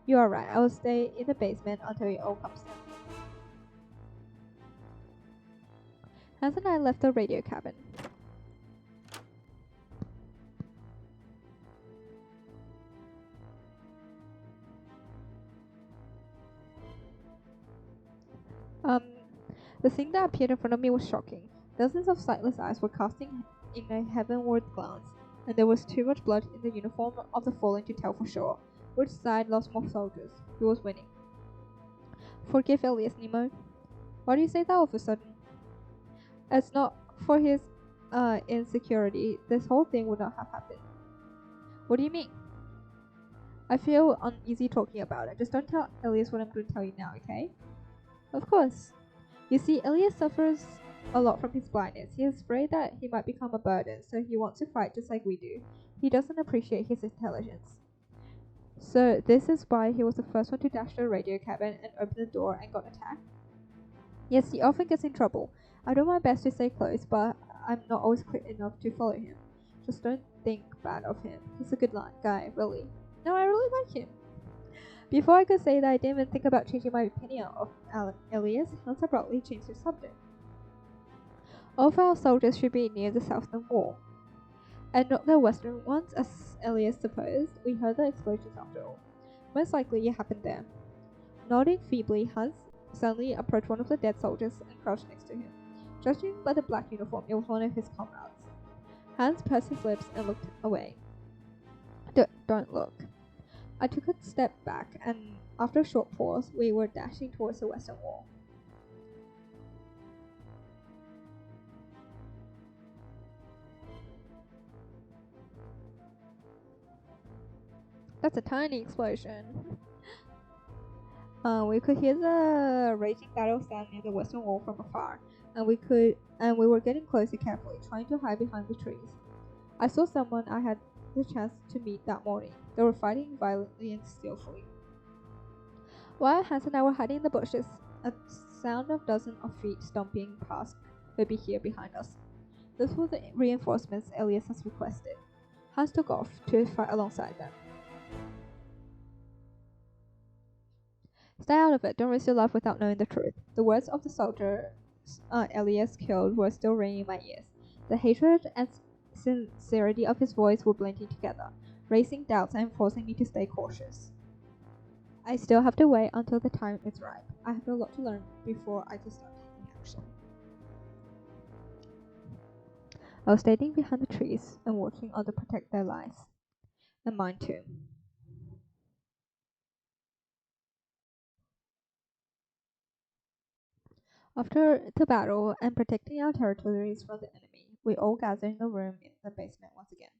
You are right. I will stay in the basement until it all comes down. Hans and I left the radio cabin. The thing that appeared in front of me was shocking. Dozens of sightless eyes were casting in a heavenward glance, and there was too much blood in the uniform of the fallen to tell for sure which side lost more soldiers, who was winning. Forgive Elias, Nemo. Why do you say that all of a sudden? It's not for his insecurity. This whole thing would not have happened. What do you mean? I feel uneasy talking about it. Just don't tell Elias what I'm going to tell you now, okay? Of course. You see, Elias suffers a lot from his blindness. He is afraid that he might become a burden, so he wants to fight just like we do. He doesn't appreciate his intelligence. So this is why he was the first one to dash to the radio cabin and open the door and got attacked. Yes, he often gets in trouble. I do my best to stay close, but I'm not always quick enough to follow him. Just don't think bad of him. He's a good guy, really. No, I really like him. Before I could say that, I didn't even think about changing my opinion of Elias. Hans abruptly changed the subject. All of our soldiers should be near the southern wall, and not the western ones, as Elias supposed. We heard the explosions after all. Most likely it happened there. Nodding feebly, Hans suddenly approached one of the dead soldiers and crouched next to him. Judging by the black uniform, it was one of his comrades. Hans pursed his lips and looked away. Don't look. I took a step back, and after a short pause, we were dashing towards the western wall. That's a tiny explosion. We could hear the raging battle sound near the western wall from afar, and we were getting closer carefully, trying to hide behind the trees. I saw someone I had the chance to meet that morning. They were fighting violently and skillfully. While Hans and I were hiding in the bushes, a sound of dozens of feet stomping past could be heard behind us. This was the reinforcements Elias has requested. Hans took off to fight alongside them. Stay out of it. Don't risk your life without knowing the truth. The words of the soldier Elias killed were still ringing in my ears. The hatred and sincerity of his voice were blending together, raising doubts and forcing me to stay cautious. I still have to wait until the time is right. I have a lot to learn before I can start taking action. I was standing behind the trees and watching others protect their lives. And mine too. After the battle and protecting our territories from the enemy, we all gathered in the room in the basement once again.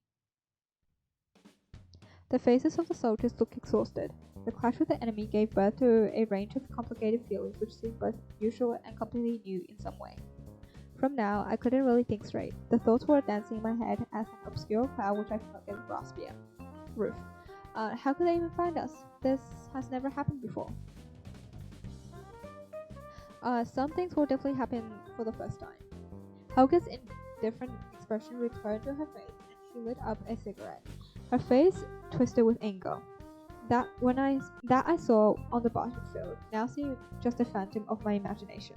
The faces of the soldiers looked exhausted. The clash with the enemy gave birth to a range of complicated feelings which seemed both usual and completely new in some way. From now, I couldn't really think straight. The thoughts were dancing in my head as an obscure cloud which I could not get a grasp yet. Roof. How could they even find us? This has never happened before. Some things will definitely happen for the first time. Helga's indifferent expression returned to her face, and she lit up a cigarette. Her face twisted with anger. That I saw on the battlefield now seemed just a phantom of my imagination.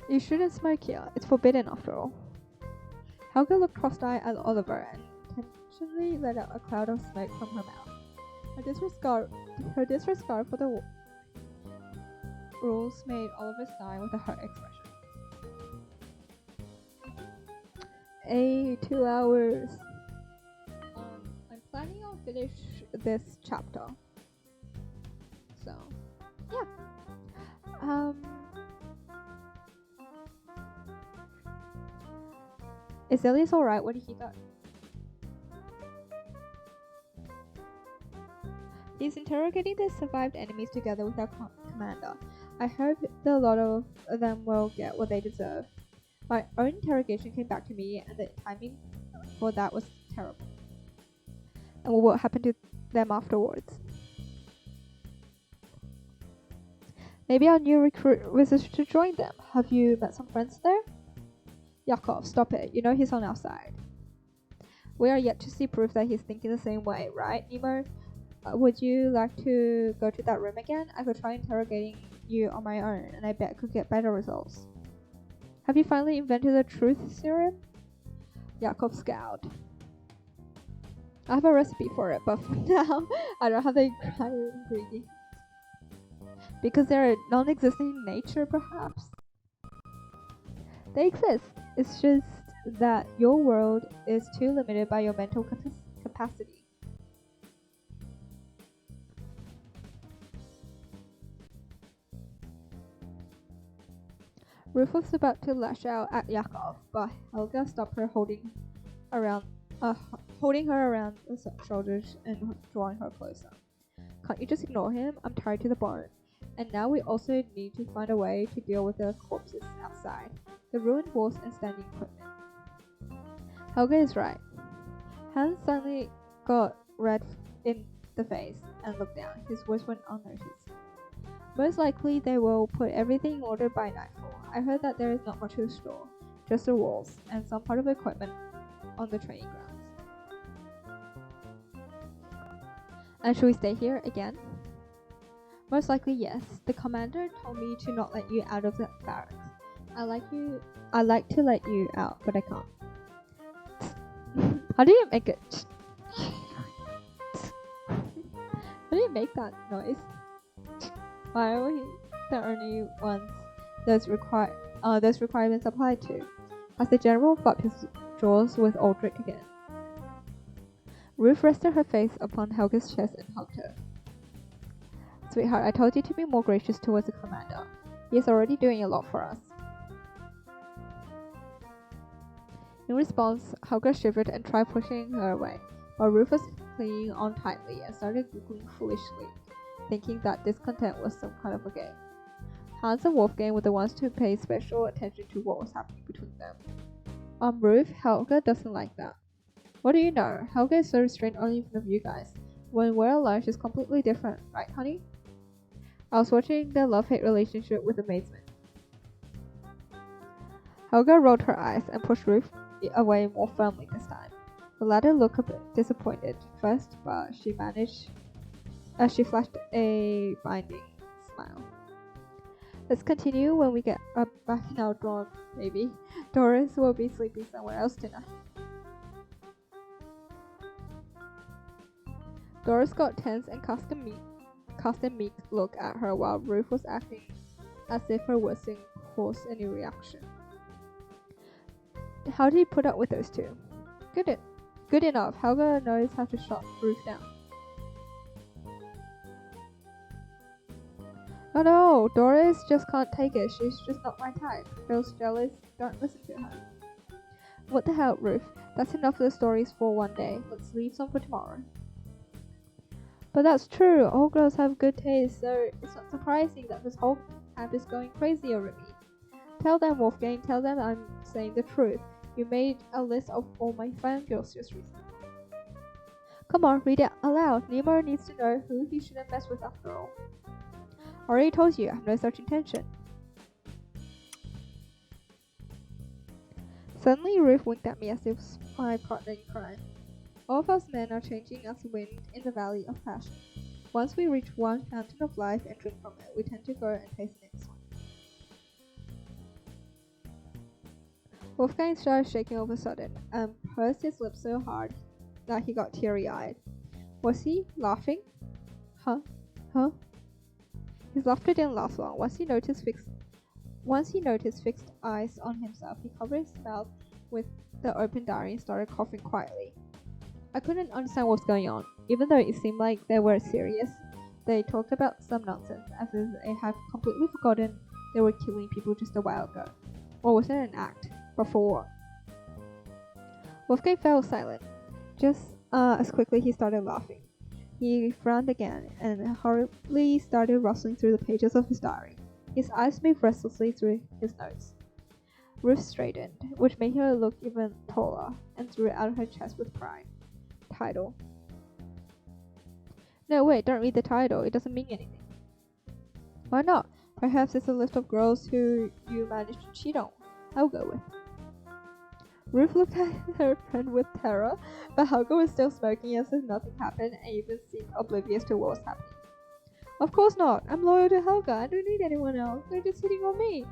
You shouldn't smoke here. It's forbidden after all. Helga looked cross-eyed at Oliver and intentionally let out a cloud of smoke from her mouth. Her disregard for the rules made Oliver sigh with a hurt expression. 2 hours. I'm planning on finish this chapter. So, yeah. Is Elias alright? What did he do? He's interrogating the survived enemies together with our commander. I hope that a lot of them will get what they deserve. My own interrogation came back to me, and the timing for that was terrible. And what happened to them afterwards? Maybe our new recruit wishes to join them. Have you met some friends there? Yakov, stop it. You know he's on our side. We are yet to see proof that he's thinking the same way, right, Nemo? Would you like to go to that room again? I could try interrogating you on my own, and I bet I could get better results. Have you finally invented the truth serum? Yakov scowled. I have a recipe for it, but for now, I don't have the ingredients. Because they're non-existent in nature, perhaps? They exist. It's just that your world is too limited by your mental capacity. Ruth was about to lash out at Yakov, but Helga stopped her, holding her around the shoulders and drawing her closer. Can't you just ignore him? I'm tired to the bone. And now we also need to find a way to deal with the corpses outside, the ruined walls and standing equipment. Helga is right. Hans suddenly got red in the face and looked down. His voice went unnoticed. Most likely they will put everything in order by nightfall. I heard that there is not much to store, just the walls and some part of the equipment on the training grounds. And should we stay here again? Most likely yes. The commander told me to not let you out of the barracks. I like to let you out, but I can't. How do you make it? How do you make that noise? Why are we the only ones those requirements apply to? As the general flapped his jaws with Aldrich again. Ruth rested her face upon Helga's chest and hugged her. Sweetheart, I told you to be more gracious towards the commander. He is already doing a lot for us. In response, Helga shivered and tried pushing her away, while Ruth was clinging on tightly and started giggling foolishly, thinking that discontent was some kind of a game. Hans and Wolfgang were the ones to pay special attention to what was happening between them. Ruth, Helga doesn't like that. What do you know? Helga is so restrained only in front of you guys. When we're alone, she's completely different, right, honey? I was watching their love-hate relationship with amazement. Helga rolled her eyes and pushed Ruth away more firmly this time. The latter looked a bit disappointed first, but she managed as she flashed a binding smile. Let's continue when we get back in our dorm, maybe. Doris will be sleeping somewhere else tonight. Doris got tense and cast a meek look at her while Ruth was acting as if her words didn't cause any reaction. How did he put up with those two? Good enough. Helga knows how to shut Ruth down. Oh no, Doris just can't take it. She's just not my type. Feels jealous. Don't listen to her. What the hell, Ruth? That's enough of the stories for one day. Let's leave some for tomorrow. But that's true. All girls have good taste, so it's not surprising that this whole camp is going crazy over me. Tell them, Wolfgang. Tell them I'm saying the truth. You made a list of all my fangirls just recently. Come on, read it aloud. Nemo needs to know who he shouldn't mess with after all. Already told you, I have no such intention. Suddenly, Ruth winked at me as if my partner in crime. All of us men are changing as wind in the valley of passion. Once we reach one fountain of life and drink from it, we tend to go and taste the next one. Wolfgang started shaking all of a sudden, and pursed his lips so hard that he got teary-eyed. Was he laughing? Huh? His laughter didn't last long. Once he noticed fixed eyes on himself, he covered his mouth with the open diary and started coughing quietly. I couldn't understand what was going on. Even though it seemed like they were serious, they talked about some nonsense, as if they had completely forgotten they were killing people just a while ago. Or was it an act? But for what? Wolfgang fell silent. Just as quickly he started laughing. He frowned again and hurriedly started rustling through the pages of his diary. His eyes moved restlessly through his notes. Ruth straightened, which made her look even taller, and threw it out of her chest with pride. Title. No, wait, don't read the title. It doesn't mean anything. Why not? Perhaps it's a list of girls who you managed to cheat on. I'll go with. Ruth looked at her friend with terror, but Helga was still smoking as if nothing happened and even seemed oblivious to what was happening. Of course not. I'm loyal to Helga. I don't need anyone else. They're just hitting on me.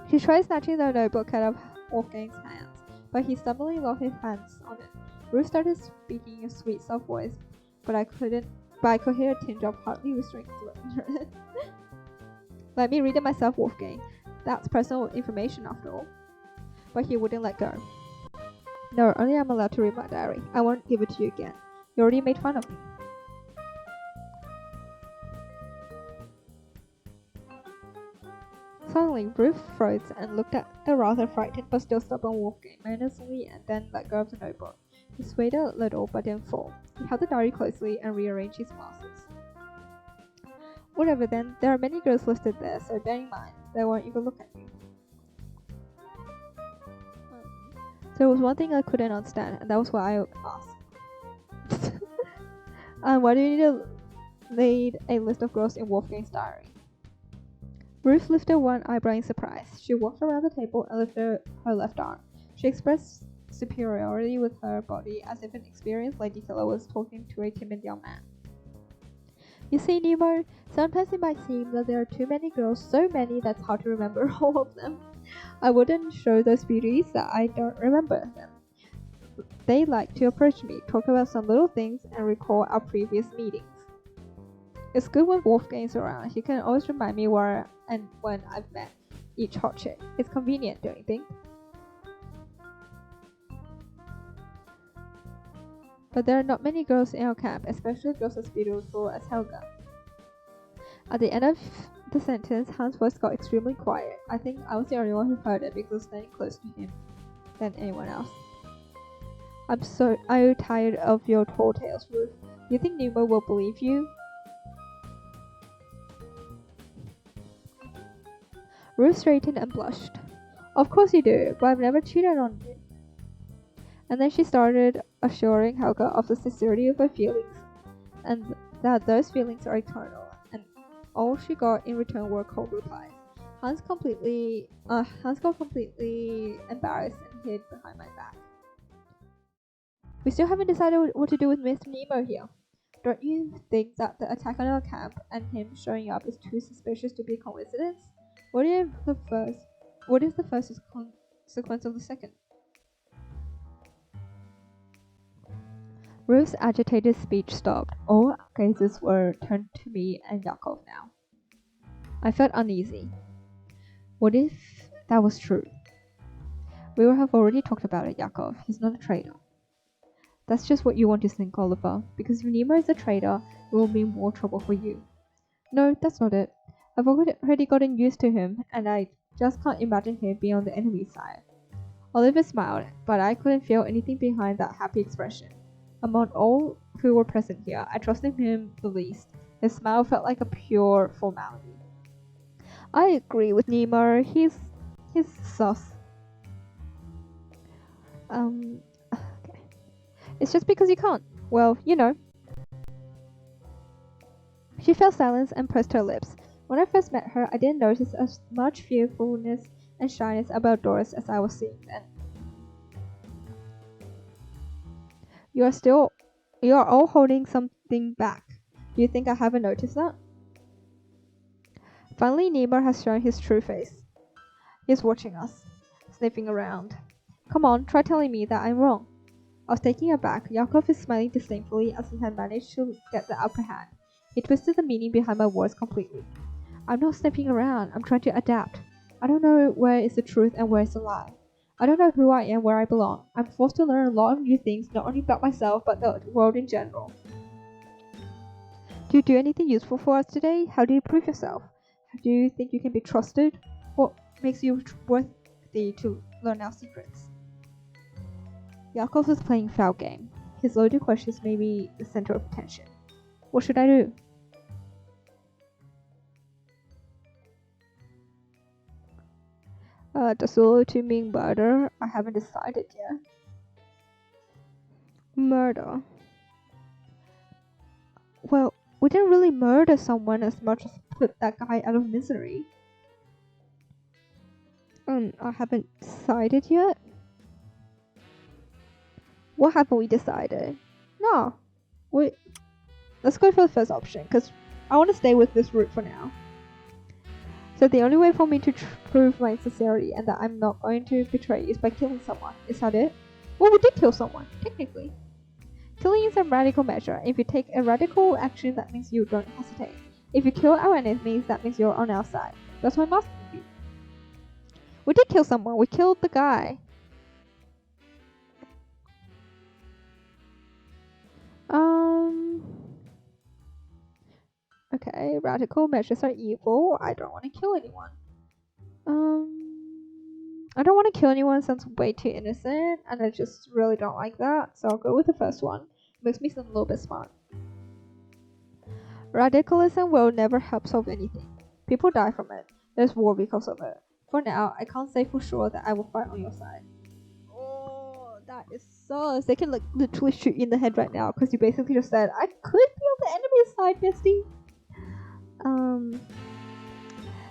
She tried snatching the notebook out of Wolfgang's hands, but he stubbornly locked his hands on it. Ruth started speaking in a sweet, soft voice, but I could hear a tinge of hardly restrained threat. Let me read it myself, Wolfgang. That's personal information after all. But he wouldn't let go. No, only I'm allowed to read my diary. I won't give it to you again. You already made fun of me. Suddenly, Ruth froze and looked at the rather frightened but still stubborn Wolfgang menacingly and then let go of the notebook. He swayed a little but didn't fall. He held the diary closely and rearranged his glasses. Whatever then, there are many girls listed there, so bear in mind, they won't even look at you. There was one thing I couldn't understand, and that was why I asked. Why do you need to lead a list of girls in Wolfgang's diary? Ruth lifted one eyebrow in surprise. She walked around the table and lifted her left arm. She expressed superiority with her body as if an experienced lady killer was talking to a timid young man. You see, Nemo, sometimes it might seem that there are too many girls, so many that's hard to remember all of them. I wouldn't show those beauties that I don't remember them. They like to approach me, talk about some little things, and recall our previous meetings. It's good when Wolfgang's around. He can always remind me where and when I've met each hot chick. It's convenient, don't you think? But there are not many girls in our camp, especially girls as beautiful as Helga. At the end of the sentence, Hans' voice got extremely quiet. I think I was the only one who heard it because I was standing closer to him than anyone else. I'm so tired of your tall tales, Ruth. You think Nemo will believe you? Ruth straightened and blushed. Of course you do, but I've never cheated on you. And then she started assuring Helga of the sincerity of her feelings, and that those feelings are eternal, and all she got in return were cold replies. Hans got completely embarrassed and hid behind my back. We still haven't decided what to do with Mr. Nemo here. Don't you think that the attack on our camp and him showing up is too suspicious to be a coincidence? What if the first is consequence of the second? Ruth's agitated speech stopped. All gazes were turned to me and Yakov now. I felt uneasy. What if that was true? We have already talked about it, Yakov. He's not a traitor. That's just what you want to think, Oliver, because if Nemo is a traitor, it will mean more trouble for you. No, that's not it. I've already gotten used to him, and I just can't imagine him being on the enemy side. Oliver smiled, but I couldn't feel anything behind that happy expression. Among all who were present here, I trusted him the least. His smile felt like a pure formality. I agree with Nemo. He's sus. Okay. It's just because you can't. Well, you know. She fell silent and pursed her lips. When I first met her, I didn't notice as much fearfulness and shyness about Doris as I was seeing then. You are all holding something back. Do you think I haven't noticed that? Finally, Nemo has shown his true face. He's watching us, sniffing around. Come on, try telling me that I'm wrong. I was taken aback. Yakov is smiling disdainfully as he had managed to get the upper hand. He twisted the meaning behind my words completely. I'm not sniffing around. I'm trying to adapt. I don't know where is the truth and where is the lie. I don't know who I am, where I belong. I'm forced to learn a lot of new things, not only about myself, but the world in general. Do you do anything useful for us today? How do you prove yourself? Do you think you can be trusted? What makes you worthy to learn our secrets? Yakov was playing foul game. His loaded questions made me the center of attention. What should I do? Does loyalty mean murder? I haven't decided yet. Murder. Well, we didn't really murder someone as much as put that guy out of misery. I haven't decided yet. What haven't we decided? No. Let's go for the first option, because I want to stay with this route for now. So the only way for me to prove my sincerity and that I'm not going to betray is by killing someone. Is that it? Well, we did kill someone, technically. Killing is a radical measure. If you take a radical action, that means you don't hesitate. If you kill our enemies, that means you're on our side. That's what must be. We did kill someone. We killed the guy. Okay, radical measures are evil. I don't want to kill anyone. I don't want to kill anyone, sounds way too innocent, and I just really don't like that, so I'll go with the first one. It makes me sound a little bit smart. Radicalism will never help solve anything. People die from it. There's war because of it. For now, I can't say for sure that I will fight on your side. Oh, that is sus. They can literally shoot you in the head right now because you basically just said, I could be on the enemy's side, Misty.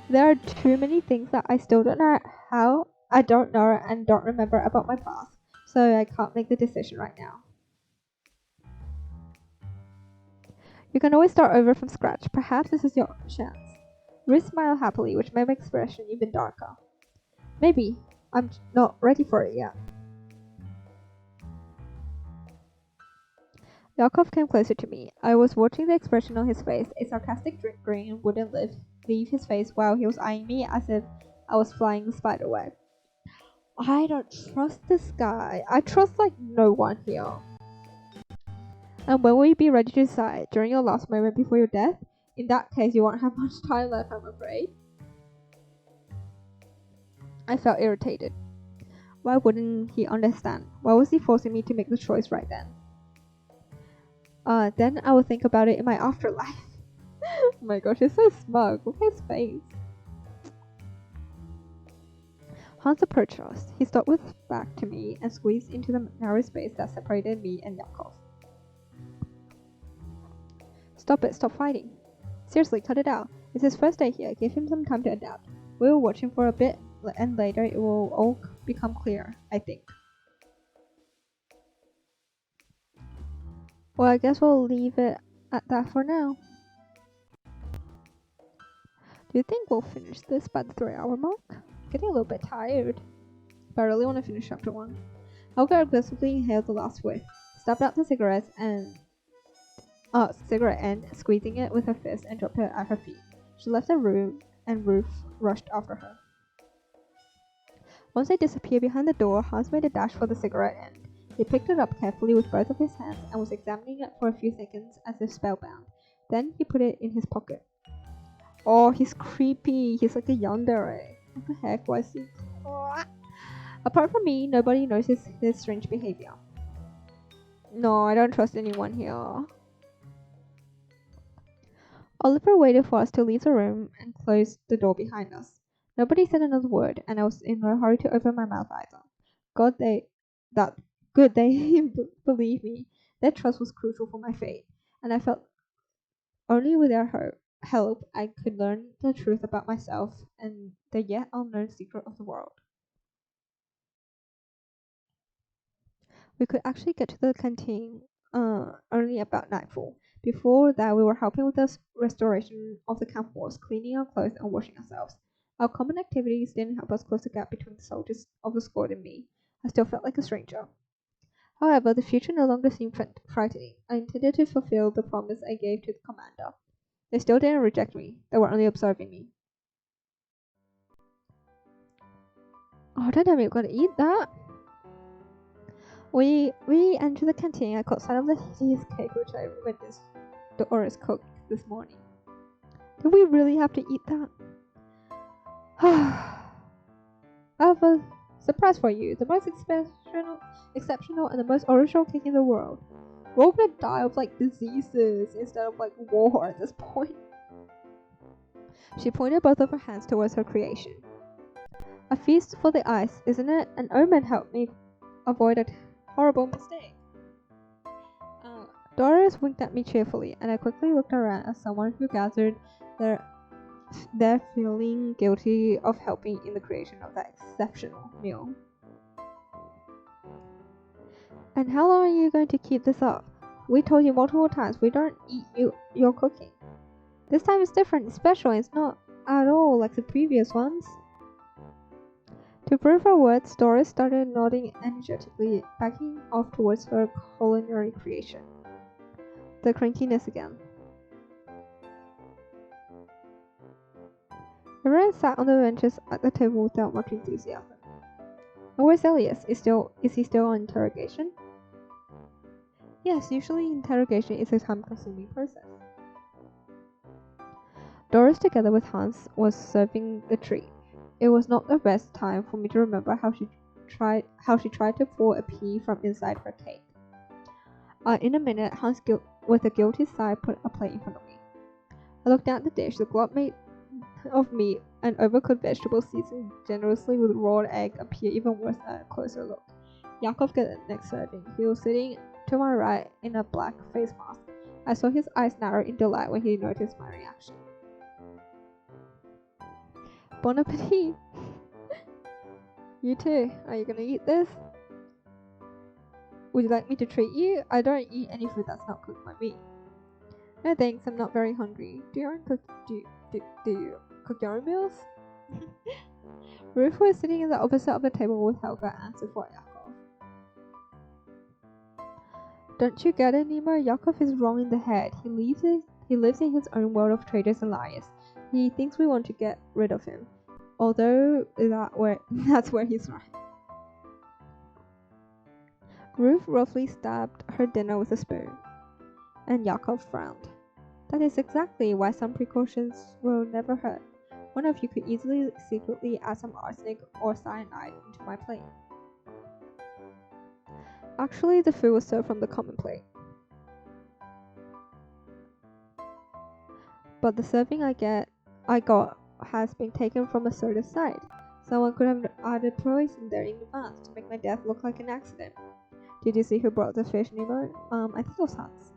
There are too many things that I still don't know how, I don't know and don't remember about my past, so I can't make the decision right now. You can always start over from scratch. Perhaps this is your chance. Ruth smiled happily, which made my expression even darker. Maybe. I'm not ready for it yet. Yakov came closer to me. I was watching the expression on his face. A sarcastic grin wouldn't leave his face while he was eyeing me as if I was flying a spider web. I don't trust this guy. I trust like no one here. And when will you be ready to decide? During your last moment before your death? In that case, you won't have much time left, I'm afraid. I felt irritated. Why wouldn't he understand? Why was he forcing me to make the choice right then? Then I will think about it in my afterlife. Oh my gosh, he's so smug. Look at his face. Hans approached us. He stopped with his back to me and squeezed into the narrow space that separated me and Yakov. Stop it, stop fighting. Seriously, cut it out. It's his first day here. Give him some time to adapt. We will watch him for a bit, and later it will all become clear, I think. Well, I guess we'll leave it at that for now. Do you think we'll finish this by the 3-hour mark? Getting a little bit tired, but I really want to finish chapter 1. Helga aggressively inhaled the last whiff, stubbed out the cigarette end, squeezing it with her fist, and dropped it at her feet. She left the room, and Ruth rushed after her. Once they disappeared behind the door, Hans made a dash for the cigarette end. He picked it up carefully with both of his hands and was examining it for a few seconds as if spellbound. Then he put it in his pocket. Oh, he's creepy. He's like a yandere. What the heck? Why is he? Oh. Apart from me, nobody noticed his strange behavior. No, I don't trust anyone here. Oliver waited for us to leave the room and closed the door behind us. Nobody said another word, and I was in no hurry to open my mouth either. Good they believed me. Their trust was crucial for my fate, and I felt only with their help I could learn the truth about myself and the yet unknown secret of the world. We could actually get to the canteen only about nightfall. Before that, we were helping with the restoration of the camp walls, cleaning our clothes and washing ourselves. Our common activities didn't help us close the gap between the soldiers of the squad and me. I still felt like a stranger. However, the future no longer seemed frightening. I intended to fulfill the promise I gave to the commander. They still didn't reject me. They were only observing me. Oh, don't tell me you're gonna eat that. We entered the canteen. I caught sight of the hideous cake which I witnessed Doris cooked this morning. Did we really have to eat that? I have a surprise for you. The most exceptional and the most original cake in the world. We're all gonna die of like diseases instead of like war at this point. She pointed both of her hands towards her creation. A feast for the eyes, isn't it? An omen helped me avoid a horrible mistake. Doris winked at me cheerfully, and I quickly looked around as someone who gathered their feeling guilty of helping in the creation of that exceptional meal. And how long are you going to keep this up? We told you multiple times we don't eat your cooking. This time is different, it's special, it's not at all like the previous ones. To prove her words, Doris started nodding energetically, backing off towards her culinary creation. The crankiness again. Everyone sat on the benches at the table without much enthusiasm. And where's Elias? Is he still on interrogation? Yes, usually interrogation is a time-consuming process. Doris, together with Hans, was serving the treat. it was not the best time for me to remember how she tried to pull a pea from inside her cake. In a minute, Hans with a guilty sigh put a plate in front of me. I looked at the dish, the glob made of meat and overcooked vegetables seasoned generously with raw egg appeared even worse at a closer look. Yakov got the next serving. He was sitting to my right in a black face mask. I saw his eyes narrow in delight when he noticed my reaction. Bon appetit! You too. Are you gonna eat this? Would you like me to treat you? I don't eat any food that's not cooked by me. No thanks, I'm not very hungry. Do you cook your own meals? Ruth, who was sitting in the opposite of the table with Helga, answered for Yakov. Don't you get it, Nemo? Yakov is wrong in the head. He lives in his own world of traitors and liars. He thinks we want to get rid of him, although that's where he's right. Ruth roughly stabbed her dinner with a spoon, and Yakov frowned. That is exactly why some precautions will never hurt. One of you could easily secretly add some arsenic or cyanide into my plate. Actually, the food was served from the common plate. But the serving I got has been taken from a certain side. Someone could have added poison there in advance to make my death look like an accident. Did you see who brought the fish, Nemo? I think it was Hans.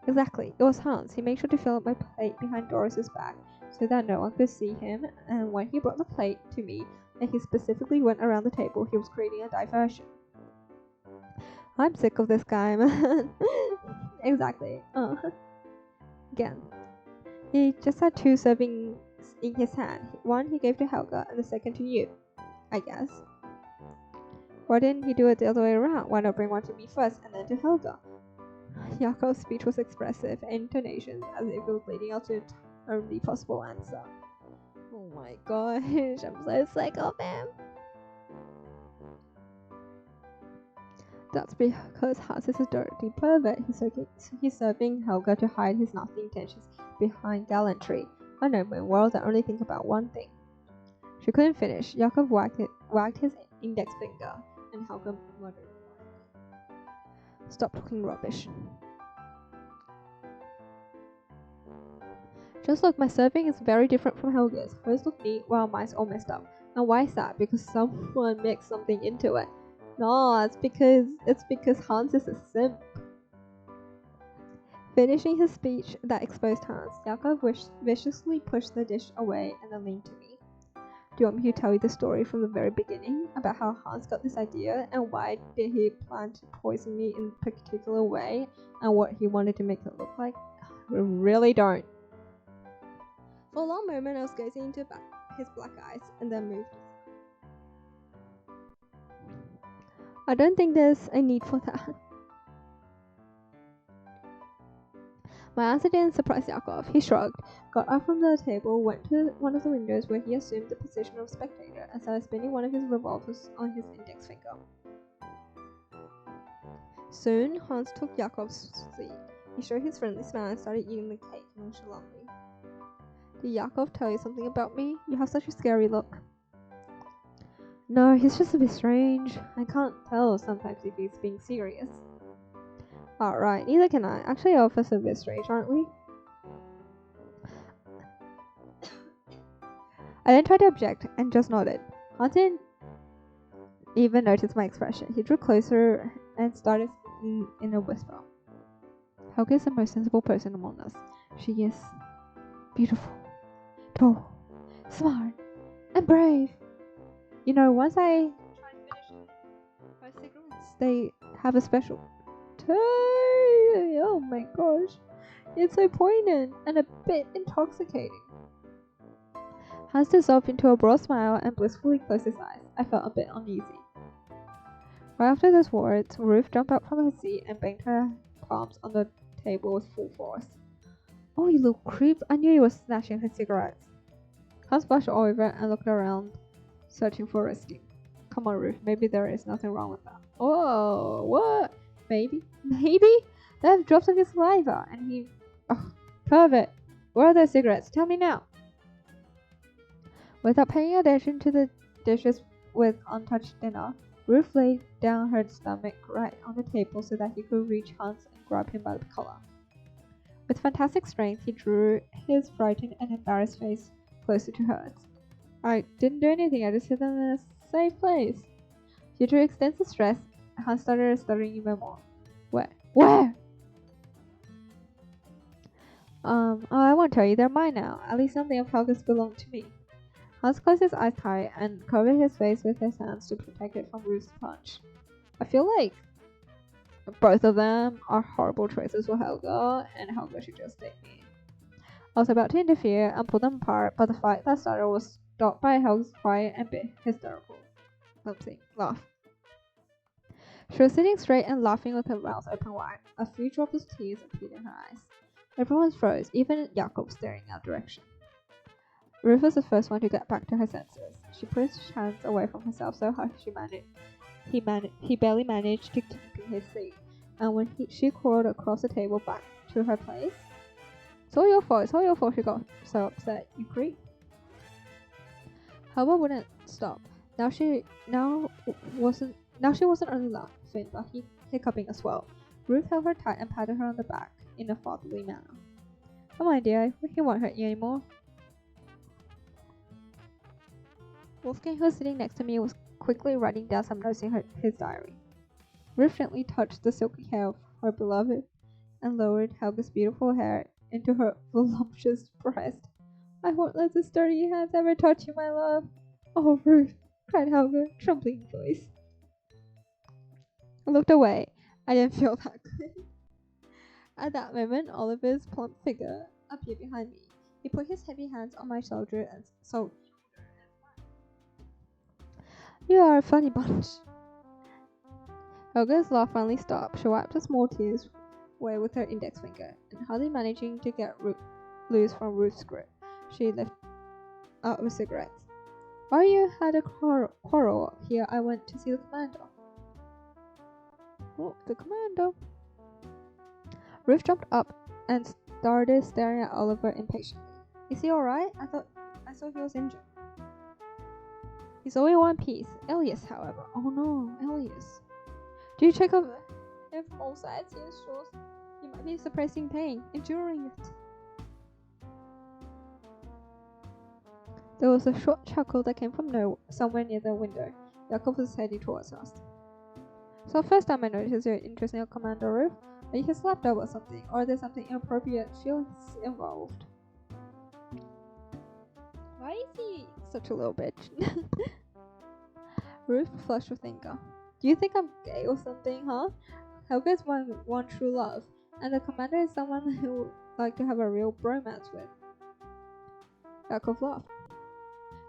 Exactly, it was Hans. He made sure to fill up my plate behind Doris's back so that no one could see him, and when he brought the plate to me and he specifically went around the table, he was creating a diversion. I'm sick of this guy, man. Exactly. Again. He just had 2 servings in his hand. One he gave to Helga and the second to you, I guess. Why didn't he do it the other way around? Why not bring one to me first and then to Helga? Yakov's speech was expressive, intonations as if it was leading up to an only possible answer. Oh my gosh, I'm so sick of him. That's because Hans is a dirty pervert. He's serving Helga to hide his nasty intentions behind gallantry. I know my world, I only think about one thing. She couldn't finish. Yakov wagged his index finger, and Helga muttered, Stop talking rubbish. Just look, my serving is very different from Helga's. Hers look neat while mine's all messed up. And why is that? Because someone mixed something into it. No, it's because Hans is a simp. Finishing his speech that exposed Hans, Yakov viciously pushed the dish away and then leaned to me. Do you want me to tell you the story from the very beginning about how Hans got this idea and why did he plan to poison me in a particular way and what he wanted to make it look like? I really don't. For a long moment I was gazing into his black eyes and then moved. I don't think there's a need for that. My answer didn't surprise Yakov. He shrugged, got up from the table, went to one of the windows where he assumed the position of spectator, and started spinning one of his revolvers on his index finger. Soon, Hans took Yakov's seat. He showed his friendly smile and started eating the cake nonchalantly. Did Yakov tell you something about me? You have such a scary look. No, he's just a bit strange. I can't tell sometimes if he's being serious. Alright, neither can I. Actually, all of us are a bit strange, aren't we? I then tried to object and just nodded. Hans didn't even notice my expression. He drew closer and started speaking in a whisper. Helga is the most sensible person among us. She is beautiful, tall, smart, and brave. You know, once I try to finish my cigarettes, they have a special taste. Oh my gosh. It's so poignant and a bit intoxicating. Hans dissolved into a broad smile and blissfully closed his eyes. I felt a bit uneasy. Right after those words, Ruth jumped up from her seat and banged her palms on the table with full force. Oh, you little creep. I knew you were snatching her cigarettes. Hans blushed all over and looked around, searching for rescue. Come on, Ruth. Maybe there is nothing wrong with that. Oh, what? Maybe? They have drops of his saliva, and he... Oh, pervert. Where are those cigarettes? Tell me now. Without paying attention to the dishes with untouched dinner, Ruth laid down her stomach right on the table so that he could reach Hans and grab him by the collar. With fantastic strength, he drew his frightened and embarrassed face closer to hers. I didn't do anything, I just hid them in a safe place. Due to extensive stress, Hans started stuttering even more. Where? Where? I won't tell you, they're mine now. At least something of Helga's belong to me. Hans closed his eyes tight and covered his face with his hands to protect it from Ruth's punch. I feel like both of them are horrible choices for Helga, and Helga should just take me. I was about to interfere and pull them apart, but the fight that started was stopped by Helga's quiet and hysterical laugh. She was sitting straight and laughing with her mouth open wide. A few drops of tears appeared in her eyes. Everyone froze, even Jakob staring our direction. Ruth was the first one to get back to her senses. She pushed his hands away from herself so hard he barely managed to keep in his seat, and when she crawled across the table back to her place, it's all your fault, she got so upset, you creep. Helga wouldn't stop. Now she wasn't only laughing, but hiccuping as well. Ruth held her tight and patted her on the back in a fatherly manner. Come on, dear, he won't hurt you anymore. Wolfgang, who was sitting next to me, was quickly writing down some notes in his diary. Ruth gently touched the silky hair of her beloved and lowered Helga's beautiful hair into her voluptuous breast. I won't let this dirty hands ever touch you, my love. Oh, Ruth, cried Helga, trembling voice. I looked away. I didn't feel that good. At that moment, Oliver's plump figure appeared behind me. He put his heavy hands on my shoulder and so. You are a funny bunch. Helga's laugh finally stopped. She wiped the small tears away with her index finger, and hardly managing to get loose from Ruth's grip, she left out with cigarettes. While you had a quarrel here, I went to see the commander. Oh, the commander. Ruth jumped up and started staring at Oliver impatiently. Is he alright? I saw he was injured. He's only one piece. Elias, however. Oh no, Elias. Do you check over him from all sides? He shows he might be suppressing pain, enduring it. There was a short chuckle that came from somewhere near the window. Jakob was heading towards us. So first time I noticed your interest in your Commander Ruth. Are you his lapdog or something? Or are there something inappropriate feelings involved? Why is he such a little bitch? Ruth flushed with anger. Do you think I'm gay or something, huh? Helga is my one true love, and the commander is someone who would like to have a real bromance with. Jakob laughed.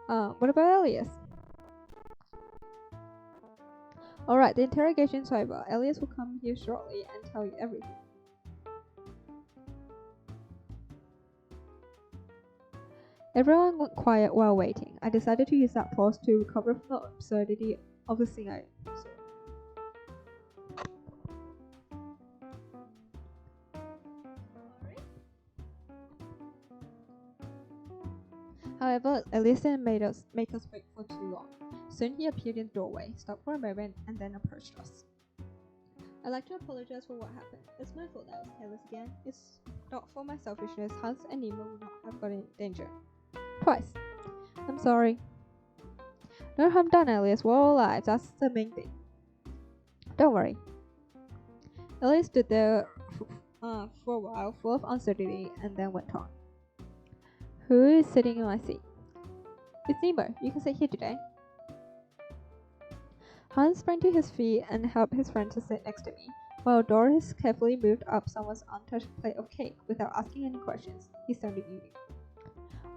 What about Elias? Alright, the interrogation's over. Elias will come here shortly and tell you everything. Everyone went quiet while waiting. I decided to use that pause to recover from the absurdity of the scene I saw. However, Elias didn't make us wait for too long. Soon he appeared in the doorway, stopped for a moment, and then approached us. I'd like to apologize for what happened. It's my fault that I was careless again. It's not for my selfishness. Hans and Nemo would not have got in danger. Twice. I'm sorry. No harm done, Elias. We're all alive. That's the main thing. Don't worry. Elias stood there for a while, full of uncertainty, and then went on. Who is sitting in my seat? It's Nemo. You can sit here today. Hans sprang to his feet and helped his friend to sit next to me, while Doris carefully moved up someone's untouched plate of cake without asking any questions. He started eating.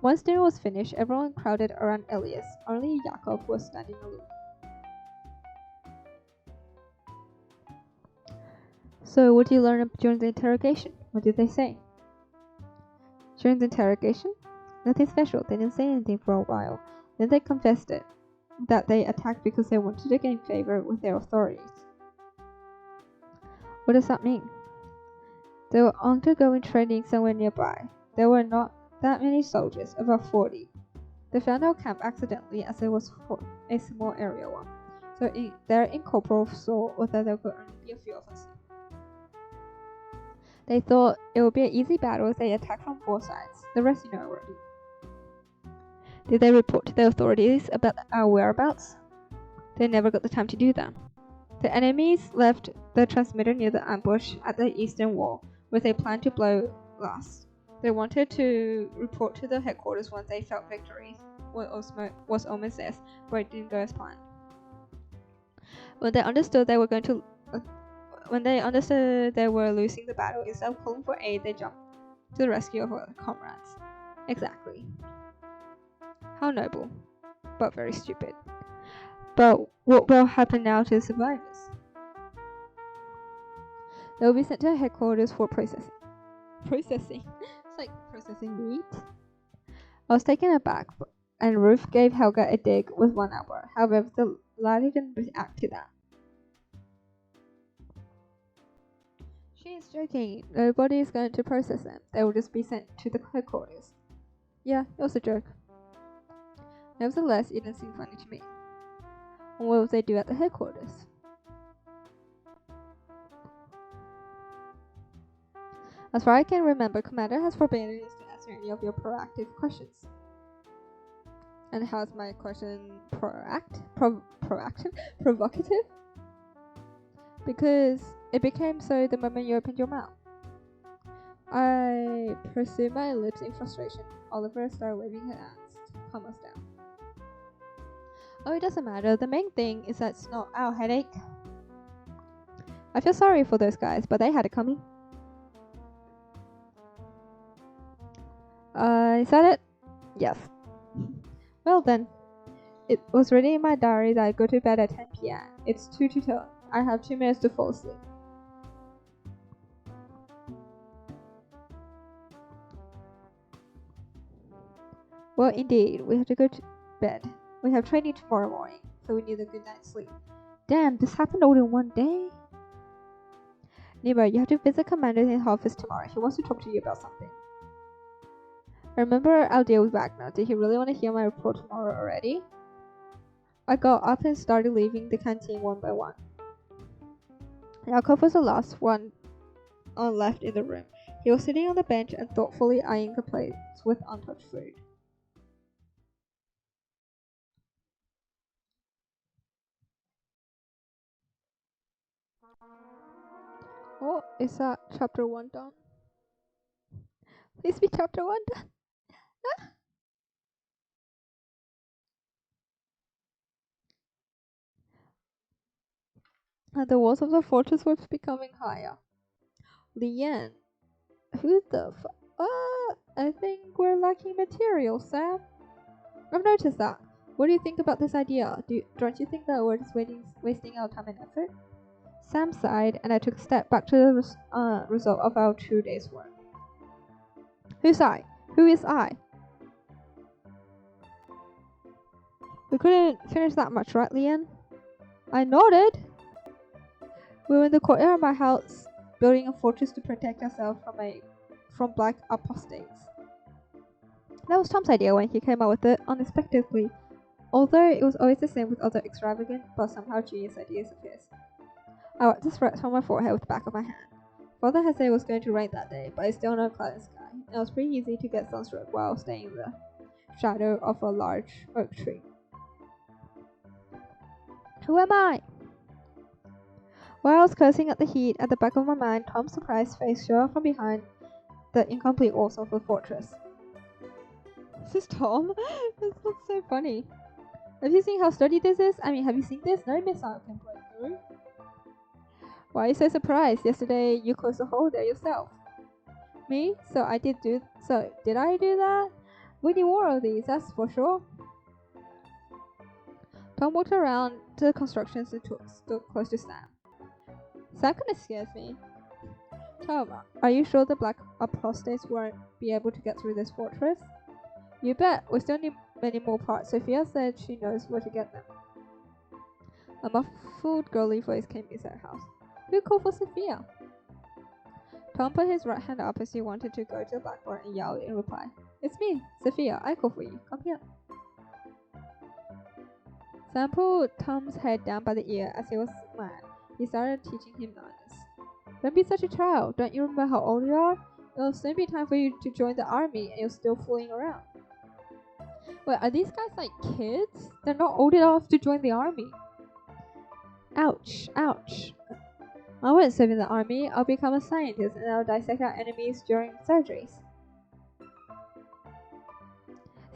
Once dinner was finished, everyone crowded around Elias. Only Jakob was standing aloof. So, what did you learn during the interrogation? What did they say? During the interrogation? Nothing special. They didn't say anything for a while. Then they confessed it. That they attacked because they wanted to gain favor with their authorities. What does that mean? They were undergoing training somewhere nearby. There were not that many soldiers, about 40. They found our camp accidentally as it was a small area one, so their incorporeal saw that there could only be a few of us. They thought it would be an easy battle if they attacked from 4 sides. The rest you know already. Did they report to the authorities about our whereabouts? They never got the time to do that. The enemies left the transmitter near the ambush at the eastern wall with a plan to blow last. They wanted to report to the headquarters once they felt victory was almost theirs, but it didn't go as planned. When they understood they were losing the battle, instead of calling for aid, they jumped to the rescue of their comrades. Exactly. How noble, but very stupid. But what will happen now to the survivors? They will be sent to headquarters for processing. Processing? It's like processing meat. I was taken aback, and Ruth gave Helga a dig with one elbow. However, the latter didn't react to that. She is joking. Nobody is going to process them. They will just be sent to the headquarters. Yeah, it was a joke. Nevertheless, it didn't seem funny to me. And what will they do at the headquarters? As far as I can remember, Commander has forbidden us to answer any of your proactive questions. And how is my question provocative? Because it became so the moment you opened your mouth. I pursued my lips in frustration. Oliver started waving her hands to calm us down. Oh, it doesn't matter. The main thing is that it's not our headache. I feel sorry for those guys, but they had it coming. Is that it? Yes. Well then, it was written in my diary that I go to bed at 10 p.m. It's 2 to 10. I have 2 minutes to fall asleep. Well, indeed, we have to go to bed. We have training tomorrow morning, so we need a good night's sleep. Damn, this happened all in one day? Nemo, you have to visit Commander in his office tomorrow. He wants to talk to you about something. Remember our deal with Wagner. Did he really want to hear my report tomorrow already? I got up and started leaving the canteen one by one. Yakov was the last one left in the room. He was sitting on the bench and thoughtfully eyeing the plates with untouched food. Oh, is that chapter 1 done? Please be chapter 1 done. And the walls of the fortress were becoming higher. Lian, who the I think we're lacking material, Sam. I've noticed that. What do you think about this idea? Don't you think that we're just wasting our time and effort? Sam sighed, and I took a step back to the result of our 2 days' work. Who's I? Who is I? We couldn't finish that much, right, Lian? I nodded. We were in the courtyard of my house, building a fortress to protect ourselves from black apostates. That was Tom's idea when he came up with it unexpectedly, although it was always the same with other extravagant but somehow genius ideas of his. I wiped the sweat from my forehead with the back of my hand. Father had said it was going to rain that day, but it's still no cloud in the sky, and it was pretty easy to get sunstroke while staying in the shadow of a large oak tree. Who am I? While I was cursing at the heat at the back of my mind, Tom's surprised face showed up from behind the incomplete walls of the fortress. This is Tom? This looks so funny. Have you seen how sturdy this is? I mean, have you seen this? No missile can break through. Why are you so surprised? Yesterday you closed the hole there yourself. Me? Did I do that? We need more of these, that's for sure. Tom walked around to the constructions and stood close to Sam. Sam kinda scares me. Tom, are you sure the black apostates won't be able to get through this fortress? You bet. We still need many more parts. Sophia said she knows where to get them. A muffled girly voice came inside her house. Who called for Sophia? Tom put his right hand up as he wanted to go to the blackboard and yelled in reply. It's me, Sophia. I call for you. Come here. Sam pulled Tom's head down by the ear as he was mad. He started teaching him manners. Don't be such a child. Don't you remember how old you are? It'll soon be time for you to join the army and you're still fooling around. Wait, are these guys like kids? They're not old enough to join the army. Ouch, ouch. I won't serve in the army. I'll become a scientist and I'll dissect our enemies during surgeries.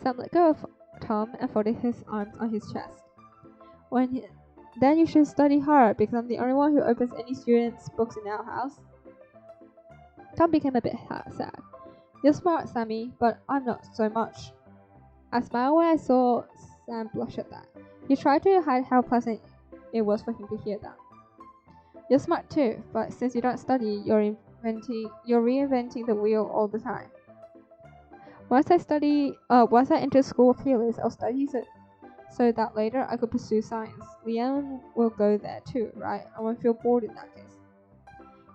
Sam let go of Tom and folded his arms on his chest. Then you should study hard because I'm the only one who opens any student's books in our house. Tom became a bit sad. You're smart, Sammy, but I'm not so much. I smiled when I saw Sam blush at that. He tried to hide how pleasant it was for him to hear that. You're smart too, but since you don't study, you're reinventing the wheel all the time. Once I enter school of healers, I'll study so that later I could pursue science. Leanne will go there too, right? I won't feel bored in that case.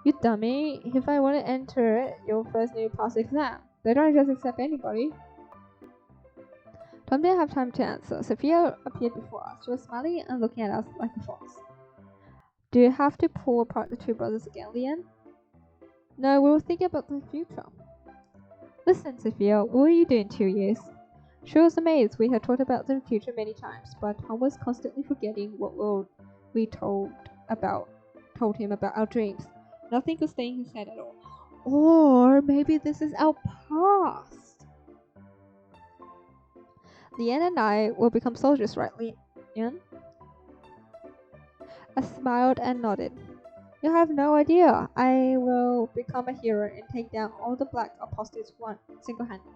You dummy! If I want to enter it, you'll first need to pass the exam. They don't just accept anybody. Tom didn't have time to answer. Sophia appeared before us. She was smiling and looking at us like a fox. Do you have to pull apart the two brothers again, Leanne? No, we were thinking about the future. Listen, Sophia, what will you do in 2 years? She was amazed. We had talked about the future many times, but Tom was constantly forgetting what we told him about our dreams. Nothing could stay in his head at all. Or maybe this is our past. Leanne and I will become soldiers, right, Leanne? I smiled and nodded. You have no idea. I will become a hero and take down all the black apostates single-handedly.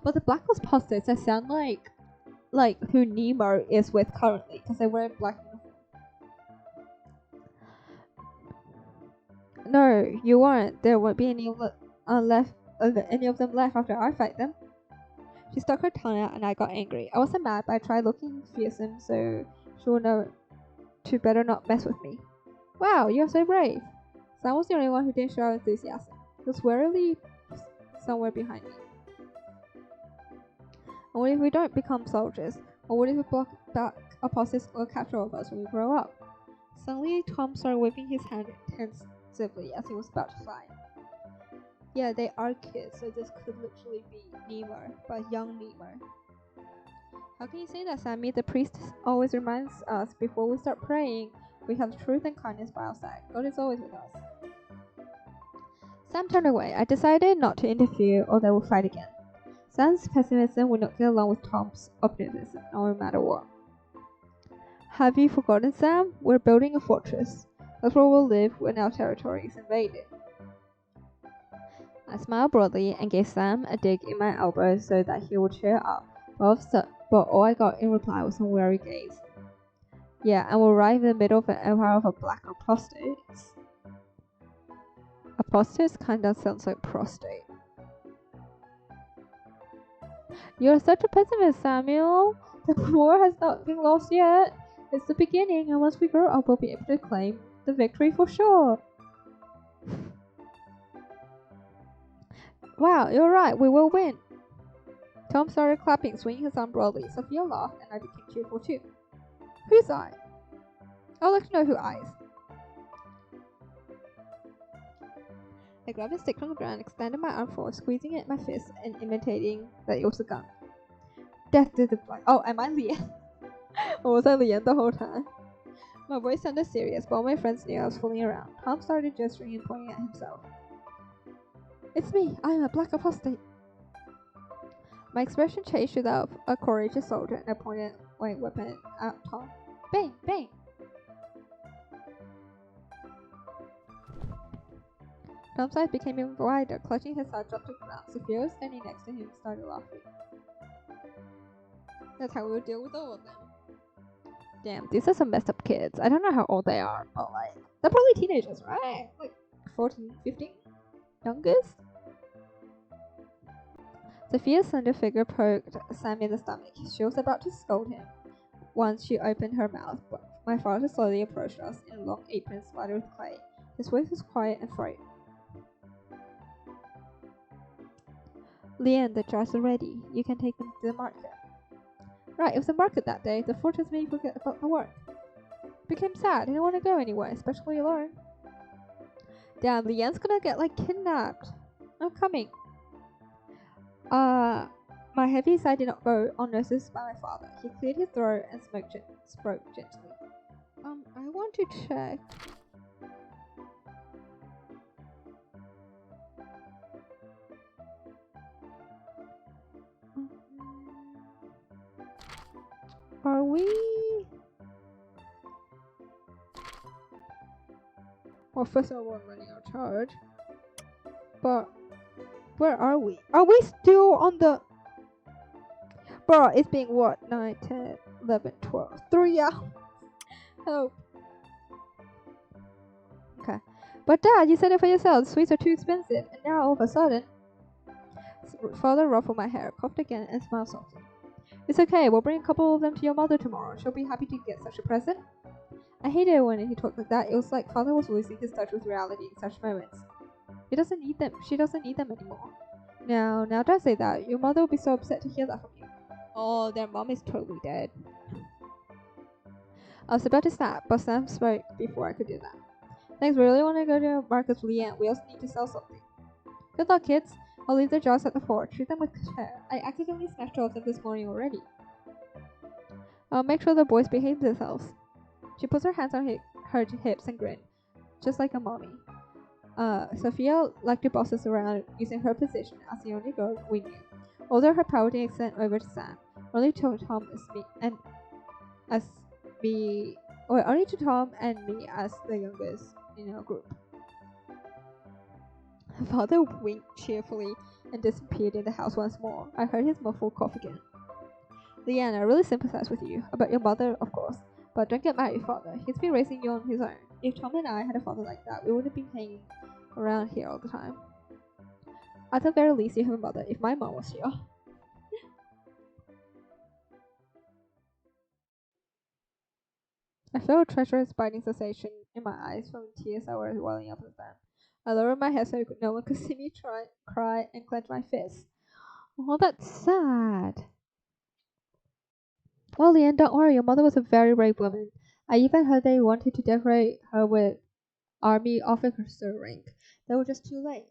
But the black apostates that sound like who Nemo is with currently, because they wear black uniform. No, you won't. There won't be any of them left after I fight them. She stuck her tongue out and I got angry. I wasn't mad, but I tried looking fearsome so she would know to better not mess with me. Wow, you're so brave. Sam was the only one who didn't show enthusiasm. He was warily somewhere behind me. And what if we don't become soldiers? Or what if the black apostates will capture all of us when we grow up? Suddenly, Tom started waving his hand intensively as he was about to fly. Yeah, they are kids, so this could literally be Nemo, but young Nemo. How can you say that, Sammy? The priest always reminds us before we start praying, we have truth and kindness by our side. God is always with us. Sam turned away. I decided not to interfere or they would fight again. Sam's pessimism would not get along with Tom's optimism, no matter what. Have you forgotten, Sam? We're building a fortress. That's where we'll live when our territory is invaded. I smiled broadly and gave Sam a dig in my elbow so that he would cheer up, but all I got in reply was a wary gaze. Yeah, and we'll arrive in the middle of an empire of a black apostates. Apostates kinda sounds like prostate. You're such a pessimist, Samuel. The war has not been lost yet. It's the beginning, and once we grow up, we'll be able to claim the victory for sure. Wow, you're right, we will win. Tom started clapping, swinging his arm broadly. Sophia laughed, and I became cheerful too. Whose eye? I'd like to know who eyes. I grabbed a stick from the ground, extended my arm forward, squeezing it in my fist and imitating that it was a gun. Death to the blind. Oh, am I Leanne? Or was I Leanne the whole time? My voice sounded serious, but all my friends knew I was fooling around. Tom started gesturing and pointing at himself. It's me, I am a black apostate. My expression changed to that of a courageous soldier, and I pointed my weapon at Tom. Bang! Bang! Tom's eyes became even wider. Clutching his side, dropped to the ground. Sophia was standing next to him and started laughing. That's how we would deal with all of them. Damn, these are some messed up kids. I don't know how old they are, but they're probably teenagers, right? 14, 15? Youngest? Sophia's slender figure poked Sam in the stomach. She was about to scold him once she opened her mouth, but my father slowly approached us in a long apron splattered with clay. His voice was quiet and frightened. Leanne, the jars are ready. You can take them to the market. Right, it was the market that day. The fortress made me forget about the work. Became sad. I didn't want to go anywhere, especially alone. Damn, Leanne's gonna get kidnapped. I'm coming. My heavy sigh did not go unnoticed by my father. He cleared his throat and spoke gently. I want to check. Are we? Well, first of all, we're running out of charge. But where are we? Are we still on the? Bro, it's been what? 9, 10, 11, 12, 3 hours. Help. Okay. But Dad, you said it for yourself. Sweets are too expensive. And now all of a sudden, Father ruffled my hair, coughed again, and smiled softly. It's okay. We'll bring a couple of them to your mother tomorrow. She'll be happy to get such a present. I hated it when he talked like that. It was like Father was losing his touch with reality in such moments. He doesn't need them. She doesn't need them anymore. Now, don't say that. Your mother will be so upset to hear that from you. Oh, their mom is totally dead. I was about to snap, but Sam spoke before I could do that. Thanks, we really want to go to Marcus with Leanne. We also need to sell something. Good luck, kids. I'll leave their jars at the fort. Treat them with care. I accidentally snatched 2 of them this morning already. I'll make sure the boys behave themselves. She puts her hands on her hips and grinned, just like a mommy. Sophia liked to boss us around using her position as the only girl we knew. Although her power didn't extend over to Sam, only to Tom and me as the youngest in our group. Father winked cheerfully and disappeared in the house once more. I heard his muffled cough again. Leanne, I really sympathize with you. About your mother, of course. But don't get mad at your father. He's been raising you on his own. If Tom and I had a father like that, we wouldn't be hanging around here all the time. At the very least, you have a mother, if my mom was here. I felt a treacherous biting sensation in my eyes from tears that were welling up at them. I lowered my head so no one could see me cry, and clench my fists. Oh, that's sad. Well, Leanne, don't worry. Your mother was a very brave woman. I even heard they wanted to decorate her with army officer rank. They were just too late.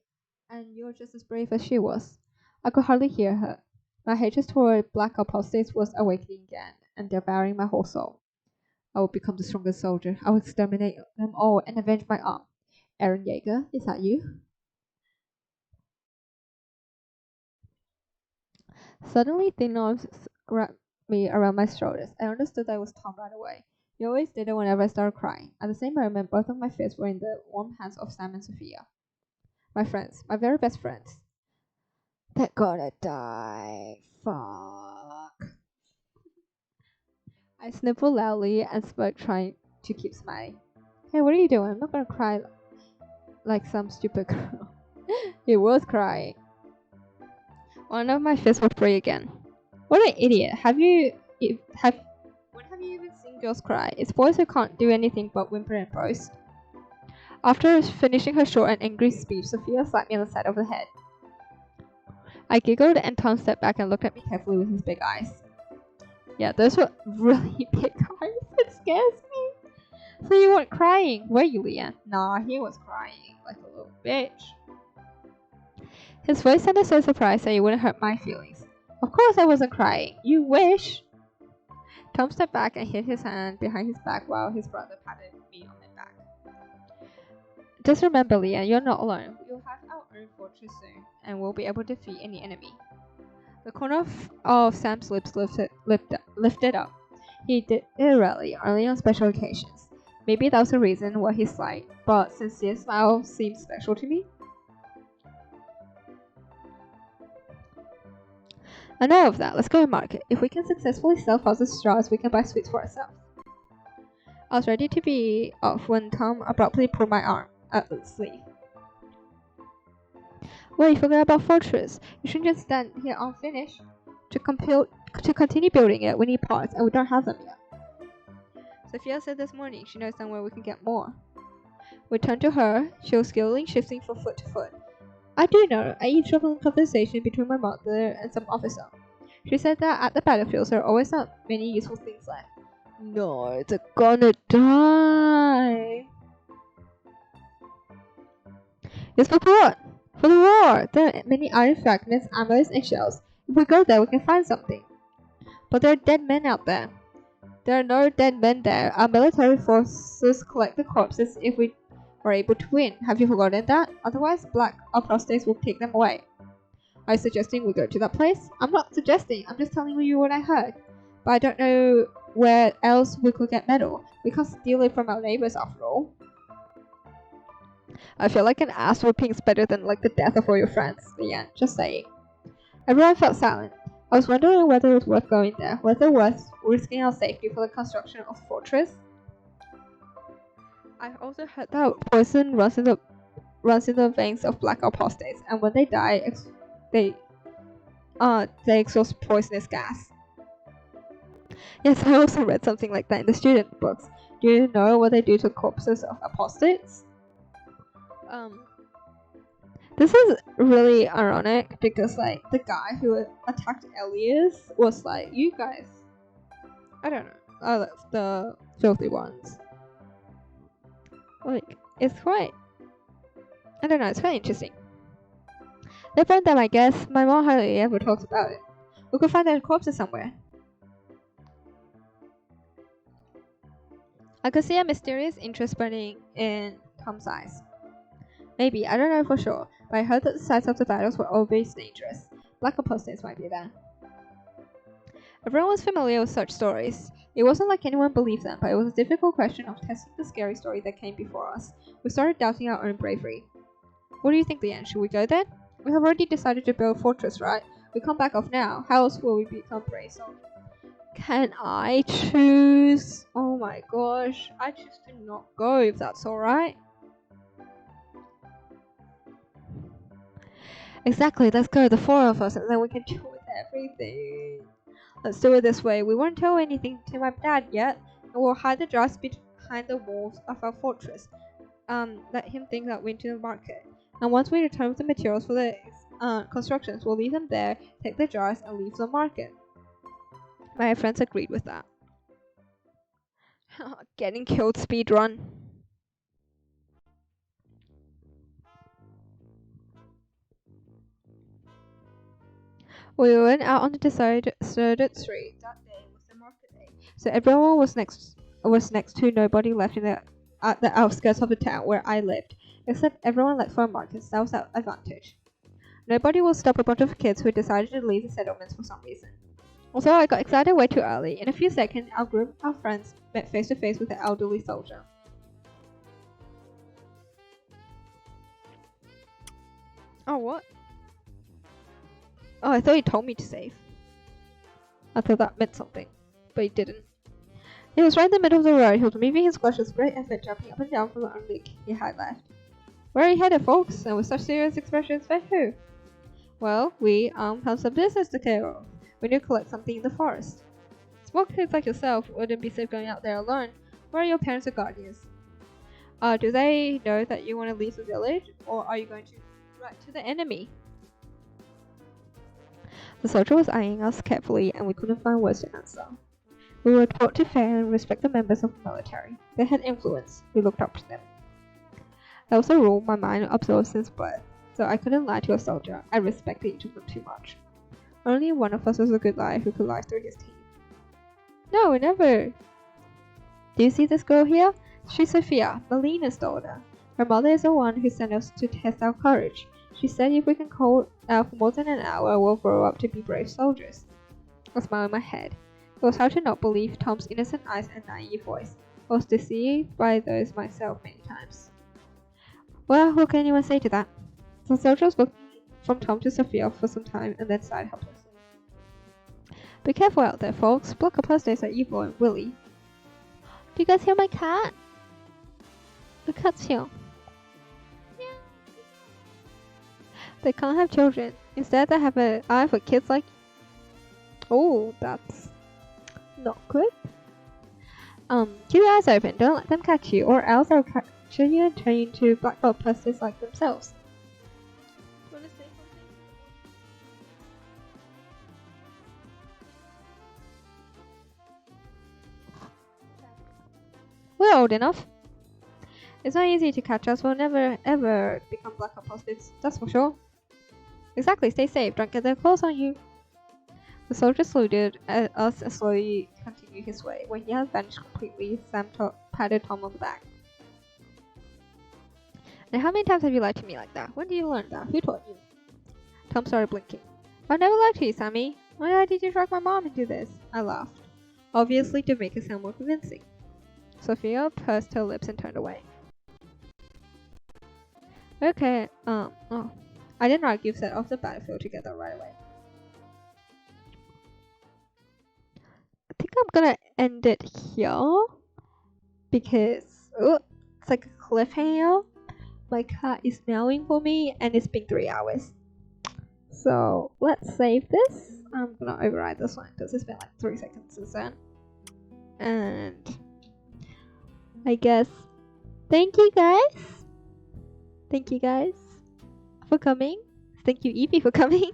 And you're just as brave as she was. I could hardly hear her. My hatred toward black apostates was awakening again and devouring my whole soul. I would become the strongest soldier. I would exterminate them all and avenge my aunt. Eren Yeager, is that you? Suddenly, thin arms wrapped me around my shoulders. I understood that it was Tom right away. He always did it whenever I started crying. At the same moment, both of my fists were in the warm hands of Sam and Sophia. My friends, my very best friends. They're gonna die. Fuck. I sniffled loudly and spoke, trying to keep smiling. Hey, what are you doing? I'm not gonna cry like some stupid girl. He was crying. One of my fists would break again. What an idiot. When have you even seen girls cry? It's boys who can't do anything but whimper and boast. After finishing her short and angry speech, Sophia slapped me on the side of the head. I giggled and Tom stepped back and looked at me carefully with his big eyes. Yeah, those were really big eyes. It scares me. So you weren't crying, were you, Leanne? Nah, he was crying like a little bitch. His voice sounded so surprised that he wouldn't hurt my feelings. Of course I wasn't crying. You wish. Tom stepped back and hid his hand behind his back while his brother patted me on my back. Just remember, Leanne, you're not alone. We'll have our own fortress soon, and we'll be able to defeat any enemy. The corner of Sam's lips lifted up. He did it rarely, only on special occasions. Maybe that was the reason why his slight but sincere smile seemed special to me. Enough of that, let's go to market. If we can successfully sell fossil straws, we can buy sweets for ourselves. I was ready to be off when Tom abruptly pulled my arm sleeve. Well, you forgot about Fortress. You shouldn't just stand here unfinished. To continue building it, we need parts, and we don't have them yet. Sophia said this morning she knows somewhere we can get more. We turned to her. She was skillfully shifting from foot to foot. I do know. I eavesdropped on a conversation between my mother and some officer. She said that at the battlefields there are always not many useful things left. No, they're gonna die. It's for what? For the war! There are many iron fragments, amulets, and shells. If we go there, we can find something. But there are dead men out there. There are no dead men there. Our military forces collect the corpses if we are able to win. Have you forgotten that? Otherwise, Black Apostates will take them away. Are you suggesting we go to that place? I'm not suggesting. I'm just telling you what I heard. But I don't know where else we could get metal. We can't steal it from our neighbors after all. I feel like an ass whooping's better than like the death of all your friends. Yeah, just saying. Everyone felt silent. I was wondering whether it was worth going there, whether it was risking our safety for the construction of the fortress. I also heard that poison runs in the veins of Black Apostates, and when they die, they exhaust poisonous gas. Yes, I also read something like that in the student books. Do you know what they do to corpses of apostates? This is really ironic because like the guy who attacked Elias was like, you guys, I don't know, are the filthy ones. Like, it's quite, I don't know, it's quite interesting. They burned them, I guess. My mom hardly ever talks about it. We could find their corpses somewhere. I could see a mysterious interest burning in Tom's eyes. Maybe, I don't know for sure, but I heard that the sites of the battles were always dangerous. Black Apostates might be there. Everyone was familiar with such stories. It wasn't like anyone believed them, but it was a difficult question of testing the scary story that came before us. We started doubting our own bravery. What do you think, Leanne? Should we go then? We have already decided to build a fortress, right? We can't back off now. How else will we become brave soldiers? Can I choose? Oh my gosh. I choose to not go if that's alright. Exactly, let's go, the four of us, and then we can deal with everything. Let's do it this way. We won't tell anything to my dad yet, and we'll hide the jars behind the walls of our fortress. Let him think that we went to the market. And once we return with the materials for the constructions, we'll leave them there, take the jars, and leave the market. My friends agreed with that. Getting killed speedrun. We went out on the deserted street. That day was the market day, so everyone was next to nobody left at the outskirts of the town where I lived, except everyone left for a market. That was our advantage. Nobody will stop a bunch of kids who decided to leave the settlements for some reason. Also, I got excited way too early. In a few seconds, our group of friends met face to face with an elderly soldier. Oh, what? Oh, I thought he told me to save. I thought that meant something, but he didn't. He was right in the middle of the road. He was moving his squash with great effort, jumping up and down from the only he had left. Where are you headed, folks? And with such serious expressions, by who? Well, we, have some business to care of. We need to collect something in the forest. Small kids like yourself wouldn't be safe going out there alone. Where are your parents or guardians? Do they know that you want to leave the village, or are you going to right to the enemy? The soldier was eyeing us carefully, and we couldn't find words to answer. We were taught to fear and respect the members of the military. They had influence. We looked up to them. That was a rule my mind absorbed since birth, so I couldn't lie to a soldier. I respected each of them too much. Only one of us was a good liar who could lie through his teeth. No, never! Do you see this girl here? She's Sophia, Melina's daughter. Her mother is the one who sent us to test our courage. She said if we can hold out for more than an hour, we'll grow up to be brave soldiers. I smiled in my head. It was hard to not believe Tom's innocent eyes and naive voice. I was deceived by those myself many times. Well, what can anyone say to that? The soldiers looked from Tom to Sophia for some time and then sighed helplessly. Be careful out there, folks. Black Apostates are evil and willy. Do you guys hear my cat? The cat's here. They can't have children. Instead, they have an eye for kids like... Oh, that's not good. Keep your eyes open. Don't let them catch you, or else they'll capture you and turn you into black Apostates like themselves. Do you want to say something? We're old enough. It's not easy to catch us. We'll never ever become black apostles, that's for sure. Exactly, stay safe. Don't get their claws on you. The soldier saluted us and slowly continued his way. When he had vanished completely, Sam patted Tom on the back. Now, how many times have you lied to me like that? When did you learn that? Who taught you? Tom started blinking. I've never lied to you, Sammy. Why did you drag my mom into this? I laughed, obviously to make it sound more convincing. Sophia pursed her lips and turned away. Okay, I didn't argue, set off the battlefield together right away. I think I'm gonna end it here because it's like a cliffhanger. My cat is meowing for me and it's been 3 hours. So let's save this. I'm gonna override this one because it's been like 3 seconds since then. And I guess thank you guys for coming. Thank you, Evie, for coming.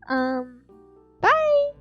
Bye.